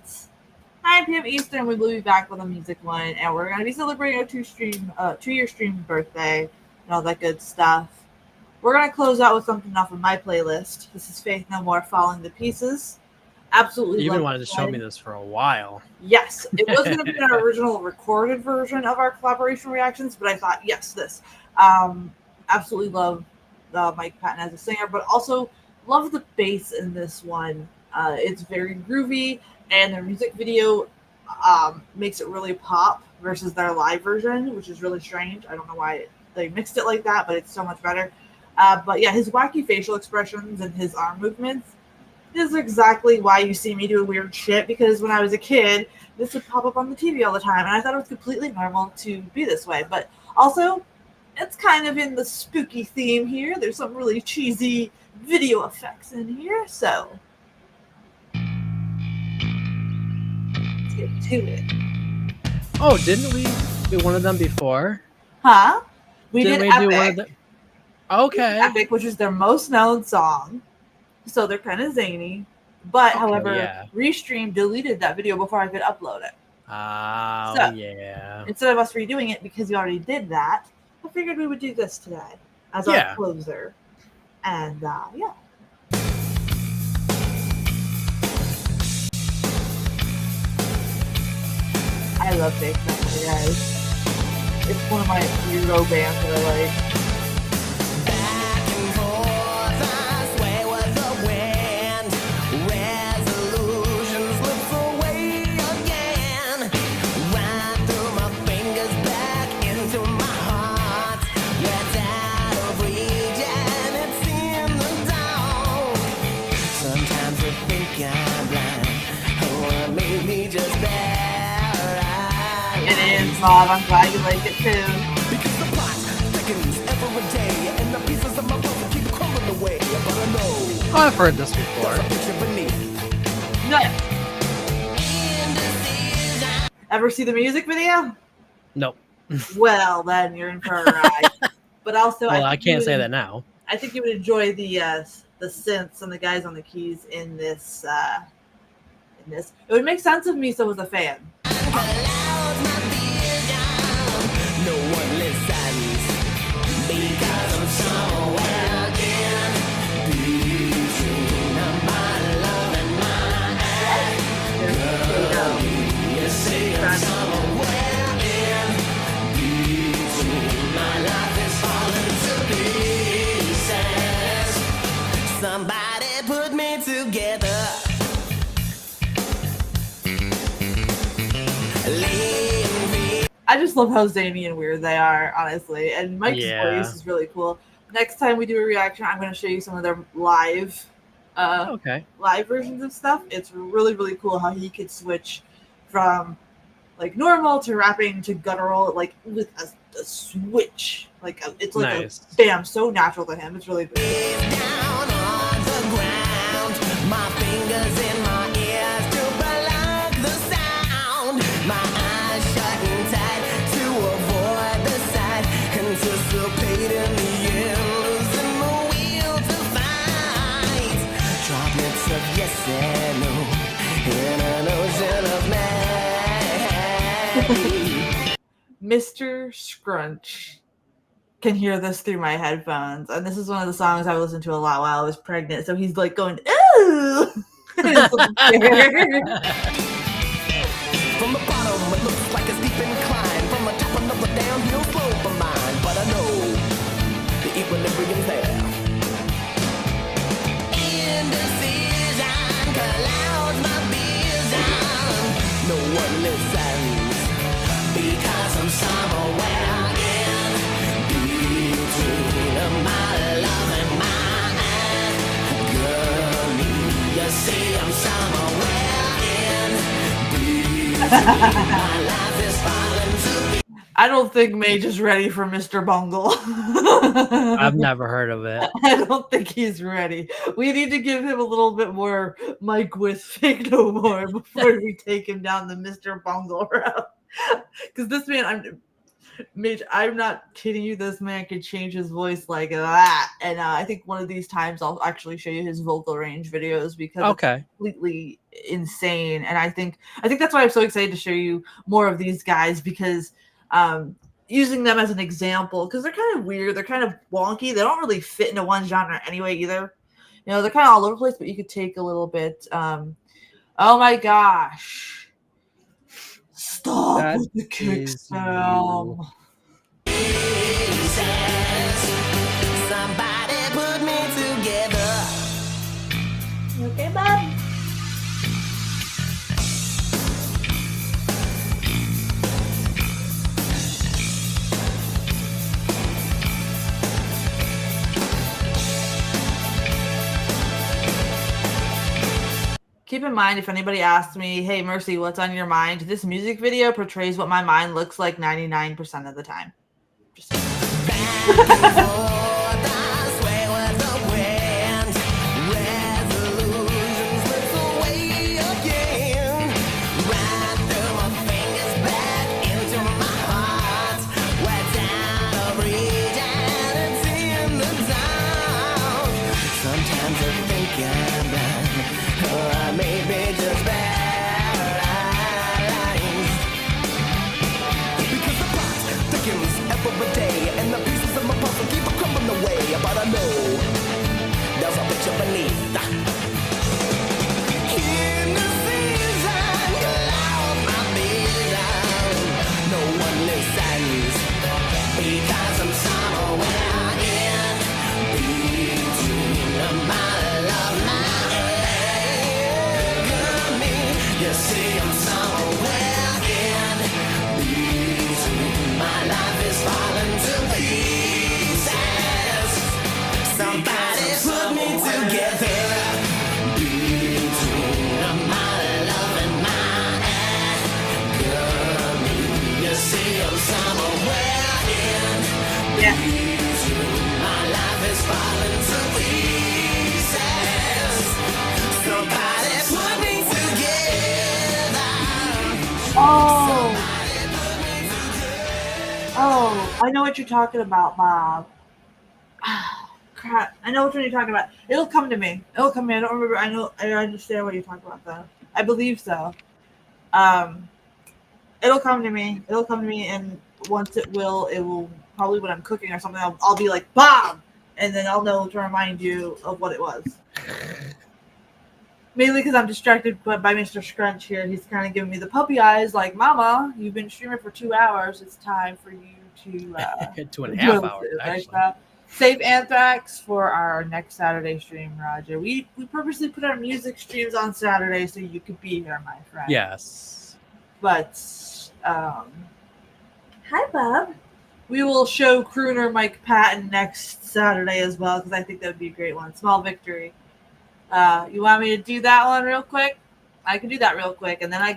S1: 9 p.m. Eastern, we will be back with a music one, and we're going to be celebrating our 2-year stream birthday and all that good stuff. We're going to close out with something off of my playlist. This is Faith No More, Falling to Pieces. Absolutely.
S2: You've been wanting to show me this for a while.
S1: Yes. It was going to be an original recorded version of our collaboration reactions, but I thought, yes, this. Absolutely love Mike Patton as a singer, but also love the bass in this one. It's very groovy. And their music video makes it really pop versus their live version, which is really strange. I don't know why they mixed it like that, but it's so much better. But yeah, his wacky facial expressions and his arm movements is exactly why you see me doing weird shit, because when I was a kid, this would pop up on the TV all the time, and I thought it was completely normal to be this way. But also, it's kind of in the spooky theme here. There's some really cheesy video effects in here, so let's get to it.
S2: Oh, didn't we do one of them before?
S1: Huh? We
S2: Didn't
S1: did
S2: we
S1: Epic.
S2: do one of them? Okay.
S1: Epic, which is their most known song. So they're kind of zany. But,
S2: Okay,
S1: however,
S2: yeah.
S1: Restream deleted that video before I could upload it.
S2: Oh,
S1: So,
S2: yeah.
S1: Instead of us redoing it because you already did that, I figured we would do this today as our closer. And, yeah. I love Fake Memory, guys. It's one of my hero bands that I like.
S4: Back and forth, I sway with the wind. Resolutions slip away again. Right through my fingers, back into my heart. It's out of reach and it's in the dark. Sometimes I think I'm blind. Oh, maybe just that.
S1: It is, Bob. I'm glad you like it too.
S4: Because the plot thickens every day, and the pieces of my puzzle keep crumbling away. But I know
S2: Oh, I've heard this before.
S4: there's a picture beneath.
S1: No. Ever see the music video?
S2: Nope.
S1: Well, then you're in for a ride. But also,
S2: Well, I
S1: think you
S2: can't say
S1: would-
S2: that now.
S1: I think you would enjoy the synths and the guys on the keys in this. It would make sense of me so as a fan.
S4: No one listens because I'm somewhere in between my love and my act. You say I'm somewhere in between. My life is falling to pieces. Somebody put me together.
S1: I just love how zany and weird they are, honestly. And Mike's voice is really cool. Next time we do a reaction, I'm going to show you some of their live versions of stuff. It's really, really cool how he could switch from like normal to rapping to guttural, like with a switch. Like it's like a bam, so natural to him. It's really cool.
S4: Down on the ground, my fingers in my ears to block the sound. My eyes shutting tight to avoid the sight, anticipating the end, losing the will to fight. Droplets of yes and no in an ocean of magic.
S1: Mr. Scrunch can hear this through my headphones, and this is one of the songs I listened to a lot while I was pregnant. So he's like going, ooh.
S4: From the bottom, it looks like a steep incline. From the top, another downhill slope of mine. But I know the equilibrium's there. Indecision clouds my vision. No one listens because I'm somewhere in between my love and mine. Girl, you see I'm somewhere in between. My life is falling to pieces.
S1: I don't think Maid is ready for Mr. Bungle.
S2: I've never heard of it.
S1: I don't think he's ready. We need to give him a little bit more Mike with Fake No More before we take him down the Mr. Bungle route. Because this man, I'm not kidding you, this man could change his voice like that. And I think one of these times I'll actually show you his vocal range videos because it's completely insane. And I think that's why I'm so excited to show you more of these guys, because using them as an example, because they're kind of weird, they're kind of wonky, they don't really fit into one genre anyway either. You know, they're kind of all over the place, but you could take a little bit. Oh my gosh. Stop
S2: That
S1: with the kick sound.
S4: Somebody put me together.
S1: Okay, Bob? Keep in mind, if anybody asks me, hey, Mercy, what's on your mind? This music video portrays what my mind looks like 99% of the time. Just
S4: Sometimes I think I'm blind, or I may be just paralyzed. Because the plot thickens every day, and the pieces of my puzzle keep crumbling away. But I know there's a picture beneath. In the season, cloud my vision. No one listens because I'm somewhere in between my love, my agony. You see, I'm somewhere in between. My life is falling to pieces. Somebody put me together between my love and my agony. You see, I'm somewhere in
S1: yeah.
S4: between. My life is falling to pieces. Somebody put me together.
S1: Oh, I know what you're talking about, Bob. Crap, I know which one you're talking about. It'll come to me. It'll come to me. I don't remember. I understand what you're talking about, though. I believe so. It'll come to me. It'll come to me, and once it will probably when I'm cooking or something. I'll be like, Bob, and then I'll know to remind you of what it was. Mainly because I'm distracted by Mr. Scrunch here. He's kind of giving me the puppy eyes, like, Mama, you've been streaming for 2 hours. It's time for you to
S2: 2.5 hours, actually.
S1: Save Anthrax for our next Saturday stream, Roger. We purposely put our music streams on Saturday so you could be here, my friend.
S2: Yes.
S1: But hi, Bob. We will show Crooner Mike Patton next Saturday as well, because I think that would be a great one. Small Victory. You want me to do that one real quick? I can do that real quick, and then I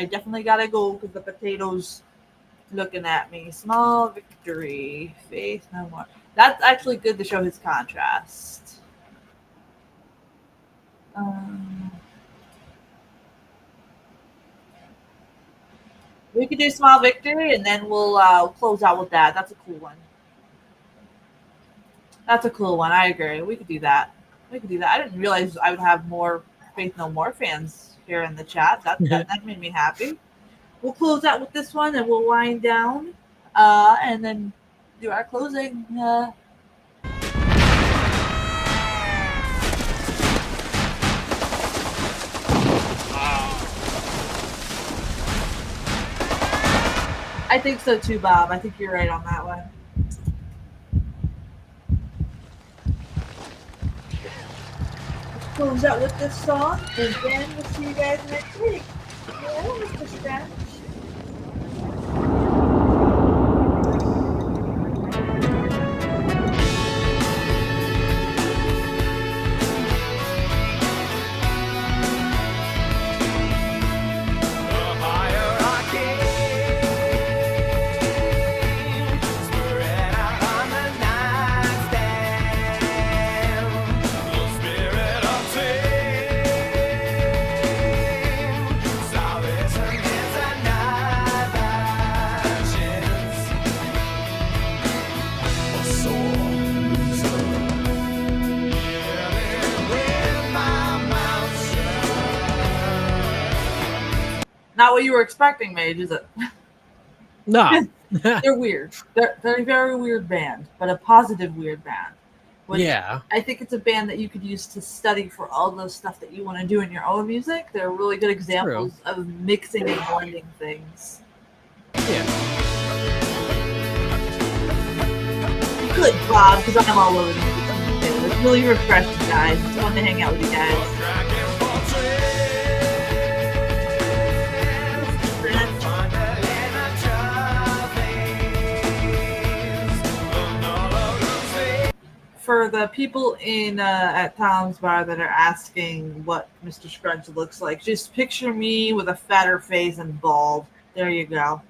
S1: definitely gotta go because the potato's looking at me. Small Victory. Faith no more. That's actually good to show his contrast. We could do Small Victory, and then we'll close out with that. That's a cool one. I agree. We could do that. I didn't realize I would have more Faith No More fans here in the chat. That made me happy. We'll close out with this one, and we'll wind down, and then do our closing. I think so too, Bob. I think you're right on that one. Let's close out with this song, and then we'll see you guys next week. Yeah, Mr. Scratch. Not what you were expecting, Maid, is it?
S2: No.
S1: They're weird. They're a very weird band, but a positive weird band.
S2: Yeah.
S1: I think it's a band that you could use to study for all the stuff that you want to do in your own music. They're really good examples of mixing and blending things.
S2: Yeah.
S1: Good, Bob, because I'm all over the music. It's really refreshing, guys. It's fun to hang out with you guys. For the people in at Tom's Bar that are asking what Mr. Scrunch looks like, just picture me with a fatter face and bald. There you go.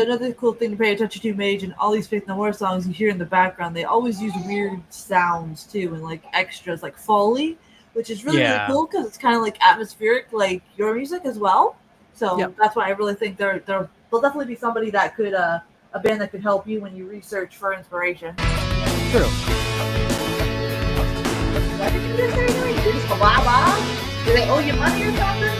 S1: another cool thing to pay attention to, Mage, and all these Faith No More songs you hear in the background, they always use weird sounds too, and like extras, like Foley, which is really really cool because it's kind of like atmospheric, like your music as well. So that's why I really think they'll definitely be somebody that could a band that could help you when you research for inspiration.
S2: True.
S1: What did you just say? You're just do they owe you money or something?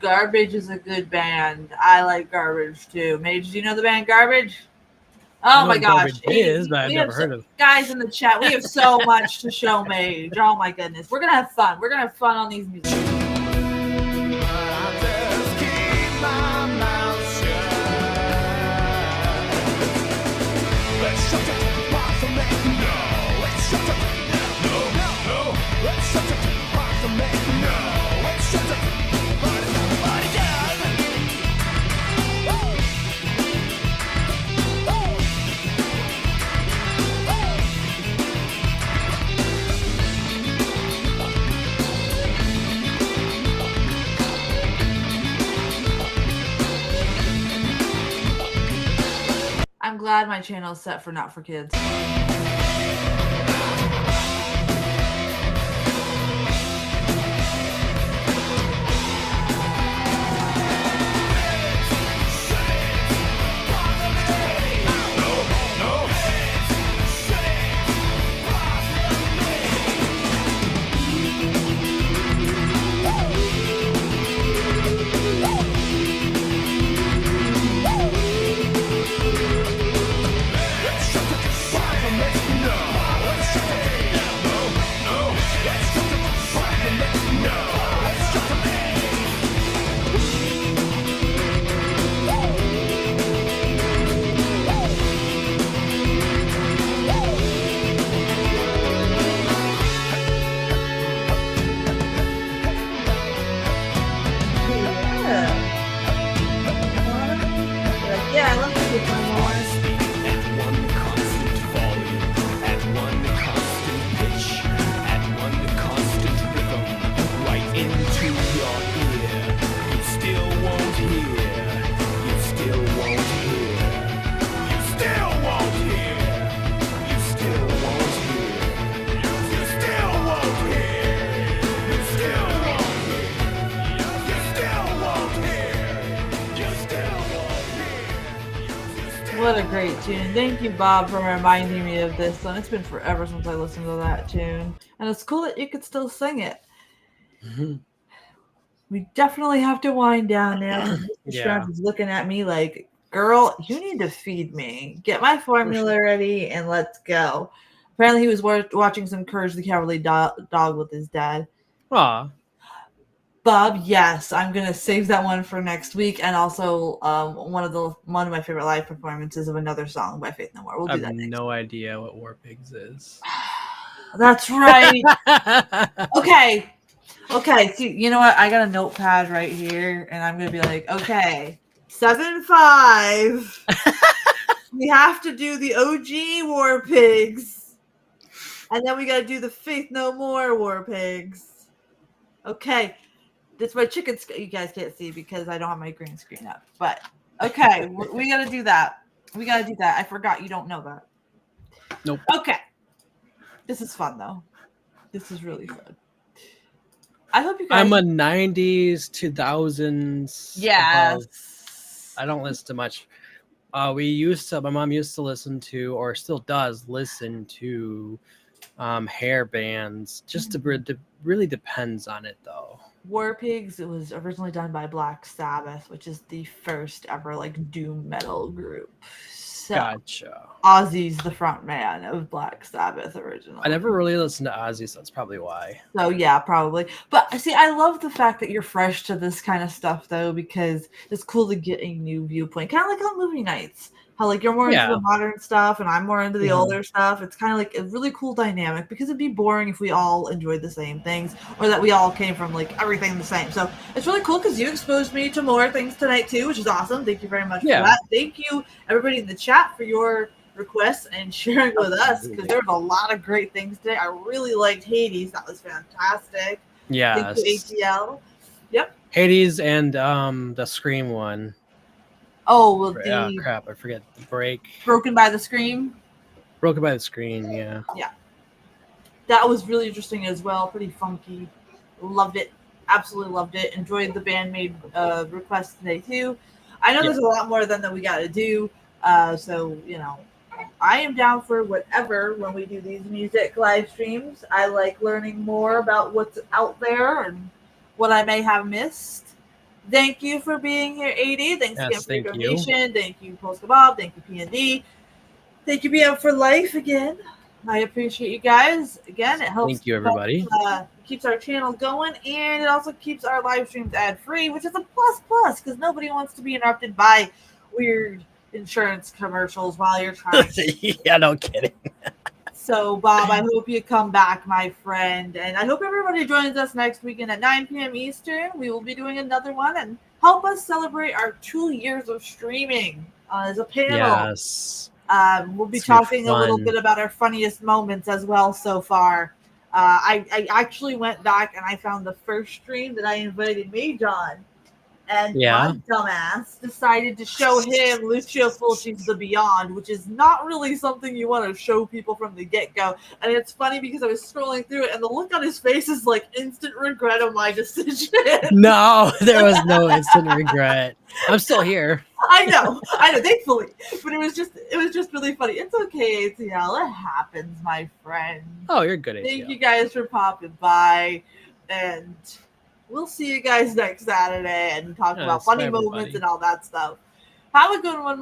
S1: Garbage is a good band. I like Garbage too. Mage, do you know the band Garbage? Oh my gosh.
S2: Is, but I've never heard of.
S1: Guys in the chat, we have so much to show Mage. Oh my goodness. We're going to have fun. We're going to have fun on these music. I'm glad my channel is set for not for kids. What a great tune. Thank you, Bob, for reminding me of this one. It's been forever since I listened to that tune. And it's cool that you could still sing it. Mm-hmm. We definitely have to wind down now. Mr. is looking at me like, girl, you need to feed me. Get my formula ready and let's go. Apparently he was watching some Courage the Cowardly Dog with his dad.
S2: Aw.
S1: Bob, yes, I'm gonna save that one for next week, and also one of my favorite live performances of another song by Faith No More. We'll do that next. I have
S2: no idea what War Pigs is.
S1: That's right. Okay. See, you know what? I got a notepad right here, and I'm gonna be like, okay, 7-5. We have to do the OG War Pigs, and then we gotta do the Faith No More War Pigs. Okay. That's my chicken. You guys can't see because I don't have my green screen up. But okay, we got to do that. I forgot you don't know that.
S2: Nope.
S1: Okay. This is fun though. This is really fun. I hope you guys.
S2: I'm a 90s, 2000s.
S1: Yes.
S2: I don't listen to much. My mom used to listen to, or still does listen to, hair bands. Just it really depends on it though.
S1: War Pigs, it was originally done by Black Sabbath, which is the first ever like doom metal group. So
S2: gotcha.
S1: Ozzy's the front man of Black Sabbath originally.
S2: I never really listened to Ozzy, so that's probably why.
S1: So yeah, probably. But see, I love the fact that you're fresh to this kind of stuff though, because it's cool to get a new viewpoint. Kind of like on movie nights. How like you're more into
S2: Yeah.
S1: the modern stuff and I'm more into the
S2: Mhm.
S1: older stuff. It's kind of like a really cool dynamic because it'd be boring if we all enjoyed the same things or that we all came from like everything the same. So it's really cool because you exposed me to more things tonight too, which is awesome. Thank you very much for
S2: Yeah.
S1: that. Thank you everybody in the chat for your requests and sharing with us because there was a lot of great things today. I really liked Hades. That was fantastic.
S2: Yes.
S1: Thank you, ATL. Yep.
S2: Hades and the Scream one.
S1: Oh, well, the
S2: Crap, I forget the break.
S1: Broken by the Scream.
S2: Broken by the Screen, yeah.
S1: Yeah. That was really interesting as well. Pretty funky. Loved it. Absolutely loved it. Enjoyed the bandmade request today too. I know there's a lot more than that we got to do. So, you know, I am down for whatever when we do these music live streams. I like learning more about what's out there and what I may have missed. Thank you for being here, AD. Thanks again for your donation. Thank you, Post Bob. Thank you, PND. Thank you, BM for life again. I appreciate you guys. Again, it helps.
S2: Thank you, everybody.
S1: Keeps our channel going, and it also keeps our live streams ad-free, which is a plus because nobody wants to be interrupted by weird insurance commercials while you're trying.
S2: Yeah, no kidding.
S1: So, Bob, I hope you come back, my friend, and I hope everybody joins us next weekend at 9 p.m. Eastern. We will be doing another one and help us celebrate our 2 years of streaming as a panel.
S2: Yes.
S1: We'll be talking a little bit about our funniest moments as well so far. I actually went back and I found the first stream that I invited Maid on. And my dumbass decided to show him Lucio Fulci's The Beyond, which is not really something you want to show people from the get-go. And it's funny because I was scrolling through it, and the look on his face is like instant regret of my decision.
S2: No, there was no instant regret. I'm still here.
S1: I know, thankfully. But it was just really funny. It's okay, ATL. It happens, my friend.
S2: Oh, you're good, ATL.
S1: Thank you guys for popping by, and we'll see you guys next Saturday and talk about funny moments and all that stuff. Have a good one,